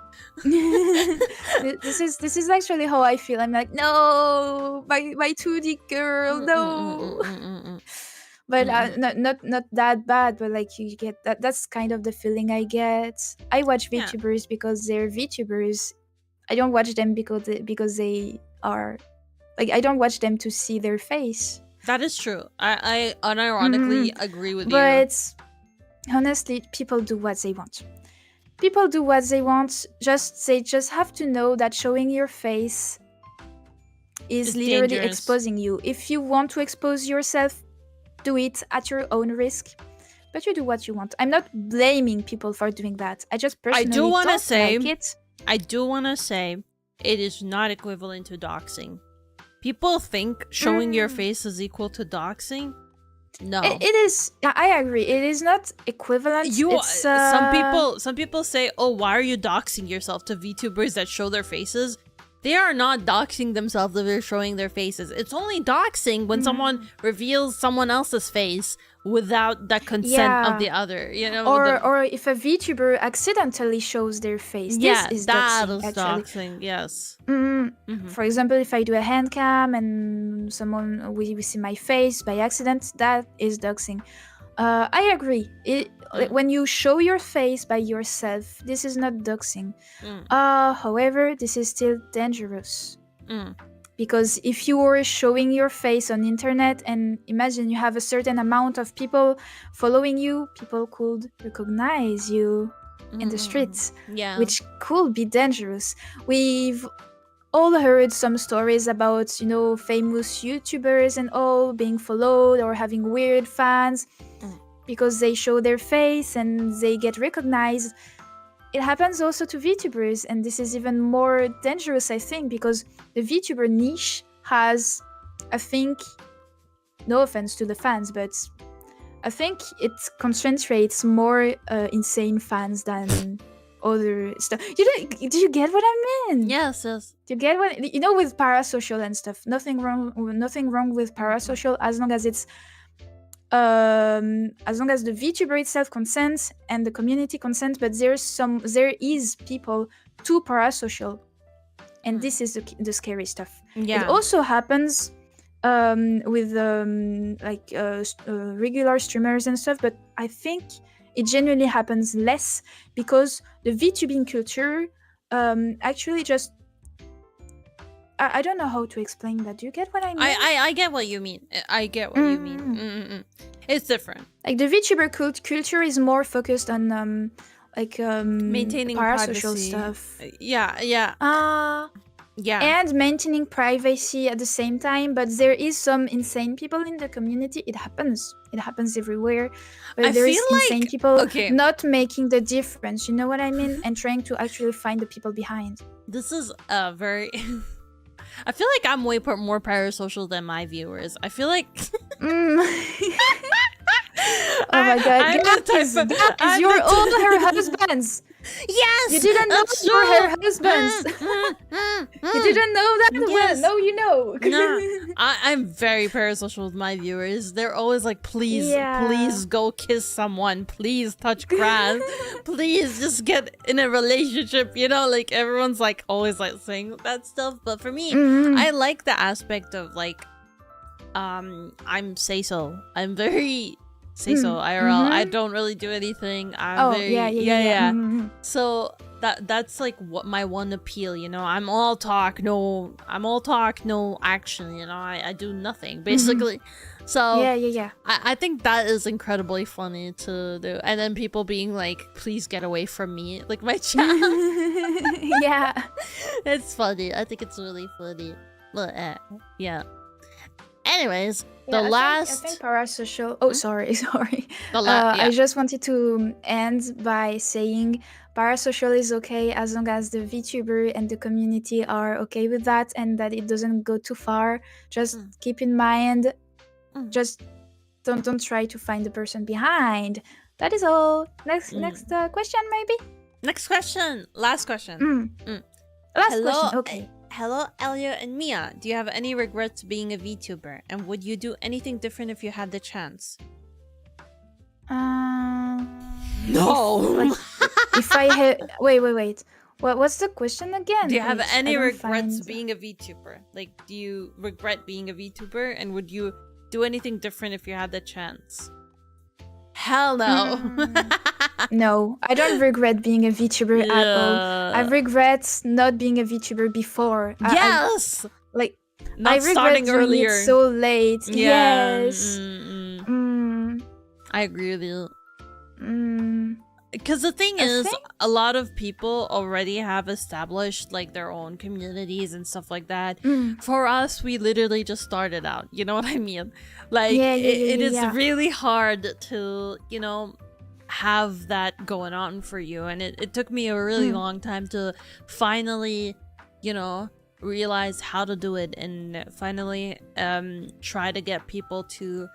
This is actually how I feel. I'm like, no, my 2D girl, no. But not that bad. But like you get that. That's kind of the feeling I get. I watch VTubers because they're VTubers. I don't watch them because they are like, I don't watch them to see their face. That is true. I unironically agree with you. But honestly, people do what they want. They just have to know that showing your face is literally dangerous. Exposing you. If you want to expose yourself, do it at your own risk. But you do what you want. I'm not blaming people for doing that. I just personally don't like it. I do want to say it is not equivalent to doxing. People think showing your face is equal to doxing. No, it is. I agree. It is not equivalent. Some people say, "Oh, why are you doxing yourself?" To VTubers that show their faces. They are not doxing themselves if they're showing their faces. It's only doxing when someone reveals someone else's face without the consent of the other, you know? Or if a VTuber accidentally shows their face. This is doxing, yes. For example, if I do a hand cam and someone we see my face by accident, that is doxing. I agree. When you show your face by yourself, this is not doxing. However, this is still dangerous. Because if you were showing your face on internet and imagine you have a certain amount of people following you, people could recognize you in the streets, which could be dangerous. We've all heard some stories about, famous YouTubers and all being followed or having weird fans because they show their face and they get recognized. It happens also to VTubers, and this is even more dangerous, I think, because the VTuber niche has, I think, no offense to the fans, but I think it concentrates more insane fans than other stuff. Do you get what I mean? Yes. Do you get what with parasocial and stuff? Nothing wrong with parasocial as long as it's as long as the VTuber itself consents and the community consents, but there is people too parasocial, and this is the scary stuff. It also happens with regular streamers and stuff, but I think it genuinely happens less because the VTubing culture actually just I don't know how to explain that. Do you get what I mean? I get what you mean. I get what you mean. It's different. Like the VTuber culture is more focused on maintaining parasocial privacy stuff. Yeah. And maintaining privacy at the same time. But there is some insane people in the community. It happens everywhere. But there is insane people not making the difference. You know what I mean? And trying to actually find the people behind. This is a very. I feel like I'm way more parasocial than my viewers. I feel like. Oh my god, guys, you're all her husbands. Yes, you didn't know you were her husbands. You didn't know that? Yes. Well, no, you know. No, I'm very parasocial with my viewers. They're always like, please go kiss someone. Please touch grass. Please just get in a relationship. Like everyone's like always like saying that stuff. But for me, I like the aspect of like, I'm say-so. I'm very say-so IRL. I don't really do anything. I'm So that's like what my one appeal, I'm all talk, no action, I do nothing basically. So I think that is incredibly funny to do. And then people being like, please get away from me, like my chat. It's funny. I think it's really funny. But anyways, I think parasocial. Oh, sorry. I just wanted to end by saying parasocial is okay as long as the VTuber and the community are okay with that, and that it doesn't go too far. Just keep in mind, just don't try to find the person behind. That is all. Next question, maybe. Next question. Last question. Last question. Okay. Hello, Elio and Mia. Do you have any regrets being a VTuber? And would you do anything different if you had the chance? No. If I had... Wait. What's the question again? Do you have any regrets being a VTuber? Like, do you regret being a VTuber? And would you do anything different if you had the chance? Hell no. No, I don't regret being a VTuber at all. I regret not being a VTuber before. Yes! I regret doing it so late. Yes. I agree with you. Because the thing is, a lot of people already have established like their own communities and stuff like that. For us, we literally just started out. You know what I mean? Like, it is really hard to, have that going on for you. And it took me a really long time to finally, realize how to do it and finally try to get people to,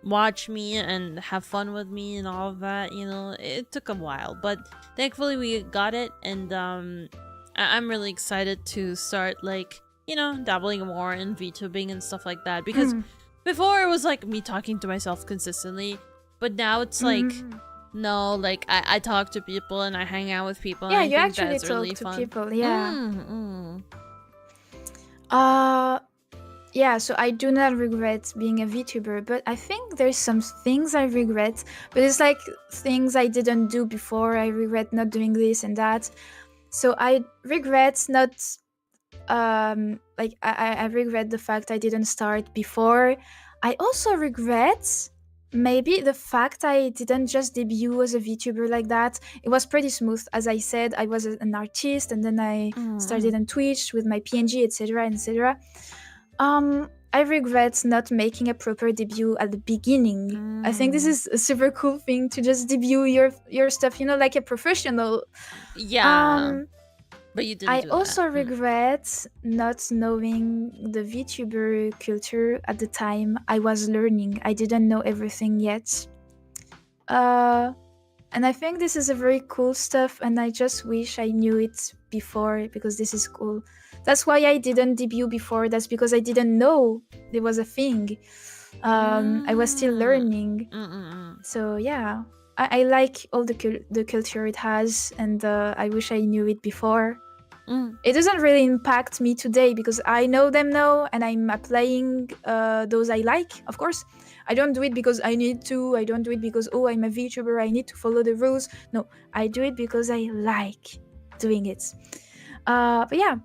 watch me and have fun with me and all of that. It took a while, but thankfully we got it. And I'm really excited to start dabbling more in VTubing and stuff like that, because before it was like me talking to myself consistently, but now it's like no, like I talk to people and I hang out with people. Yeah, and you I think actually that's talk really to fun. people. Yeah. yeah, so I do not regret being a VTuber, but I think there's some things I regret, but it's like things I didn't do before. I regret not doing this and that. So I regret not like I regret the fact I didn't start before. I also regret maybe the fact I didn't just debut as a VTuber like that. It was pretty smooth. As I said, I was an artist and then I started on Twitch with my PNG, etc., etc. I regret not making a proper debut at the beginning. I think this is a super cool thing to just debut your stuff, you know, like a professional. Yeah. But you didn't I do also that. regret not knowing the VTuber culture at the time I was learning. I didn't know everything yet. And I think this is a very cool stuff, and I just wish I knew it before because this is cool. That's why I didn't debut before. That's because I didn't know there was a thing. I was still learning. So yeah, I like all the culture it has, and I wish I knew it before. It doesn't really impact me today because I know them now and I'm applying those I like, of course. I don't do it because I need to. I don't do it because, oh, I'm a VTuber, I need to follow the rules. No, I do it because I like doing it. But yeah,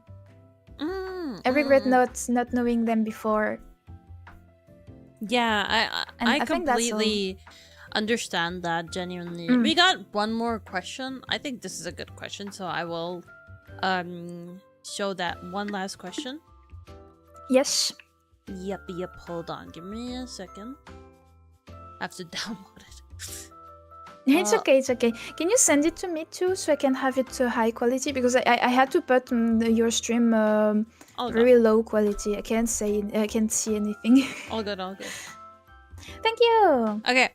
I regret not knowing them before. Yeah, I completely understand that, genuinely. We got one more question. I think this is a good question, so I will show that one last question. Yes. Yep, hold on, give me a second. I have to download it. It's okay. Can you send it to me too so I can have it to high quality? Because I had to put your stream very low quality. I can't see anything. All good. Thank you. Okay.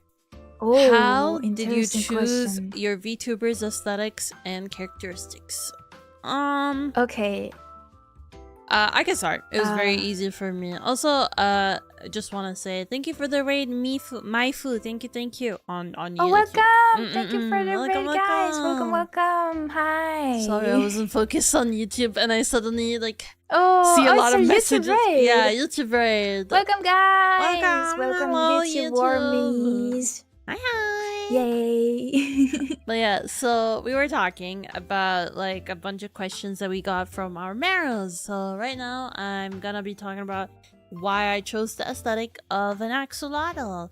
Oh, how did you choose question. your VTuber's aesthetics and characteristics? Okay. I can start. It was very easy for me. Also, I just want to say thank you for the raid, Maifu. Thank you on YouTube. Oh, welcome! Thank you for the raid, guys. Welcome. Hi. Sorry, I wasn't focused on YouTube, and I suddenly see a lot of messages. YouTube raid. Yeah, YouTube raid. Welcome, guys. Welcome Hello, YouTube warmies. Hi. Yay. But yeah, so we were talking about like a bunch of questions that we got from our Maros. So right now I'm gonna be talking about why I chose the aesthetic of an axolotl.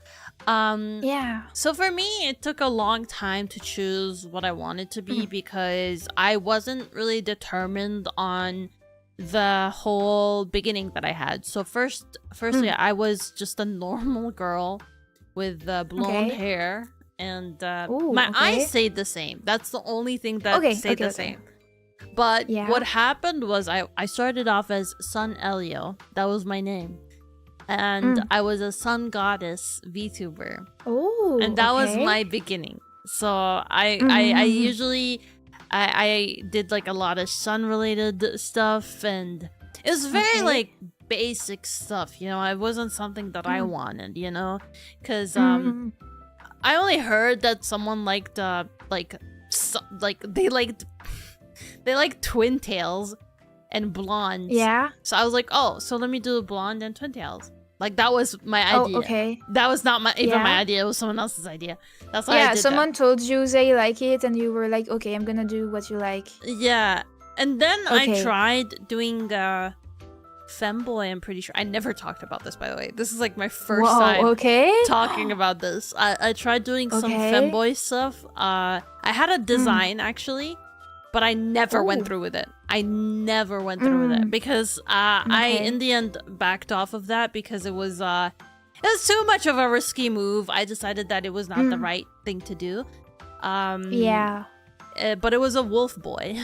Yeah. So for me, it took a long time to choose what I wanted to be because I wasn't really determined on the whole beginning that I had. So firstly, I was just a normal girl with blonde hair. And my eyes stayed the same. That's the only thing that stayed the same. But what happened was I started off as Sun Elio. That was my name. And I was a sun goddess VTuber. Oh, and that was my beginning. So I usually I did like a lot of sun related stuff, and it was very like basic stuff, you know. It wasn't something that I wanted, you know, because I only heard that someone liked they liked twin tails and blondes. Yeah. So I was like, oh, so let me do blonde and twin tails. Like that was my idea. Oh, okay. That was not my idea. It was someone else's idea. That's why I did someone told you they like it, and you were like, okay, I'm gonna do what you like. Yeah, and then I tried doing femboy. I'm pretty sure I never talked about this, by the way. This is like my first time talking about this. I tried doing some femboy stuff. I had a design actually, but I never went through with it. I never went through with it because I in the end backed off of that because it was too much of a risky move. I decided that it was not the right thing to do. But it was a wolf boy.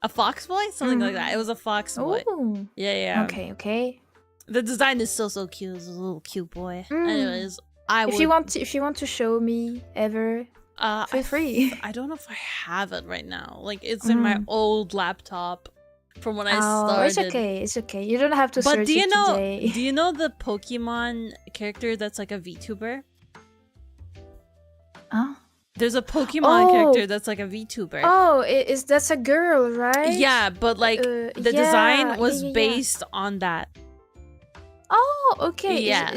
A fox boy? Something like that. It was a fox boy. Ooh. Yeah. Okay. The design is so cute. It's a little cute boy. Anyways, if you want to show me ever, feel free. I don't know if I have it right now. Like it's in my old laptop from when I started. It's okay. You don't have to search it today. Do you know the Pokemon character that's like a VTuber? There's a Pokemon character that's like a VTuber. Oh, that's a girl, right? Yeah, but like the design was based on that. Oh, okay. Yeah.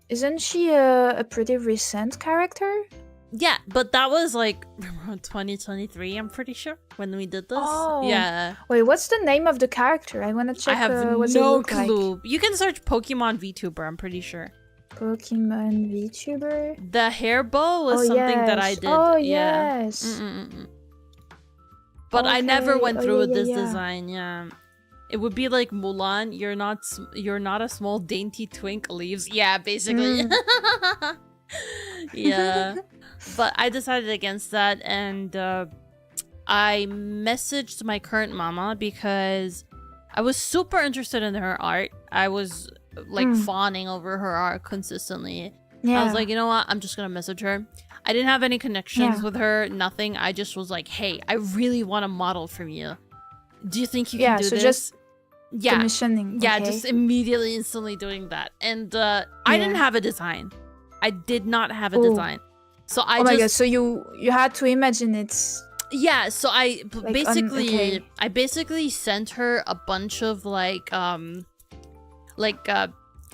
Isn't she a pretty recent character? Yeah, but that was like around 2023, I'm pretty sure, when we did this. Oh. Yeah. Wait, what's the name of the character? I want to check I have what no it look clue. like. You can search Pokemon VTuber, I'm pretty sure. Pokemon VTuber? The hair bow was something that I did. Oh, yeah. yes. But I never Okay. went Oh, through with yeah, this yeah. design, yeah. It would be like Mulan, you're not a small dainty twink leaves. Yeah, basically. Yeah. But I decided against that, and I messaged my current mama because I was super interested in her art. I was like fawning over her art consistently. Yeah. I was like, you know what? I'm just gonna message her. I didn't have any connections with her, nothing. I just was like, hey, I really want a model from you. Do you think you can do so this? just yeah, commissioning. yeah, okay. just immediately, instantly doing that. And I didn't have a design. I did not have a design. So I my god! So you had to imagine it. Yeah, so I Like, basically I basically sent her a bunch of like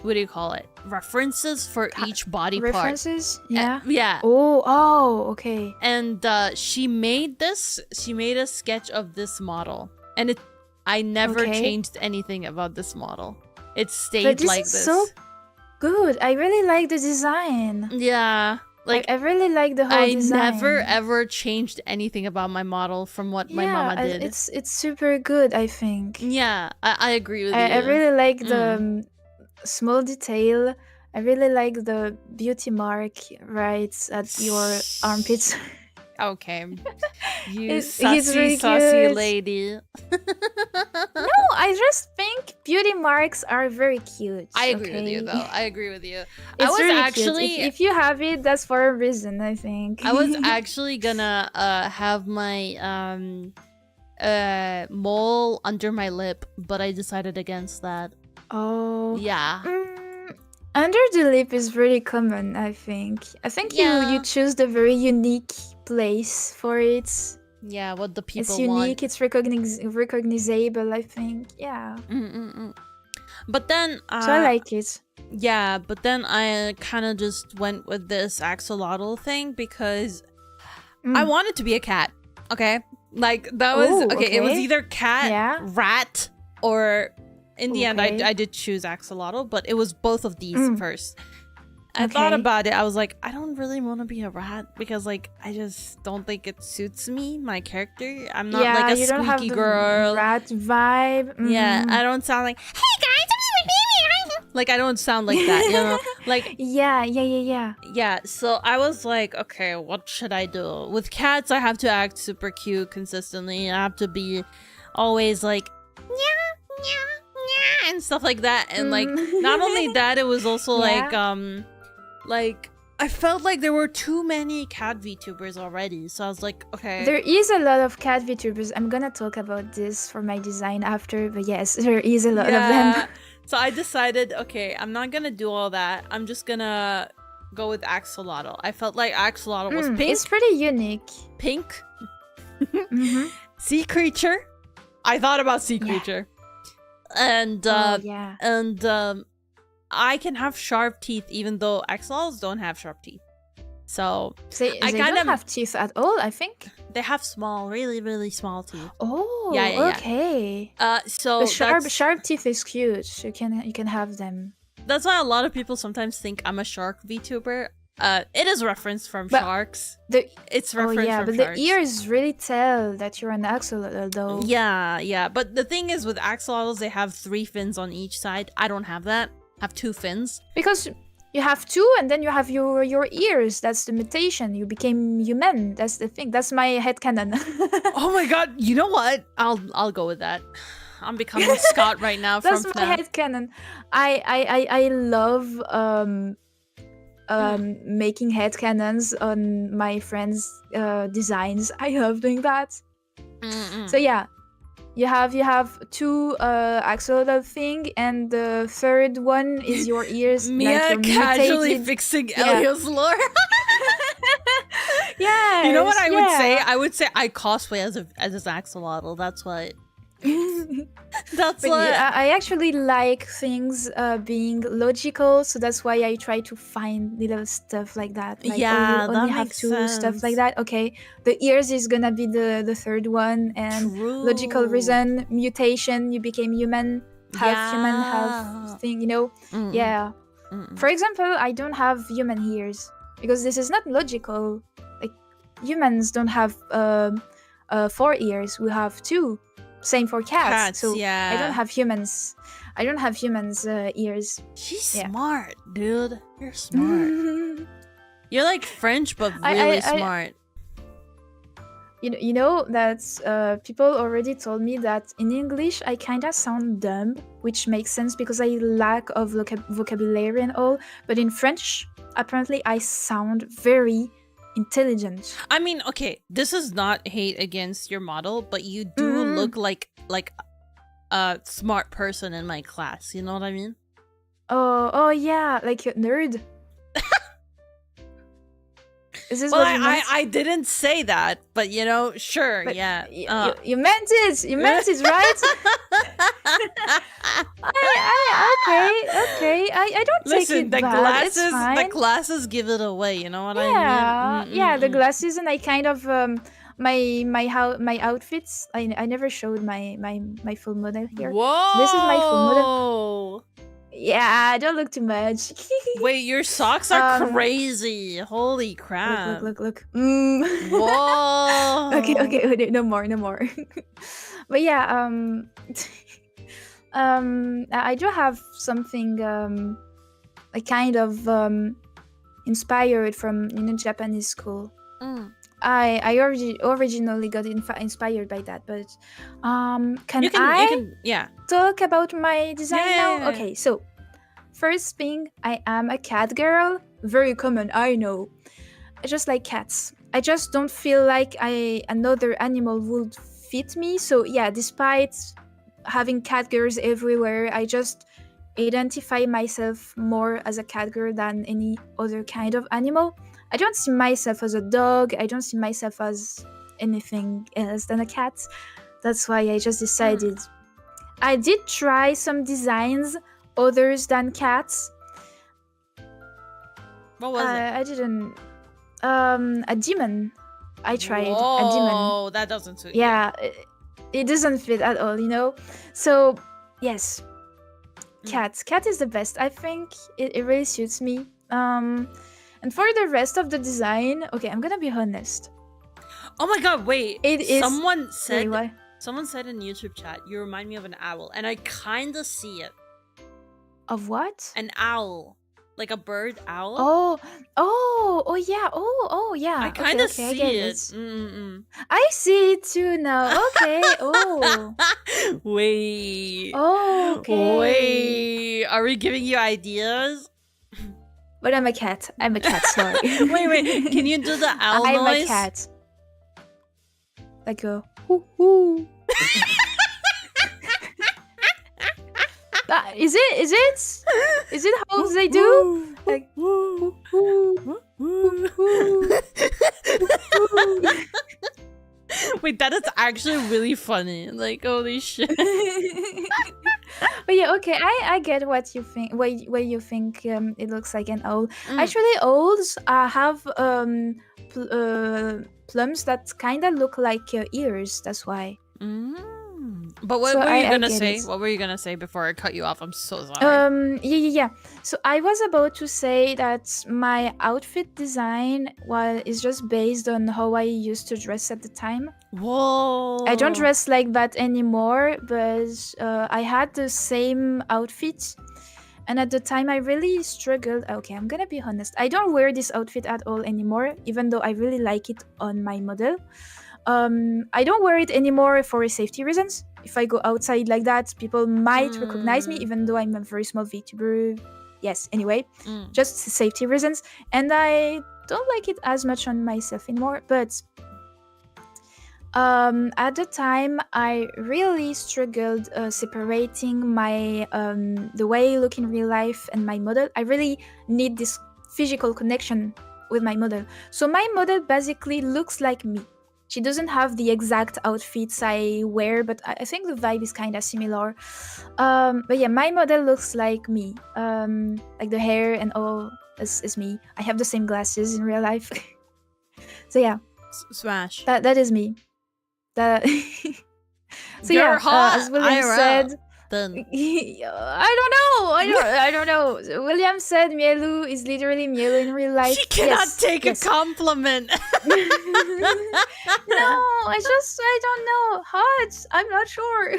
what do you call it? References for each body references? part. Yeah. Yeah. Oh, okay. And she made a sketch of this model. And I never changed anything about this model. It stayed like this. So good. I really like the design. Yeah. Like I really like the whole design. I never ever changed anything about my model from what my mama did. It's super good, I think. Yeah, I agree with you. I really like the small detail. I really like the beauty mark right at your armpits. Okay. You He's sassy, really saucy cute. lady. No, I just think beauty marks are very cute. I agree with you, though. I agree with you. It's I was really actually... cute. If you have it, that's for a reason, I think. I was actually gonna have my mole under my lip, but I decided against that. Oh. Yeah. Under the lip is really common, I think. I think you choose the very unique place for it. Yeah, what the people want. It's unique, it's recognizable, I think. Yeah. But then... so I like it. Yeah, but then I kind of just went with this axolotl thing because I wanted to be a cat, okay? Like, that was... Okay, it was either cat, rat, or... In the end, I did choose axolotl, but it was both of these first. I thought about it. I was like, I don't really want to be a rat because, like, I just don't think it suits me, my character. I'm not like a you don't have squeaky the girl. Rat vibe. Yeah, I don't sound like, hey guys, like I don't sound like that, you know? Like yeah. Yeah, so I was like, okay, what should I do? With cats, I have to act super cute consistently. I have to be always like, and stuff like that. And like, not only that, it was also like I felt like there were too many cat VTubers already. So I was like, okay. There is a lot of cat VTubers. I'm gonna talk about this for my design after, but yes, there is a lot of them. So I decided, okay, I'm not gonna do all that. I'm just gonna go with axolotl. I felt like axolotl was pink. It's pretty unique. Pink. Sea creature. I thought about sea creature. And I can have sharp teeth even though axolotls don't have sharp teeth. So they don't have teeth at all, I think. They have small, really, really small teeth. Oh, okay. So sharp teeth is cute. You can have them. That's why a lot of people sometimes think I'm a shark VTuber. It is referenced from sharks. It's referenced from but sharks. The ears really tell that you're an axolotl, though. Yeah. But the thing is, with axolotls, they have 3 fins on each side. I don't have that. I have 2 fins. Because you have 2, and then you have your ears. That's the mutation. You became human. That's the thing. That's my headcanon. Oh my god! You know what? I'll go with that. I'm becoming Scott right now. That's my headcanon. I love making headcanons on my friends' designs. I love doing that. So yeah, you have 2 axolotl thing, and the third one is your ears. Mia like casually fixing Elio's lore. Yeah. You know what I would say? I would say I cosplay as an axolotl. That's what. That's But what. yeah, I actually like things being logical, so that's why I try to find little stuff like that. Like, oh, you Yeah, only that have makes two stuff like sense. that. Okay, the ears is gonna be the third one, and logical True. reason, mutation, you became human, half human, half Yeah. thing. You know, Mm-mm. yeah. Mm-mm. For example, I don't have human ears because this is not logical. Like humans don't have 4 ears. We have two. Same for cats. Cats, So I don't yeah. have humans. I don't have humans ears. She's Yeah. smart, dude. You're smart. You're like French, but really smart. You know that people already told me that in English I kind of sound dumb, which makes sense because I lack of vocabulary and all. But in French, apparently I sound very intelligent. I mean, okay, this is not hate against your model, but you do look like a smart person in my class. You know what I mean? Oh yeah, like a nerd. Is this Well, what you meant? I didn't say that, but you know, sure, But yeah. you meant it. You meant it, right? Okay. I don't Listen, take it the bad. It's glasses, fine. the glasses give it away. You know what I mean? Yeah. The glasses, and I kind of my outfits. I never showed my full model here. Whoa! So this is my full model. Yeah, don't look too much. Wait, your socks are crazy! Holy crap! Look. Whoa! Okay. No more. But yeah, I do have something I kind of inspired from Japanese school. I originally got inspired by that, but can I talk about my design now? Okay, so first thing, I am a cat girl. Very common, I know. I just like cats. I just don't feel like another animal would fit me. So yeah, despite having cat girls everywhere, I just identify myself more as a cat girl than any other kind of animal. I don't see myself as a dog. I don't see myself as anything else than a cat. That's why I just decided. I did try some designs others than cats. What was it? I didn't. A demon. I tried a demon. Oh, that doesn't suit you. It doesn't fit at all, you know? So, yes. Cat. Cat is the best. I think it really suits me. And for the rest of the design, okay, I'm gonna be honest. Oh my god, wait. Someone said what? Someone said in YouTube chat, you remind me of an owl, and I kinda see it. Of what? An owl. Like a bird owl. Oh yeah. I kind of see it. I see it too now. Okay. Oh. Wait. Oh, okay. Wait. Are we giving you ideas? But I'm a cat. Sorry. wait. Can you do the owl noise? I'm a cat. Like a hoo. Is it how they do? Like Wait, that is actually really funny. Like, holy shit. But yeah, okay, I get what you think. Where you think it looks like an owl. Actually, owls have plums that kind of look like ears. That's why. But what were you gonna say? What were you gonna say before I cut you off? I'm so sorry. Yeah. So I was about to say that my outfit design is just based on how I used to dress at the time. Whoa! I don't dress like that anymore, but I had the same outfit, and at the time I really struggled. Okay, I'm gonna be honest. I don't wear this outfit at all anymore, even though I really like it on my model. I don't wear it anymore for safety reasons. If I go outside like that, people might recognize me, even though I'm a very small VTuber. Yes, anyway, just safety reasons. And I don't like it as much on myself anymore. But at the time, I really struggled separating my the way I look in real life and my model. I really need this physical connection with my model. So my model basically looks like me. She doesn't have the exact outfits I wear, but I think the vibe is kind of similar. But yeah, my model looks like me. Like the hair and all is me. I have the same glasses in real life. So yeah, Smash. that is me. That. So You're yeah, hot as William IRL, said, then. I don't know. William said Mielu is literally Mielu in real life. She cannot Yes, take yes. a compliment. No, I don't know. Hot. I'm not sure.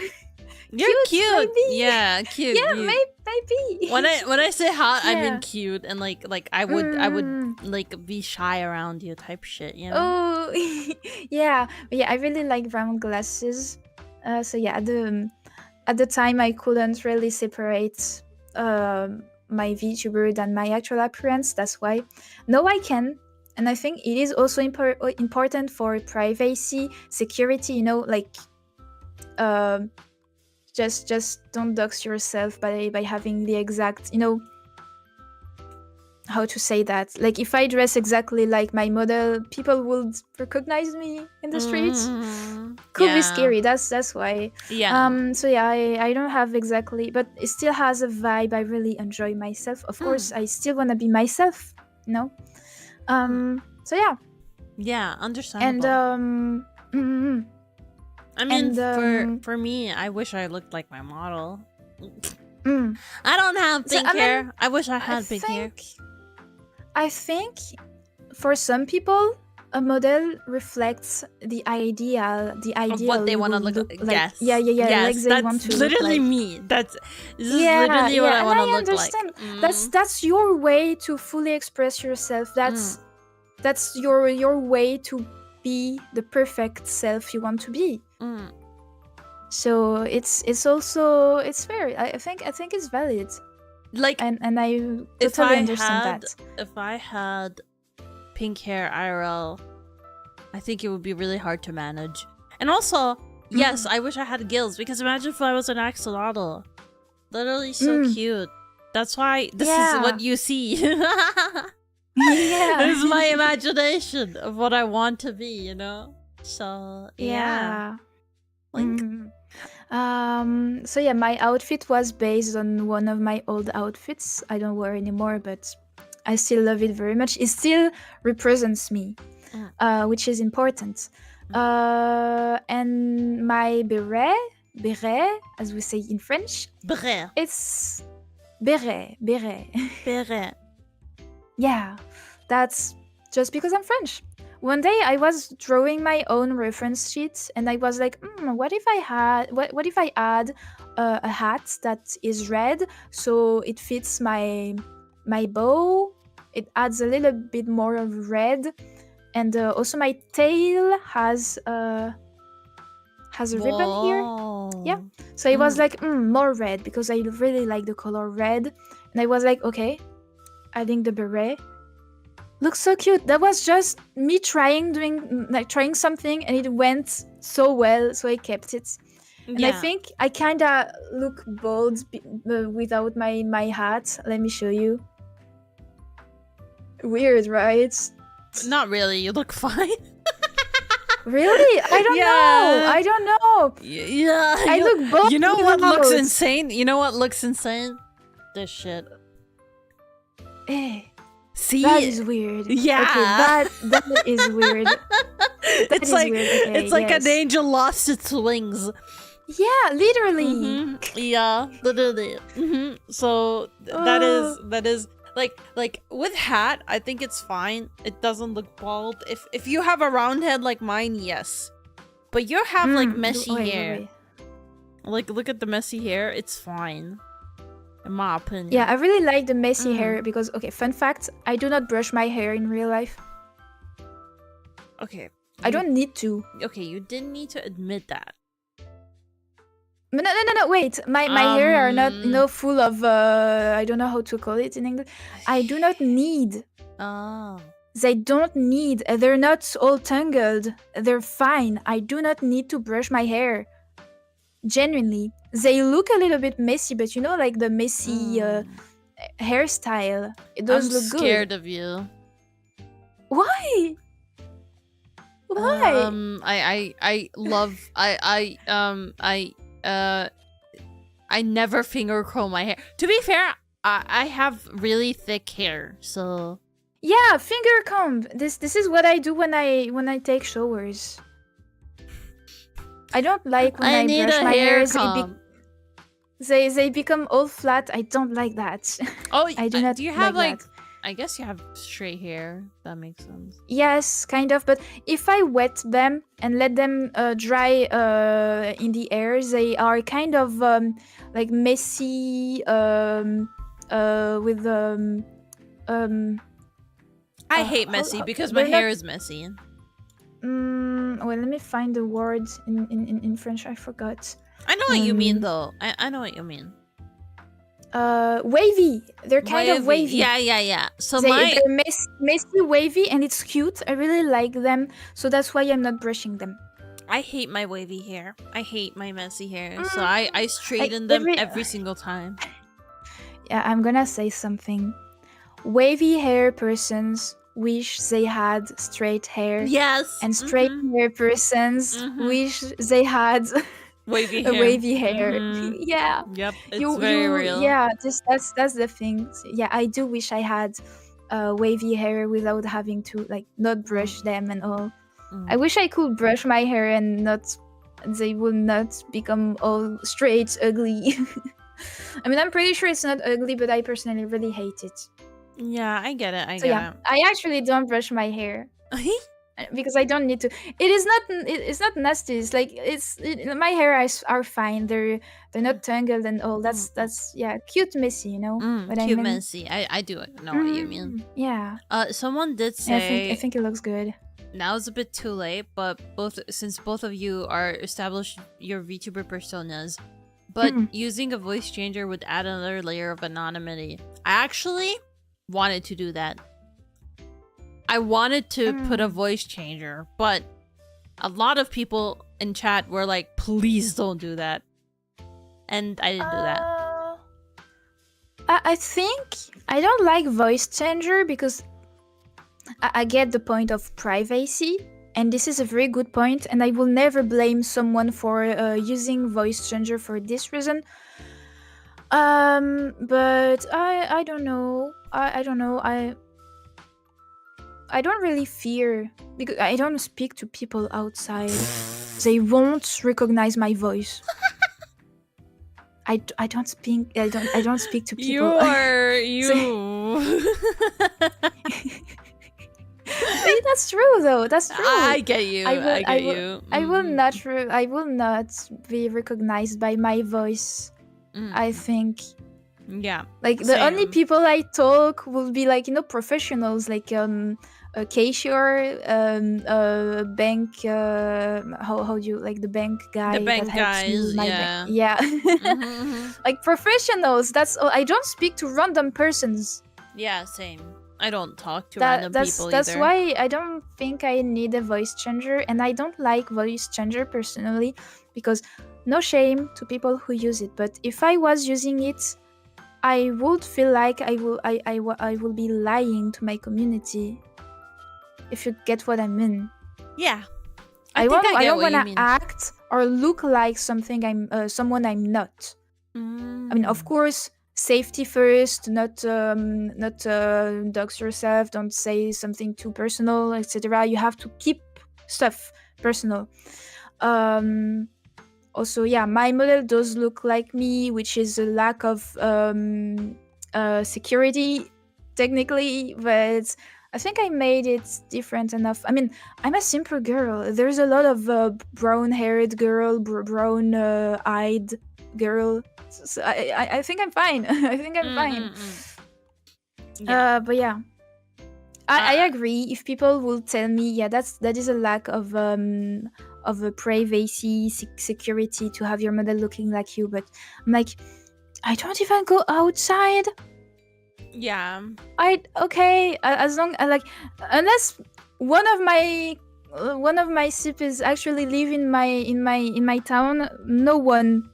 You're cute. maybe. Yeah, cute. Yeah, you- maybe. When I say hot, I mean Yeah. cute, and like I would like be shy around you type shit, you know. Oh, yeah. But yeah, I really like round glasses. So yeah, at the time I couldn't really separate my VTuber than my actual appearance. That's why now I can, and I think it is also important for privacy, security. You know, like just don't dox yourself by having the exact, you know, how to say that. Like if I dress exactly like my model, people would recognize me in the streets. Could be scary. That's why. Yeah. So yeah, I don't have exactly, but it still has a vibe. I really enjoy myself. Of course, I still want to be myself. You know. So yeah. Yeah, understandable. And I mean, and, for me, I wish I looked like my model. mm, I don't have So, pink I mean, hair. I wish I had pink hair. I think for some people, a model reflects the ideal Of what they want to will look like. Yes. Yeah. Yes, Like they that's want to look literally like. me. This is literally what I and want to I look understand. like. That's your way to fully express yourself. That's your way to be the perfect self you want to be. So it's also it's fair. I think it's valid. Like, and I if totally I understand had that. if I had pink hair IRL, I think it would be really hard to manage. And also, yes, I wish I had gills, because imagine if I was an axolotl. Literally so cute. That's why this is what you see. Yeah. It's my imagination of what I want to be, you know? So, yeah. Like, So yeah, my outfit was based on one of my old outfits. I don't wear anymore, but I still love it very much. It still represents me, which is important. And my beret, as we say in French, beret. It's beret. Beret. Yeah, that's just because I'm French. One day I was drawing my own reference sheet, and I was like, what if I add a hat that is red, so it fits my bow. It adds a little bit more of red, and also my tail has a ribbon here. Yeah, so it was like more red, because I really like the color red, and I was like, okay, adding the beret looks so cute. That was just me trying something, and it went so well, so I kept it. And I think I kind of look bold without my hat. Let me show you. Weird, right? Not really. You look fine. Really? I don't know. Yeah. I look bold. You know what looks insane? This shit. See? That is weird. Yeah. Okay, that is weird. It's like weird. Okay, it's like an angel lost its wings. Yeah, literally. Yeah, literally. So that is like with hat, I think it's fine. It doesn't look bald. If you have a round head like mine, yes. But you have like messy hair. Wait. Like, look at the messy hair. It's fine. In my opinion. Yeah, I really like the messy hair because, okay, fun fact, I do not brush my hair in real life. Okay. I don't need to. Okay, you didn't need to admit that. No, wait. My hair are not, full of, I don't know how to call it in English. I do not need. Oh. They don't need. They're not all tangled. They're fine. I do not need to brush my hair. Genuinely. They look a little bit messy, but like the messy hairstyle. It does look good. I'm scared of you. Why? Why? I love I never finger comb my hair. To be fair, I have really thick hair, so Yeah, finger comb. This is what I do when I take showers. I don't like when I I need brush a my hair hair. comb. They become all flat. I don't like that. Oh, I do not do you have like like? that. I guess you have straight hair. That makes sense. Yes, kind of. But if I wet them and let them dry in the air, they are kind of like messy. With I hate messy because my they're not. hair is messy. Well, let me find the word in French. I forgot. I know what you mean, though. I know what you mean. Wavy. They're kind of wavy. Yeah. So They're messy, wavy, and it's cute. I really like them, so that's why I'm not brushing them. I hate my wavy hair. I hate my messy hair. So I straighten them every single time. Yeah, I'm gonna say something. Wavy hair persons wish they had straight hair. Yes. And straight hair persons wish they had wavy hair. Wavy hair. Yeah. Yep. It's very real. Yeah, that's the thing. Yeah, I do wish I had wavy hair without having to like not brush them and all. I wish I could brush my hair and they would not become all straight, ugly. I mean, I'm pretty sure it's not ugly, but I personally really hate it. Yeah, I get it. I get it. I actually don't brush my hair because I don't need to. It's not nasty. It's like my hair are fine. They're not tangled and all. That's cute messy. You know what I mean? Cute messy. I do know what you mean. Yeah. Someone did say. I think it looks good. Now it's a bit too late, but since both of you are established your VTuber personas, but using a voice changer would add another layer of anonymity. I actually wanted to do that. I wanted to put a voice changer, but a lot of people in chat were like, please don't do that. And I didn't do that. I think I don't like voice changer because I get the point of privacy, and this is a very good point, and I will never blame someone for using voice changer for this reason. But I don't know. I don't know. I don't really fear because I don't speak to people outside. They won't recognize my voice. I don't speak to people. That's true though. That's true. I get you. I get you. I will not be recognized by my voice. I think. Yeah. Like the only people I talk will be like professionals like a cashier, bank. How do you like the bank guy? The bank guys. Yeah. Like professionals. That's all. I don't speak to random persons. Yeah, same. I don't talk to random people That's either. why I don't think I need a voice changer, and I don't like voice changer personally because no shame to people who use it, but if I was using it, I would feel like I will be lying to my community. If you get what I mean. Yeah. I don't want to act or look like someone I'm not. I mean, of course, safety first, not dox yourself, don't say something too personal, etc. You have to keep stuff personal. Also, yeah, my model does look like me, which is a lack of security, technically, but I think I made it different enough. I mean, I'm a simple girl. There's a lot of brown-haired girl, brown-eyed girl. So I think I'm fine. I think I'm fine. Yeah. But yeah, I agree. If people will tell me, yeah, that is a lack of a privacy, security to have your model looking like you. But I'm like, I don't even go outside. Yeah. As long unless one of my CPs actually live in my town, no one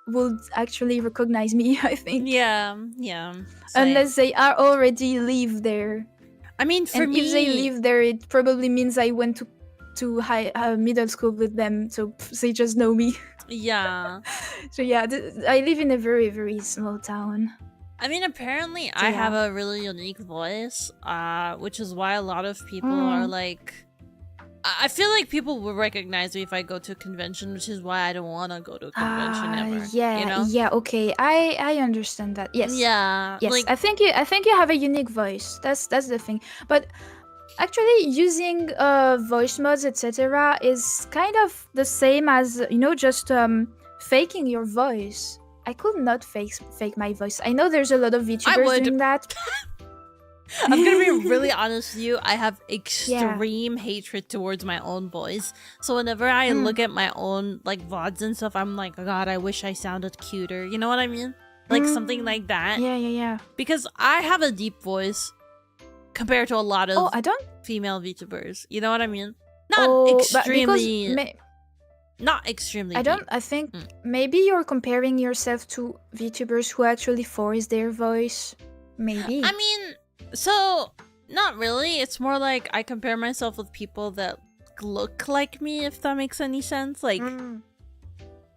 would actually recognize me, I think. Yeah. Same. Unless they are already live there. I mean, for me, if they live there, it probably means I went to to middle school with them, so they just know me. Yeah. So yeah, I live in a very, very small town. I mean, apparently I have a really unique voice, which is why a lot of people are like... I feel like people will recognize me if I go to a convention, which is why I don't want to go to a convention ever. Yeah, you know? yeah, okay. I understand that. Yes. Yeah. Yes, like, I think you have a unique voice. That's the thing. But actually using voice mods, etc. is kind of the same as, you know, just faking your voice. I could not fake my voice. I know there's a lot of VTubers doing that. I'm gonna be really honest with you. I have extreme hatred towards my own voice. So whenever I look at my own like VODs and stuff, I'm like, oh God, I wish I sounded cuter. You know what I mean? Like something like that. Yeah. Because I have a deep voice compared to a lot of female VTubers. You know what I mean? Not extremely. Not extremely. I think maybe you're comparing yourself to VTubers who actually force their voice. Maybe. I mean, so not really. It's more like I compare myself with people that look like me, if that makes any sense. Like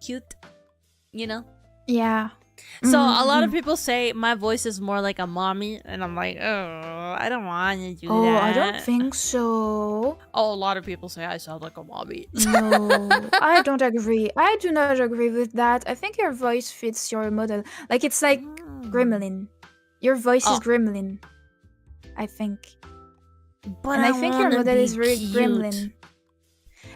cute, you know? Yeah. So a lot of people say my voice is more like a mommy, and I'm like, oh, I don't want to do that. Oh, I don't think so. Oh, a lot of people say I sound like a mommy. No, I don't agree. I do not agree with that. I think your voice fits your model. Like, it's like Gremlin. Your voice is Gremlin, I think. But and I think your model is very cute. Gremlin.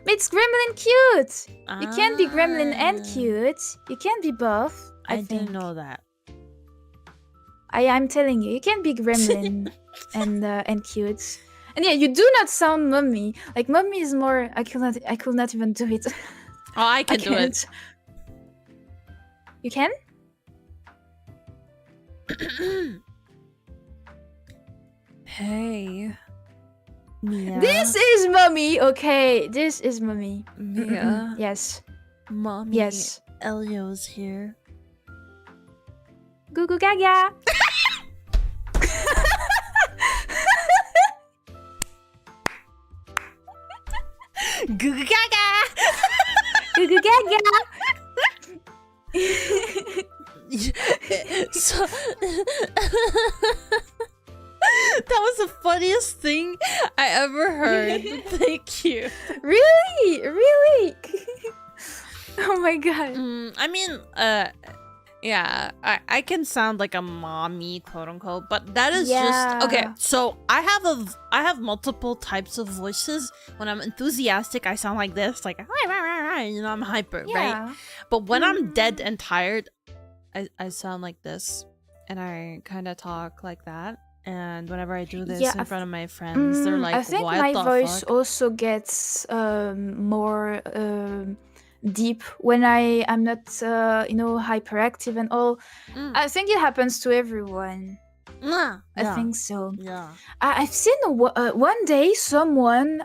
But it's Gremlin cute. You can't be Gremlin and cute. You can't be both. I think. Didn't know that. I'm telling you, you can't be Gremlin and cute. And yeah, you do not sound mommy. Like, mommy is more. I could not even do it. Oh, I can do it. You can? Hey, Mia. This is mommy. Okay, this is mommy. Mia. Yes. Mommy. Yes. Elio's here. Goo goo gaga. Goo goo gaga. Goo goo gaga. So that was the funniest thing I ever heard. Thank you. Really? Oh my god. I mean, yeah, I can sound like a mommy, quote unquote, but that is just okay. So I have multiple types of voices. When I'm enthusiastic, I sound like this, like you know, I'm hyper, right? But when I'm dead and tired, I sound like this, and I kind of talk like that. And whenever I do this in front of my friends, they're like, I think what my the voice fuck? also gets more deep when I'm not you know, hyperactive and all. I think it happens to everyone. I think so. Yeah. I've seen one day someone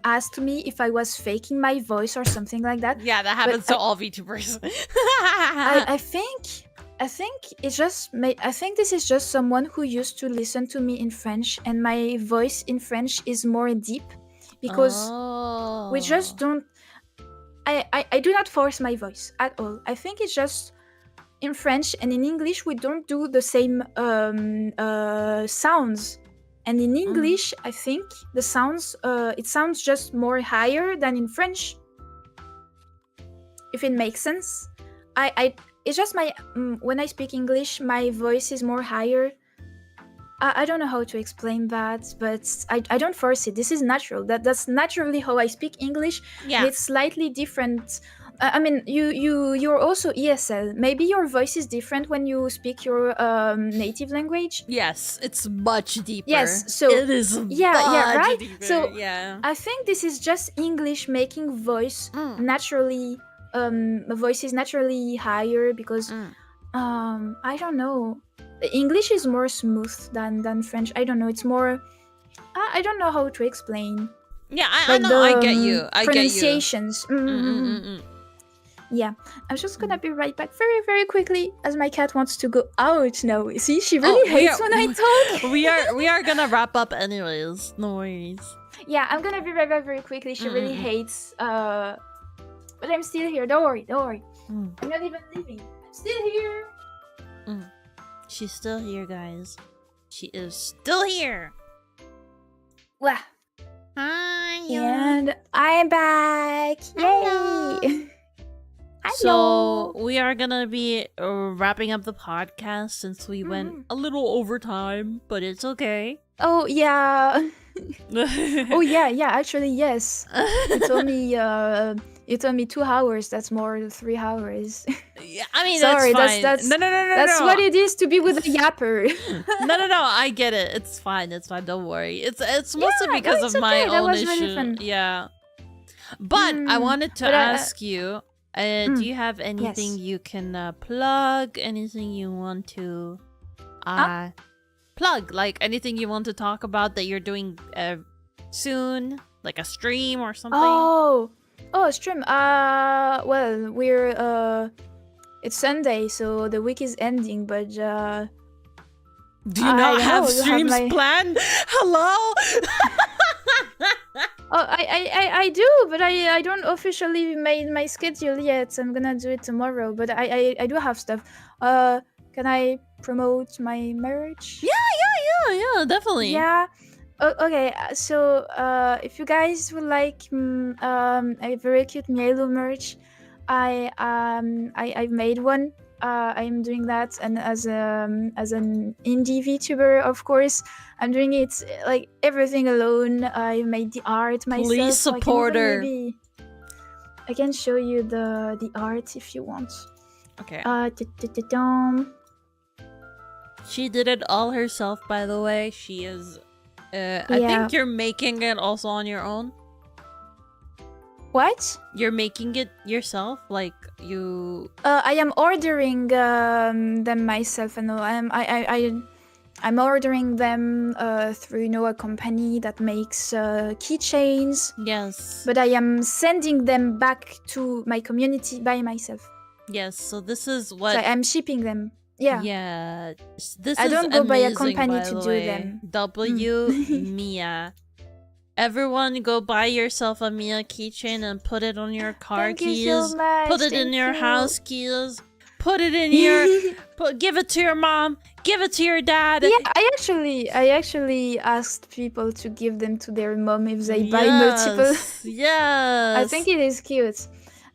asked me if I was faking my voice or something like that. Yeah, that happens to all VTubers. I think it's just I think this is just someone who used to listen to me in French, and my voice in French is more deep because we just don't. I do not force my voice at all. I think it's just in French and in English we don't do the same sounds. And in English, I think the sounds it sounds just more higher than in French. If it makes sense, it's just my when I speak English, my voice is more higher. I don't know how to explain that, but I don't force it. This is natural. That's naturally how I speak English. Yeah, and it's slightly different. I mean, you're also ESL. Maybe your voice is different when you speak your native language. Yes, it's much deeper. Yes, so it is. Right. Deeper. So yeah, I think this is just English making voice naturally. Voice is naturally higher because I don't know. English is more smooth than French. I don't know. It's more. I don't know how to explain. Yeah, I know. I get you. I pronunciations. Yeah, I'm just gonna be right back very, very quickly as my cat wants to go out now. See, she really hates when I talk. We are gonna wrap up anyways. No worries. Yeah, I'm gonna be right back very quickly. She really hates. But I'm still here. Don't worry. Don't worry. I'm not even leaving. I'm still here. She's still here, guys. She is still here. Wah. Hi. And I'm back. Hello. Yay. So we are gonna be wrapping up the podcast since we went a little over time, but it's okay. Oh yeah. Oh yeah. Actually, yes. You told me 2 hours. That's more than 3 hours. Yeah, I mean, sorry. that's fine. That's no. That's what it is to be with a yapper. No. I get it. It's fine. Don't worry. It's mostly because of my okay. That own was issue. really fun. Yeah. But I wanted to ask you. Do you have anything you can plug? Anything you want to plug? Like anything you want to talk about that you're doing soon? Like a stream or something? Oh, a stream. Well, we're it's Sunday, so the week is ending, but do you not have streams planned? Hello? Oh, I do, but I don't officially made my schedule yet. I'm gonna do it tomorrow, but I do have stuff. Can I promote my merch? Yeah, definitely. Yeah. Okay, so if you guys would like a very cute Mielo merch, I made one. I'm doing that, and as an indie VTuber, of course, I'm doing it like everything alone. I made the art myself. Please support her. I can show you the art if you want. Okay. She did it all herself, by the way. She is. I think you're making it also on your own. What? You're making it yourself, like you. I am ordering them myself, and I'm ordering them through a company that makes keychains. Yes. But I am sending them back to my community by myself. Yes. So this is what so I'm shipping them. Yeah. Yeah. This I is don't go amazing, by a company by to the do way. them. Mia. Everyone go buy yourself a Mia keychain and put it on your car Thank keys. you so much. Put it in your house keys. Put it in your give it to your mom. Give it to your dad. Yeah, I actually asked people to give them to their mom if they buy multiple. Yes. I think it is cute.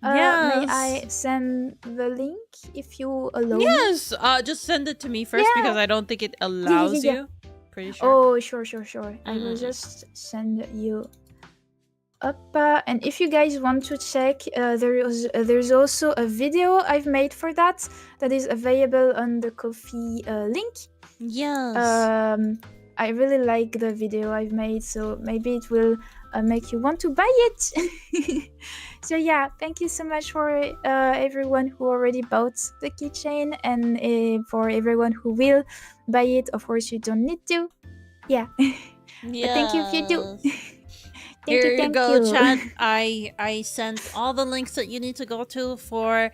Yes. May I send the link if you allow? Yes. Just send it to me first because I don't think it allows you. Pretty sure. Oh, sure. I will just send you up. And if you guys want to check, there's also a video I've made for that is available on the Ko-fi link. Yes. I really like the video I've made, so maybe it will make you want to buy it. So yeah, thank you so much for everyone who already bought the keychain, and for everyone who will buy it. Of course, you don't need to. Yeah. But thank you if you do. Here you go, chat. I sent all the links that you need to go to for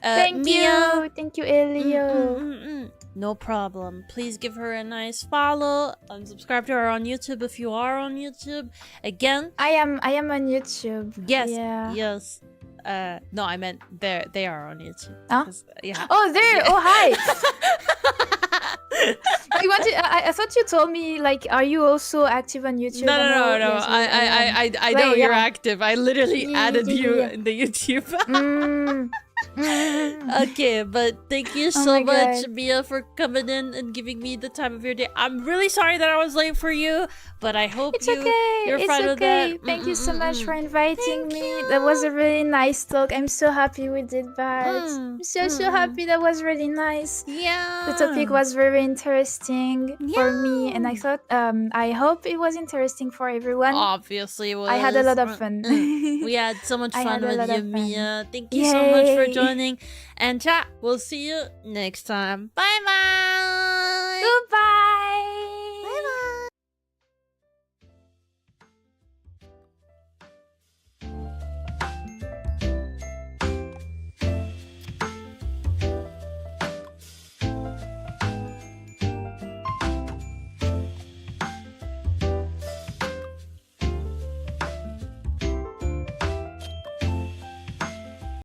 thank Mia. Thank you, Elio. No problem. Please give her a nice follow and subscribe to her on YouTube if you are on YouTube. Again, I am on YouTube. Yes. Yeah. Yes. No, I meant they are on YouTube. Huh? Yeah. Oh, there. Yeah. Oh, hi. I thought you told me, like, are you also active on YouTube? No. Yes, I know you're active. I literally added you in the YouTube. Okay, but thank you so much, Mia, for coming in and giving me the time of your day. I'm really sorry that I was late for you, but I hope you're fine with that. Thank you so much for inviting me. That was a really nice talk. I'm so happy we did that. I'm so happy. That was really nice. Yeah. The topic was very interesting for me, and I thought, I hope it was interesting for everyone. Obviously, it was. I had a lot of fun. We had so much fun with you, Mia. Thank you so much for joining. And chat, we'll see you next time. Bye bye. Goodbye.